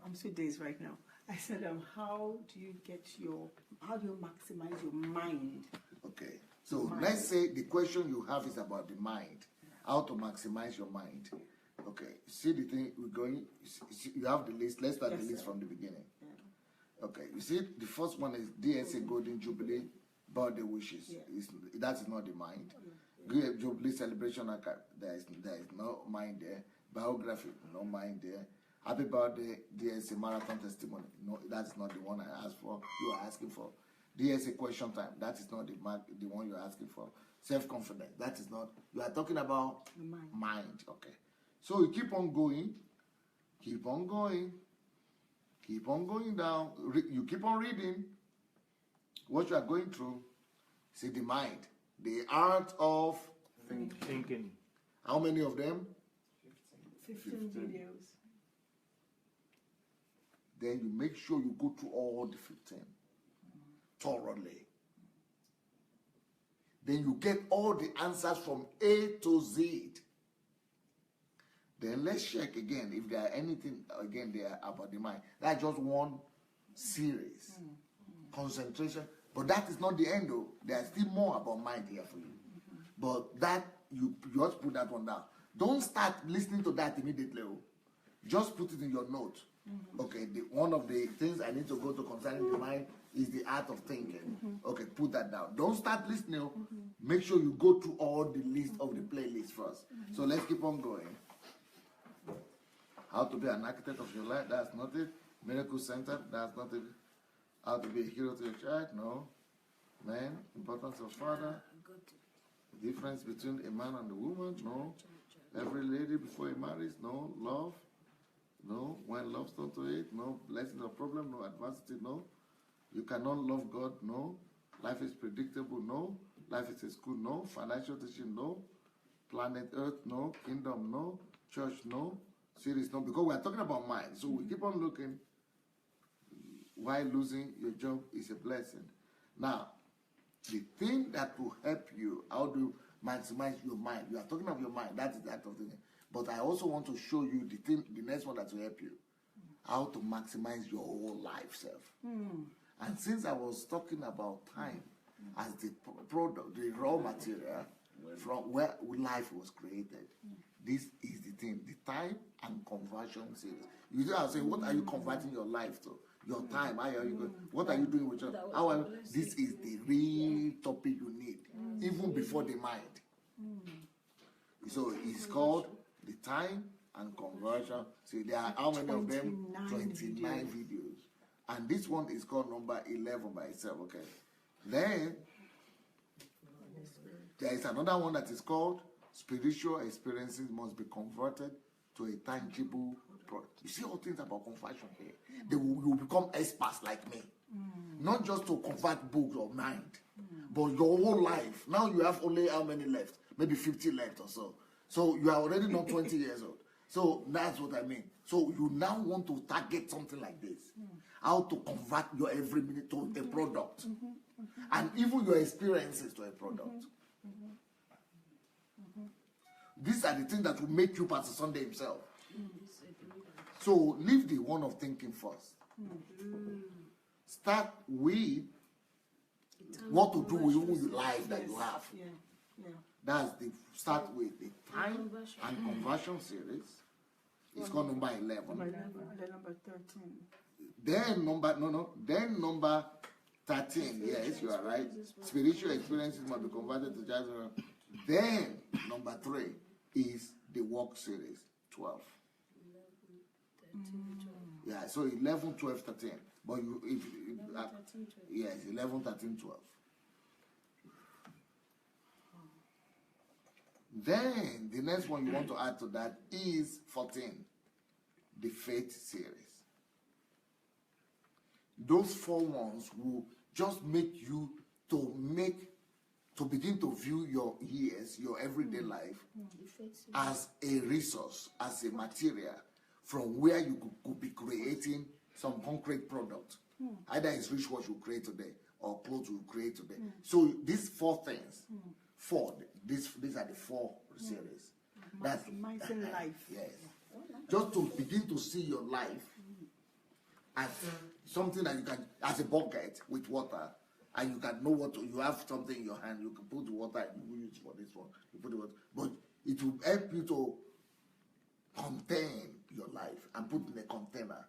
I'm so dazed right now. I said, how do you maximize your mind? Okay, so let's say the question you have is about the mind, how to maximize your mind. Okay, see the thing we're going, you have the list, let's start the list from the beginning. Yeah. Okay, you see the first one is DSA Golden Jubilee, birthday wishes. Yeah. That is not the mind. Jubilee Celebration Archive, there is no mind there. Biography, no mind there. Happy birthday, DSA Marathon Testimony. No, that's not the one I asked for. You are asking for. DSA Question Time, that is not the one you're asking for. Self-confidence, that is not. You are talking about mind. Okay. So you keep on going, keep on going, keep on going down. You keep on reading what you are going through. See the mind, the art of Thinking. How many of them? 15 videos. Then you make sure you go through all the 15 thoroughly. Then you get all the answers from A to Z. Then let's check again if there are anything again there about the mind. That's just one series. Concentration. But that is not the end though. There's still more about mind here for you. But that you just put that one down. Don't start listening to that immediately. Just put it in your note. Okay, one of the things I need to go to concerning the mind is the art of thinking. Okay, put that down. Don't start listening. Make sure you go through all the list of the playlist first. So let's keep on going. How to be an architect of your life, that's not it. Miracle Center, that's not it. How to be a hero to your child, no. Man, importance of father. Difference between a man and a woman, no. Every lady before he marries, no. Love, no. When love's turned to hate, no. Blessings or problem, no. Adversity, no. You cannot love God, no. Life is predictable, no. Life is a school, no. Financial teaching, no. Planet Earth, no. Kingdom, no. Church, no. Series, no. Because we are talking about mind. So we keep on looking. Why losing your job is a blessing. Now, the thing that will help you, how to maximize your mind. You are talking about your mind. That is that of the thing. But I also want to show you the thing, the next one that will help you. How to maximize your whole life self. And since I was talking about time as the product, the raw material from where life was created, this is the thing, the time and conversion series. You know, I say, what are you converting your life to? Your time, how are you going? What are you doing with your how this is the real topic you need, even before the mind. So it's called the time and conversion. See, there are how many of them? 29 videos. And this one is called number 11 by itself, okay? Then there is another one that is called spiritual experiences must be converted to a tangible product. You see all things about conversion here. You will become experts like me. Not just to convert books or mind, but your whole life. Now you have only how many left? Maybe 50 left or so. So you are already not 20 years old. So that's what I mean. So you now want to target something like this. How to convert your every minute to a product. And even your experiences to a product. These are the things that will make you Pastor Sunday himself. So leave the one of thinking first. Start with what to do with your life that you have. That's the start with the time and conversion series. It's called number 11. Number 13. Then number 13. Yes, you are right. Spiritual experiences must be converted to judgment. Then number 3 is the work series, 12. Yeah, so 11, 12, 13. But yes, 11, 13, 12. Then the next one you want to add to that is 14, the faith series. Those 4 ones will just make you to begin to view your years, your everyday life, as a resource, as a material from where you could be creating some concrete product. Either it's wristwatch you create today or clothes you create today. So these 4 things, these are the 4 series. That's Maximizing life. Yes. Just to begin to see your life as something that you can, as a bucket with water, and you can know you have something in your hand, you can put the water and you use for this one. You put the water, but it will help you to contain your life and put in a container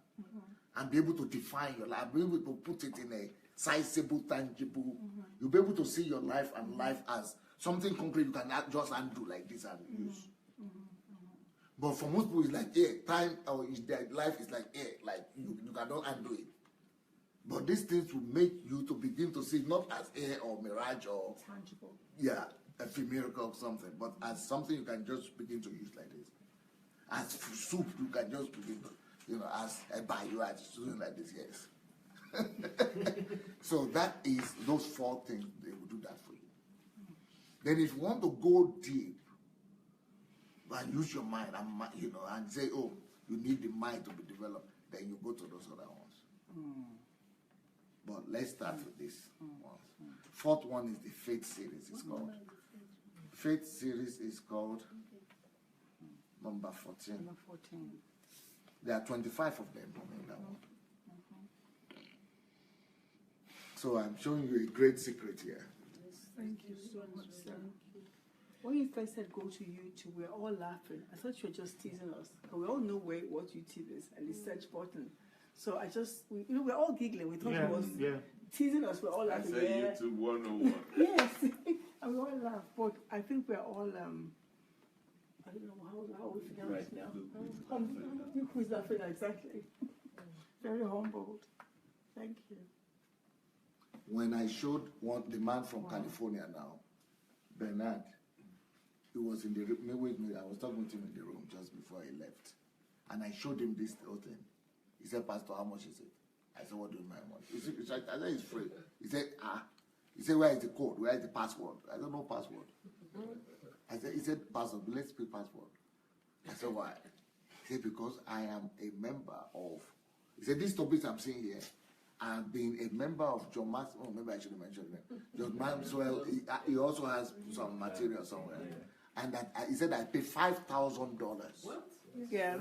and be able to define your life, be able to put it in a sizable, tangible. You'll be able to see your life and life as Something concrete you can just undo like this and use. But for most people, it's like air. Time or their life is like air. Like you cannot undo it. But these things will make you to begin to see not as air or mirage or Tangible. yeah, a miracle or something, but as something you can just begin to use like this. As soup, you can just begin to, as a bio, as something like this, yes. So that is those 4 things, they will do that for you. Then if you want to go deep and use your mind and say, oh, you need the mind to be developed, then you go to those other ones. But let's start with this one. 4th one is the faith series, it's called. Faith series is called number 14. Number 14. There are 25 of them in that one. So I'm showing you a great secret here. Thank you so much, sir. When you first said go to YouTube, we're all laughing. I thought you were just teasing us. But we all know what YouTube is and the search button. So we're all giggling. We thought he was teasing us. We're all I laughing. said YouTube 101. Yes, and we all laugh. But I think we're all, I don't know how we figure it now. Who's laughing exactly? Very humbled. Thank you. When I showed the man from California now, Bernard, he was in the room with me. I was talking to him in the room just before he left. And I showed him this whole thing. He said, Pastor, how much is it? I said, what do you mean, how much? I said, it's free. He said, He said, where is the code? Where is the password? I don't know password. He said, Pastor, let's pay password. I said, why? He said, because I am a member of, he said, these topics I'm seeing here, I've been a member of John Maxwell. Oh, maybe I should have mentioned it. John Maxwell, he also has some material somewhere. And that he said, I pay $5,000. What? Yeah.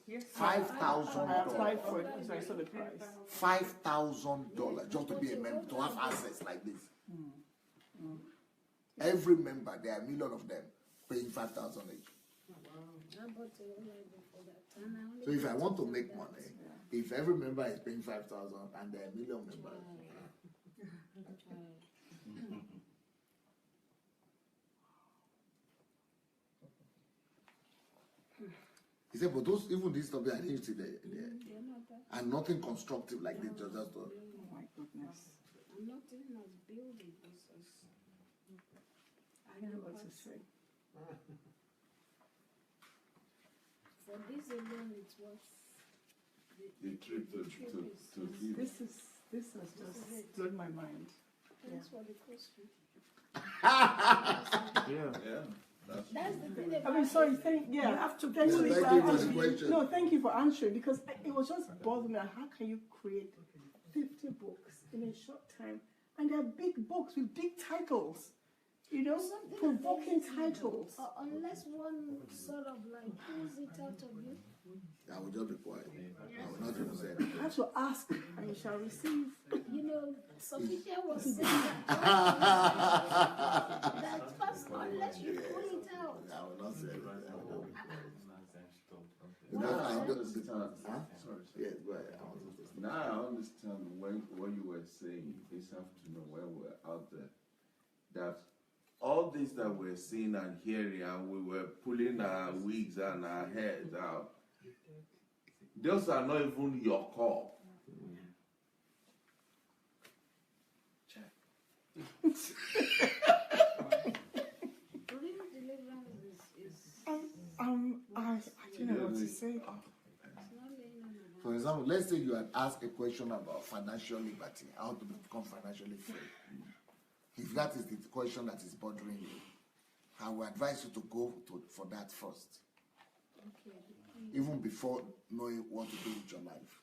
$5,000. I applied for it, so I saw the price. $5,000 just to be a member, to have access like this. Every member, there are a million of them, paying $5,000 each. So if I want to make money, if every member is paying $5,000 and there are a million members. He said, but even these topics, I didn't see there. And nothing constructive like this, just Oh my goodness. Nothing was building this. I don't know what to say. For this alone, it was The trip to give. This has just blown my mind. thanks for the question. Yeah. That's the thing about I mean, sorry, thank you for Thank you for the answering. question. No, thank you for answering, because it was just bothering me. How can you create 50 books in a short time? And they're big books with big titles, provoking titles. unless one sort of like pulls it out of you. I will just be quiet. I will not even say anything. I have to ask, and you shall receive. Sophia was saying that first, unless you pull it out. I will not say anything. Now I Because understand. Sorry. yes, go ahead. I want to say. Now I understand what you were saying this afternoon when we were out there. That all this that we're seeing and hearing, and we were pulling our wigs and our heads out, those are not even your call. Real deliverance is I don't know what to say. not laying on the For example, let's say you had asked a question about financial liberty, how to become financially free. If that is the question that is bothering you, I would advise you to go for that first, even before knowing what to do with your life.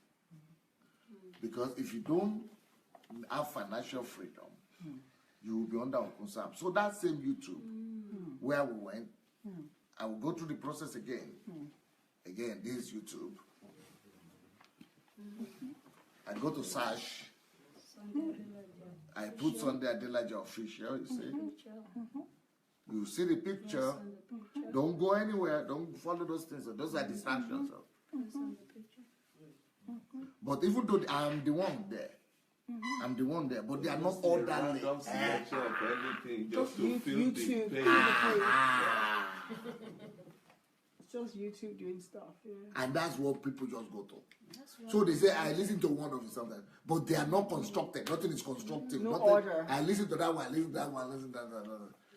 Because if you don't have financial freedom, you will be under concern. So that same YouTube, where we went, I will go through the process again. Again, this is YouTube. I go to search. I put Sunday Adelaja official, you see. You see the picture. Don't go anywhere. Don't follow those things. Those are distractions. But even though I'm the one there, I'm the one there, but they are not orderly. Random selection of anything just to fill YouTube. the page. Just YouTube doing stuff. Yeah. And that's what people just go to. So they say, I listen to one of the something, but they are not constructed. Nothing is constructive. No Nothing, order. I listen to that one, I listen to that one, I listen to that one.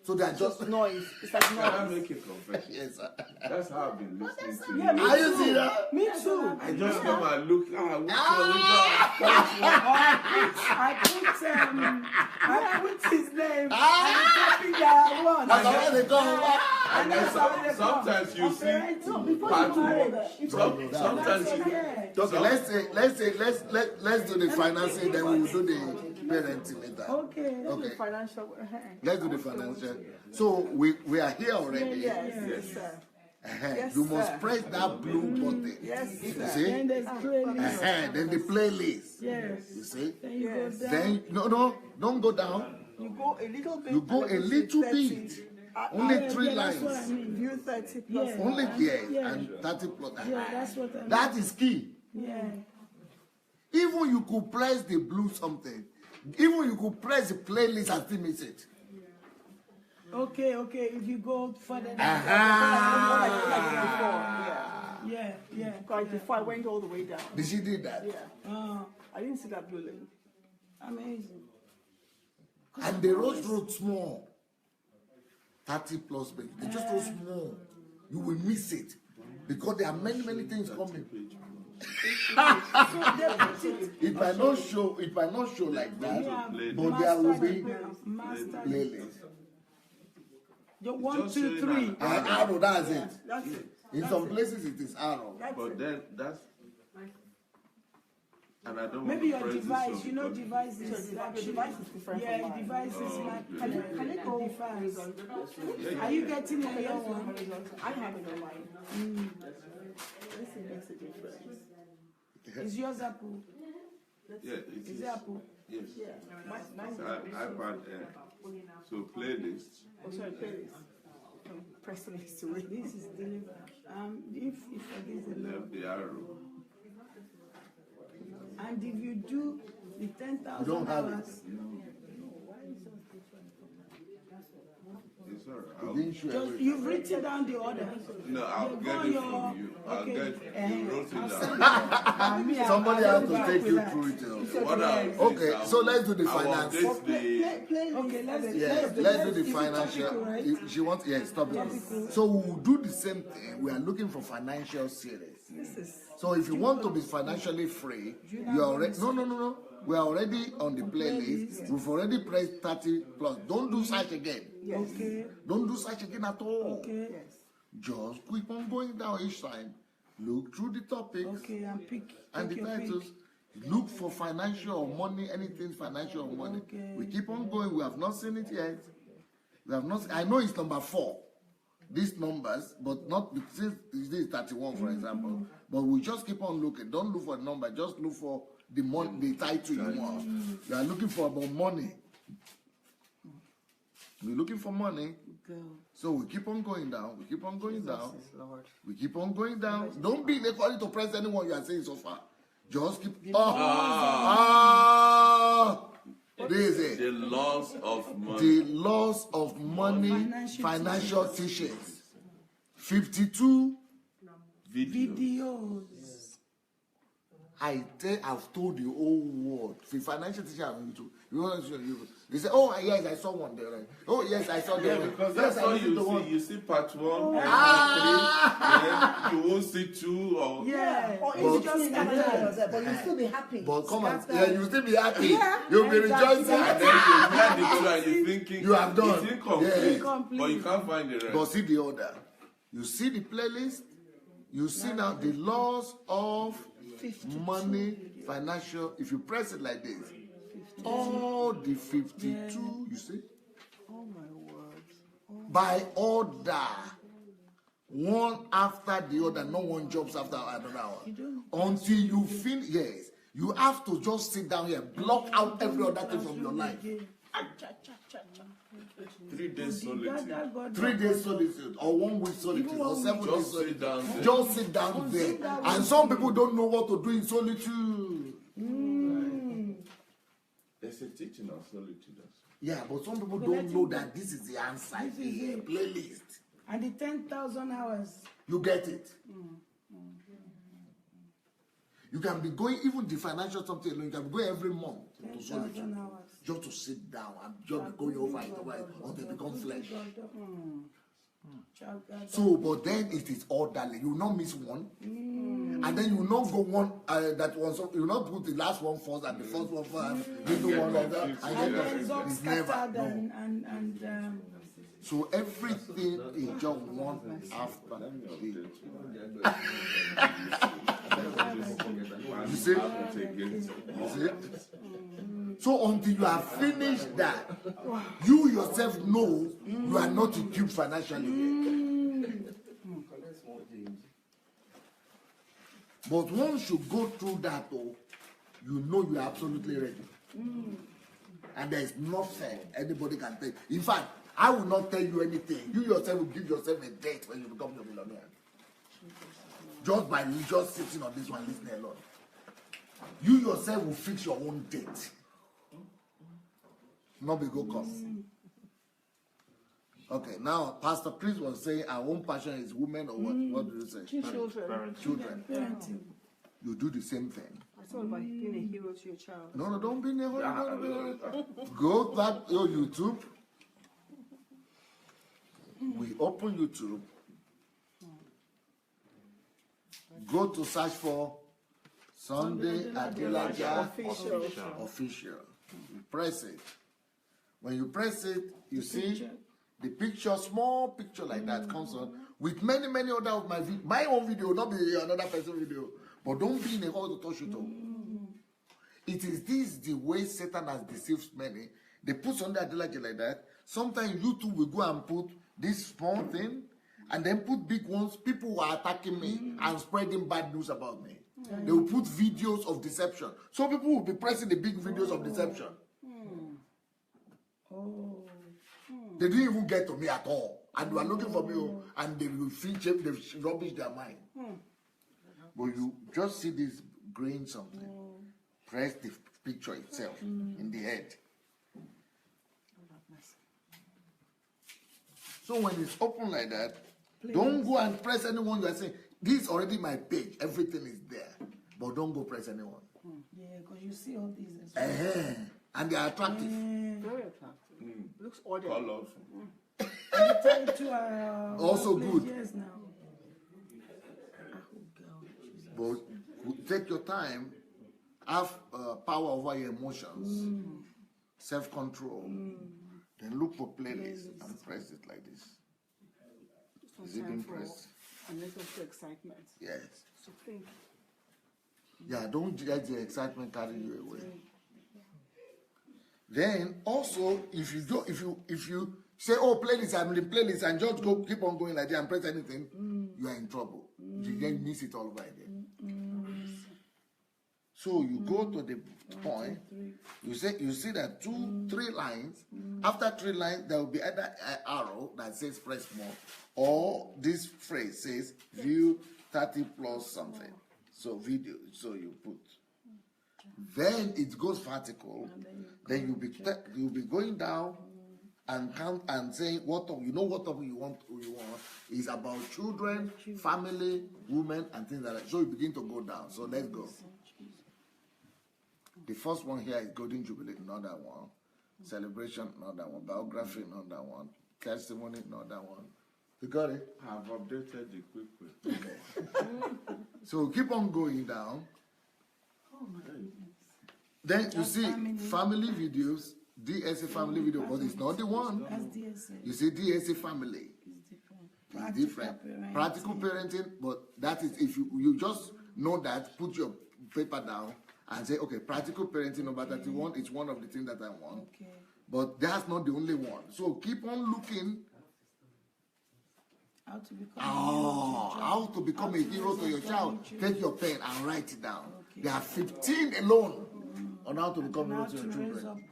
So they are just Noise. It's like Can I noise. make a confession? yes, sir. That's how I've been listening to Yeah, you. Are you see that? Me too. I just come and look. Which one? I put his name. And the topic that I want. That's how they come. And then sometimes you see part one. Sometimes you. Okay, let's do the financing, then we will do the parenting later. Okay. Okay. Financial. Let's do the financial. So we are here already. Yes, sir. Yes, You must sir. press that blue button. Yes, You sir. see? Then there's playlist. Then the playlist. Yes. You see? Then you Yes. go down. Then no, don't go down. You go a little bit. You go a little bit. Only 3 That's what I lines. mean. View 30 plus. Yeah. Only Yeah. and 30 plus. Yeah, that's what I mean. That is key. Yeah. Even you could press the blue something. Even you could press the playlist and still miss it. Okay. If you go further down. Yeah. Because before I went all the way down. Did she did that? Yeah. I didn't see that blue link. Amazing. And they wrote small. 30 plus page. They just wrote small. You will miss it. Because there are many things coming. It might not show like that, but there will be playlist. The 1, Just 2, showing 3. an Arrow, that's it. That's it. In some places it is arrow. But then that's. And I don't Maybe want your to press device, this you know, one. device is Your device is different yeah, from mine. device is like Can it go device. horizontal? Are you getting on your one? Horizontal. I have it on mine. This makes a difference. Is yours Apple? Yeah, it Is is. it Apple? Yes. Yeah. Mine It's iPad Air. So playlist. Oh, sorry, playlist. I'm pressing it to it. This is delivered. If this is a Left the arrow. and if you do the You 10,000 don't have it. hours, It's alright. It I'll- didn't show just everything. you've written down the order. No, I'll You get go it your- from you. I'll okay, get you wrote I'll it send down. it. Somebody I'll has to help take with you that. through it. What I'll do is Okay, I'll- so let's do the I'll finance. update the. Okay, let's Yes, do let's do the is it financial. topical, right? If she wants, yes, topical. So we will do the same thing. We are looking for financial series. So if you want to be financially free, you are already no. We are already on the playlist. We've already pressed 30 plus. Don't do search again. Okay. Don't do search again at all. Okay. Just keep on going down each time. Look through the topics Okay, and pick and the your titles. Look for financial or money, anything financial or money. Okay. We keep on going. We have not seen it yet. We have not. I know it's number 4. These numbers, but not since this is 31, for example. But we just keep on looking. Don't look for a number. Just look for the money, the title you want. You are looking for about money. We're looking for money. So we keep on going down. We keep on going down. We keep on going down. Don't be the quality to press anyone you are saying so far. Just keep. This is it. The loss of money. The loss of money, financial teachings. 52. videos. I've told you whole world. The financial teacher on YouTube. You want to show you? They say, oh yes, I saw one there. Right? Oh yes, I saw Yeah, there. because Yes, that's I all listened to you one. see. You see part 1, and part 3, then you won't see 2 or. Yeah. Or But- it's just scattered. But you still be happy. But come on, Scatter. yeah, you still be happy. Yeah, You'll be rejoicing. And then you hear the 2 and you're thinking You have done. it's incomplete, Yeah. but you can't find the rest. But see the order. You see the playlist. You see now the laws of money, financial. If you press it like this, all the 52, you see, Oh my word. by order, one after the other. No one jumps after another one. Until you finish. Yes, you have to just sit down here, block out every other thing from your life. 3 days solitude. 3 days solitude, or 1 week solitude, or 7 days Just sit solitude. down there. Just sit down there. And some people don't know what to do in solitude. sitting on solitude. Yeah, but some people But don't letting know go. that this is the answer. This is The it. playlist. And the 10,000 hours. You get it. You can be going, even the financial something alone, you can be going every month to 10,000 solitude. hours. Just to sit down and just be going over it until they become flesh. So, but then it is orderly. You will not miss one. And then you will not go one that one. So you will not put the last one first and the first one first. And the one like that. And then It's it's never. scattered No. and So everything is just one after the You see? You see? So until you have finished that, you yourself know you are not equipped financially. But once you go through that, though, you know you are absolutely ready. And there is nothing anybody can tell you. In fact, I will not tell you anything. You yourself will give yourself a date when you become a millionaire. Just by just sitting on this one, listening alone. You yourself will fix your own date. Not be go come. Okay, now Pastor Chris was saying our own passion is women or what? What do you say? Children. Children. parenting. You do the same thing. It's all about being a hero to your child. No, don't be in a hurry. Go back to YouTube. We open YouTube. Go to search for Sunday Adelaja Official. You press it. When you press it, you see the picture, small picture like that comes on with many other of my own video, not be another person's video. But don't be in a hole to touch it all. It is this the way Satan has deceived many. They put Sunday Adelaja like that. Sometimes YouTube will go and put this small thing and then put big ones. People who are attacking me and spreading bad news about me. They will put videos of deception. So people will be pressing the big videos of deception. They didn't even get to me at all. And they are looking for me and they will feature, they rubbish their mind. But you just see this grain something. Press the picture itself in the head. So when it's open like that, don't go and press anyone. You are saying, this is already my page. Everything is there. But don't go press anyone. Yeah, because you see all these as well. And they are attractive. Very attractive. Looks orderly. And the title are Also good. Yes, now. But take your time. Have power over your emotions. Self-control. Then look for playlists and press it like this. Is it being pressed? Unnecessary excitement. Yes. So think. Yeah, don't let the excitement carry you away. Then also, if you say, "Oh, playlist, I'm in the playlist," and just keep on going like that and press anything, you are in trouble. You then miss it all over again. So you go to the point. You see that 3 lines. After 3 lines, there will be either an arrow that says "press more," or this phrase says "view 30 plus something." So video. So you put. Then it goes vertical. Then you'll be going down and count and saying what topic you want is about children, family, women, and things like that. So you begin to go down. So let's go. The first one here is Golden Jubilee, another one. Celebration, another one. Biography, another one. Testimony, another one. You got it? I've updated the quick. So keep on going down. Oh my goodness. Then you see family videos, DSA family video, but it's not the one. That's DSA. You see DSA family. It's Different. Practical parenting, but that is if you just know that, put your paper down and say, okay, practical parenting number 31 is one of the things that I want. Okay. But that's not the only one. So keep on looking. How to become a hero to your child. Take your pen and write it down. Okay. There are 15 alone on how to become a hero to your children.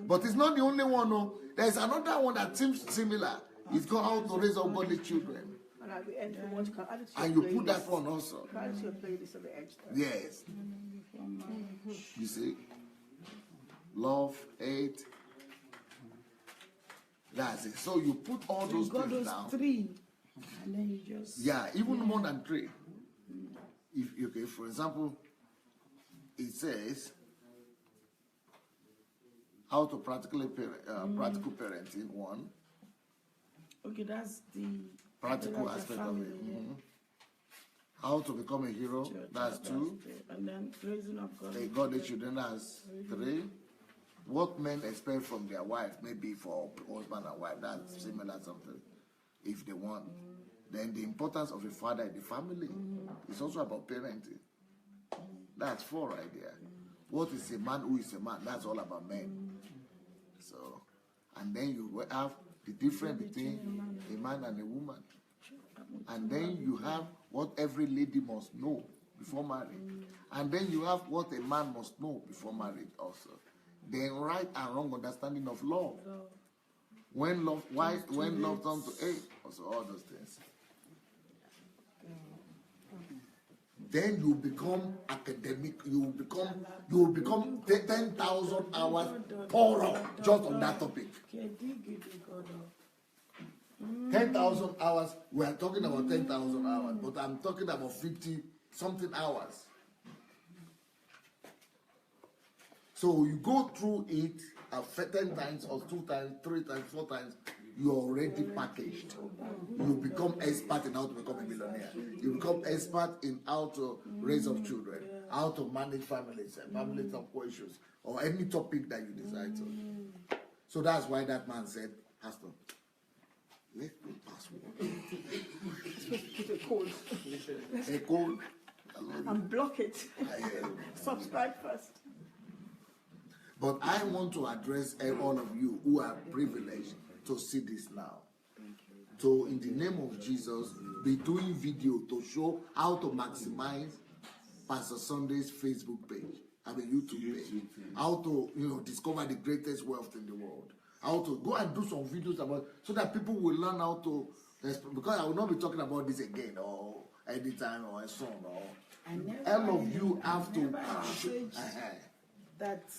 But it's not the only one. No. There's another one that seems similar. It's called How to Raise Up Godly Children. And at the end, you want to add it to your And you playlist. put that one also. Add it to your playlist at the edge. Yes. You see? love, hate. That's it. So you put all So those you got things those down. 3, and then you just Even more than 3. If okay, for example, it says how to practically practical parenting 1. Okay, that's the Practical Adelaja aspect of family, it. yeah. How to become a hero. Church, That's 2. And then raising up godly Godly children. That's 3. What men expect from their wife, maybe for husband and wife. That's similar something, if they want. Then the importance of a father in the family. It's also about parenting. That's 4 right there. What is a man? Who is a man? That's all about men. So, and then you have the difference between a man and a woman. And then you have what every lady must know before marriage. And then you have what a man must know before marriage also. Then right and wrong understanding of love. When love turns to hate, also all those things. Then you become academic. You will become 10,000 hours pour up just on that topic. 10,000 hours. We are talking about 10,000 hours, but I'm talking about 50 something hours. So you go through it 10 times or 2 times, 3 times, 4 times. You're already packaged. You become expert in how to become a millionaire. You become expert in how to raise up children, how to manage families and family issues, or any topic that you decide to. So that's why that man said, Pastor, let's put password. Put a code. A code. And block it. Subscribe first. But I want to address all of you who are privileged to see this now. So in the name of Jesus, be doing video to show how to maximize Pastor Sunday's Facebook page, YouTube page, how to discover the greatest wealth in the world, how to go and do some videos about, so that people will learn how to, because I will not be talking about this again or anytime or soon or all of you have to.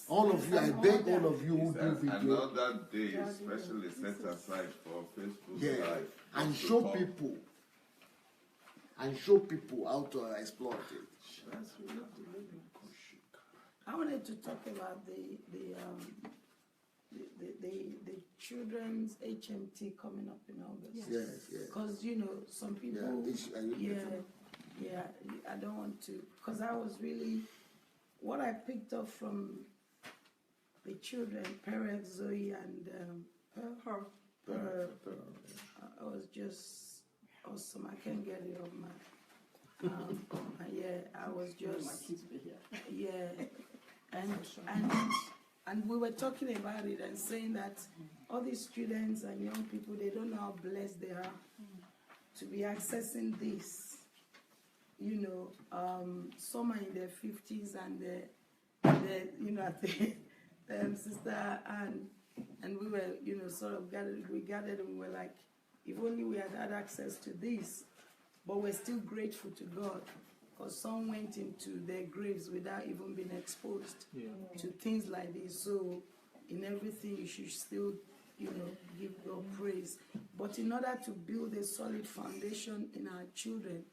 All of you, I beg all of you who do video. Another day, especially set aside for Facebook Live. And show people how to exploit it. I wanted to talk about the children's HMT coming up in August. Yes. Because some people. I don't want to, because I was really. What I picked up from the children, Perez, Zoe, and her, I was just awesome. I can't get it off my. I was just. My kids be here. And we were talking about it and saying that all these students and young people, they don't know how blessed they are to be accessing this. Some are in their 50s and I think Sister Anne and we were, sort of gathered and we were like, if only we had access to this, but we're still grateful to God because some went into their graves without even being exposed to things like this. So in everything, you should still, give God praise. But in order to build a solid foundation in our children,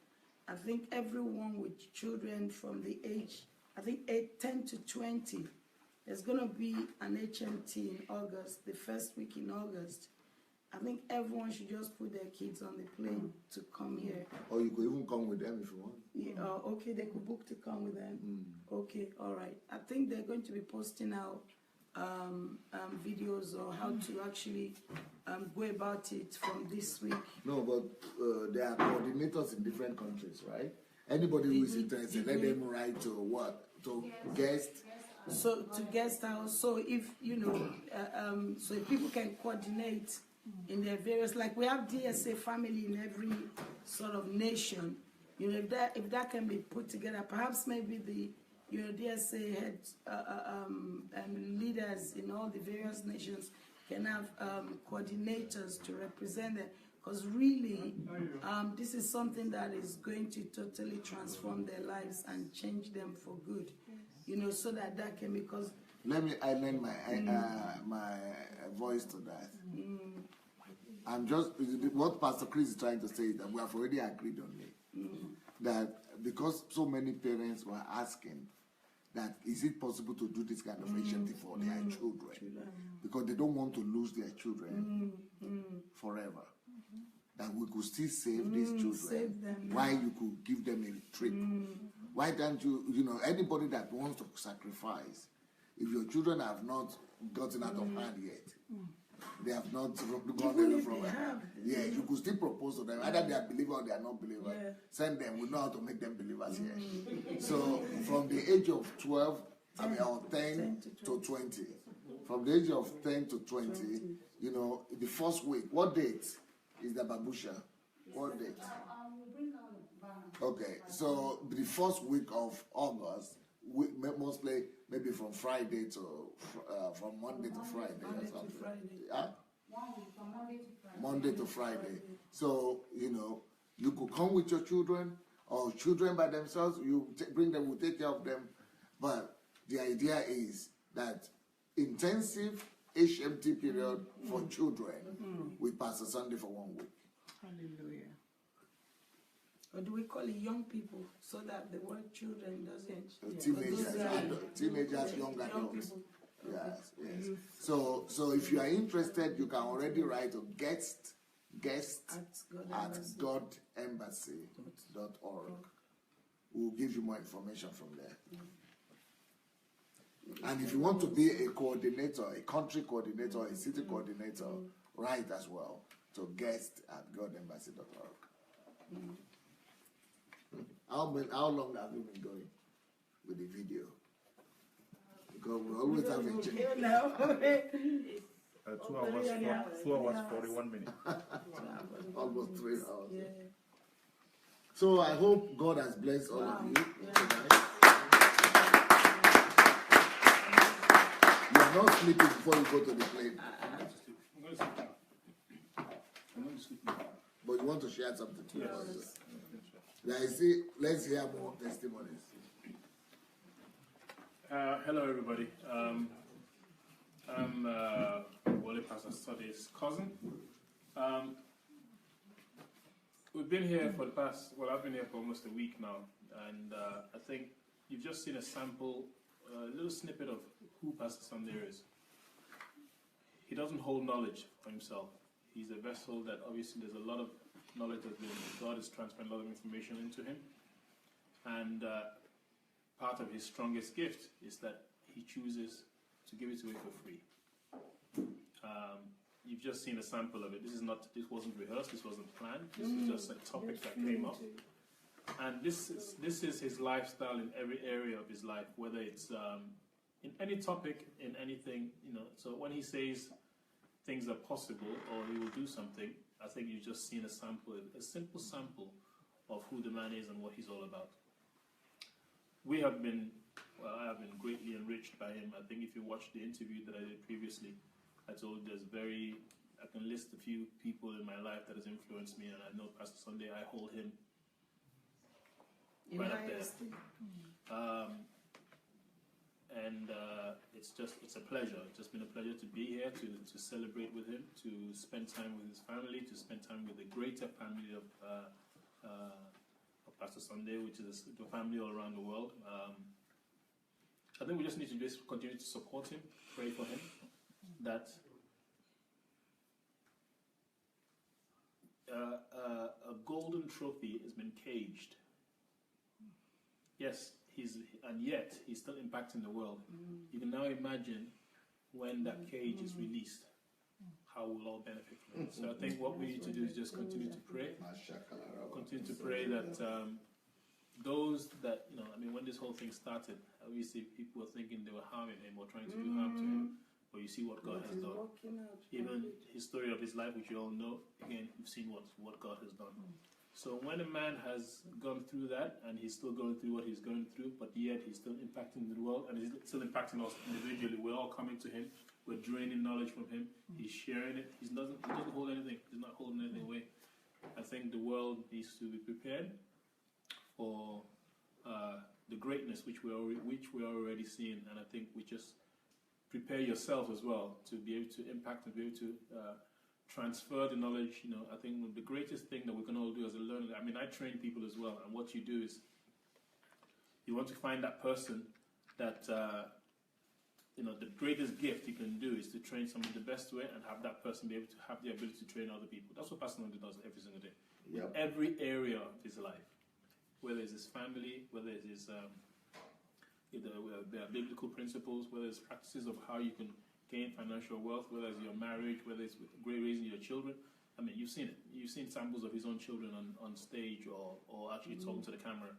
I think everyone with children from the age, 10 to 20, there's going to be an HMT in August, the first week in August. I think everyone should just put their kids on the plane to come here. Or you could even come with them if you want. Yeah, okay, they could book to come with them. Okay, all right. I think they're going to be posting out videos or how to actually go about it from this week. No, but there are coordinators in different countries, right? Anybody who is interested, let them write to what? To guest? So to guest house. So if, so if people can coordinate in their various, like we have DSA family in every sort of nation, if that can be put together, perhaps maybe the DSA heads and leaders in all the various nations can have coordinators to represent them, because really this is something that is going to totally transform their lives and change them for good, so that can, because let me lend my voice to that. I'm just what Pastor Chris is trying to say is that we have already agreed on it. That because so many parents were asking that is it possible to do this kind of HMT for their children because they don't want to lose their children forever. That we could still save these children. Why you could give them a trip? Why don't you anybody that wants to sacrifice, if your children have not gotten out of hand yet, they have not gone away from it. Yeah, you could still propose to them. Either they are believers or they are not believers. Yeah. Send them. We know how to make them believers here. So from the age of 12, or 10 to 20. From the age of 10 to 20, the first week. What date is the Babusha? What date? Okay, so the first week of August, mostly maybe from Friday to from Monday to Friday or something. Yeah? Monday to Friday. So you could come with your children or children by themselves. You bring them, we'll take care of them. But the idea is that intensive HMT period for children with Pastor Sunday for 1 week. Hallelujah. Or do we call it young people so that the word children doesn't? Teenagers, young adults. Yes. So if you are interested, you can already write to guest at godembassy.org. We'll give you more information from there. And if you want to be a coordinator, a country coordinator, a city coordinator, write as well to guest at godembassy.org. How long have you been going with the video? Because we always have a change. 2 hours, 41 minutes. Almost 3 hours. Yeah. So I hope God has blessed all of you tonight. You are not sleeping before you go to the plane. I'm going to sleep now. But you want to share something to us? Yes. Let's hear more testimonies. Hello, everybody. I'm Wally Pastor Study's cousin. We've been here for the past, I've been here for almost a week now, and I think you've just seen a sample, a little snippet of who Pastor Sunday is. He doesn't hold knowledge for himself. He's a vessel that obviously there's a lot of knowledge that God is transferring a lot of information into him. And part of his strongest gift is that he chooses to give it away for free. You've just seen a sample of it. This wasn't rehearsed, this wasn't planned. This is just a topic that came up. And this is his lifestyle in every area of his life, whether it's in any topic, in anything, So when he says things are possible or he will do something, I think you've just seen a sample, a simple sample of who the man is and what he's all about. I have been greatly enriched by him. I think if you watched the interview that I did previously, I told I can list a few people in my life that has influenced me, and I know Pastor Sunday, I hold him right up there. It's a pleasure. It's just been a pleasure to be here, to celebrate with him, to spend time with his family, to spend time with the greater family of Pastor Sunday, which is the family all around the world. I think we just need to just continue to support him, pray for him, that a golden trophy has been caged. Yes, yet he's still impacting the world. You can now imagine when that cage is released, how we'll all benefit from it. So I think what we need to do is just continue to pray. Continue to pray that those that, when this whole thing started, obviously people were thinking they were harming him or trying to do harm to him. But you see what God has done. Even his story of his life, which you all know, again, you've seen what God has done. So when a man has gone through that, and he's still going through what he's going through, but yet he's still impacting the world, and he's still impacting us individually, we're all coming to him, we're draining knowledge from him, he's sharing it, he doesn't hold anything, he's not holding anything away. I think the world needs to be prepared for the greatness which we're already seeing, and I think we just prepare yourself as well to be able to impact and be able to transfer the knowledge. You know, I think the greatest thing that we can all do as a learner, I mean, I train people as well, and what you do is you want to find that person that, you know, the greatest gift you can do is to train someone the best way and have that person be able to have the ability to train other people. That's what Pastor Nandi does every single day. Yep. Every area of his life, whether it's his family, whether it's his biblical principles, whether it's practices of how you can gain financial wealth, whether it's your marriage, whether it's raising your children. I mean, you've seen it. You've seen samples of his own children on stage or actually talking to the camera.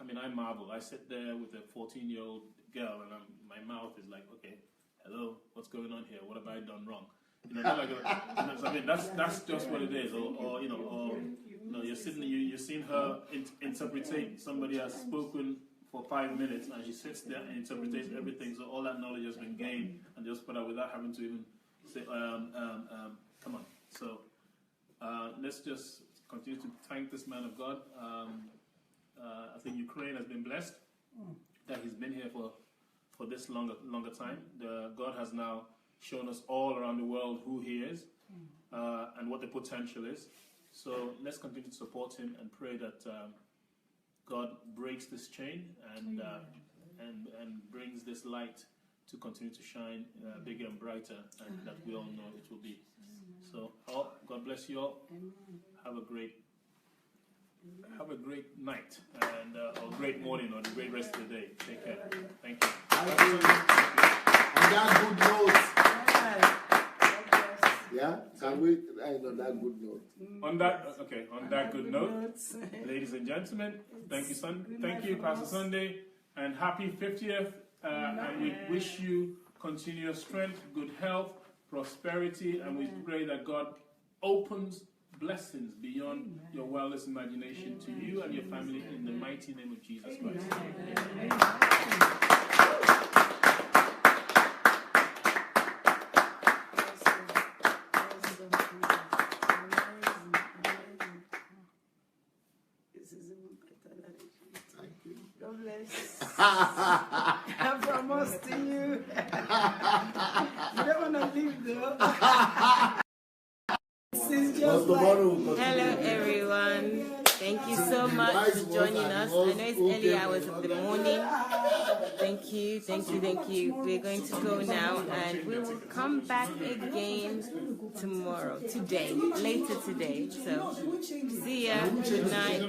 I mean, I marvel. I sit there with a 14-year-old girl, and my mouth is like, okay, hello, what's going on here? What have I done wrong? You know, I mean, that's just what it is. Or you're seeing her interpretate. Somebody has spoken for 5 minutes, and she sits there and interprets everything. So all that knowledge has been gained, and just put out without having to even say, come on. So let's just continue to thank this man of God. I think Ukraine has been blessed that he's been here for this longer time. God has now shown us all around the world who he is and what the potential is. So let's continue to support him and pray that God breaks this chain and brings this light to continue to shine bigger and brighter, and that we all know it will be. So God bless you all. Have a great night and or great morning or a great rest of the day. Take care. Thank you. On that good note. Yeah? Can we end on that good note? On that good note, ladies and gentlemen, thank you, thank you, Pastor Sunday, and happy 50th. And we wish you continuous strength, good health, prosperity, and we pray that God opens blessings beyond your wildest imagination to you and your family in the mighty name of Jesus Christ. God bless. From us to you. You don't want to leave though. Hello everyone. Thank you so much for joining us. I know it's early hours of the morning. Thank you. We're going to go now and we will come back again tomorrow, later today. So see ya. Good night.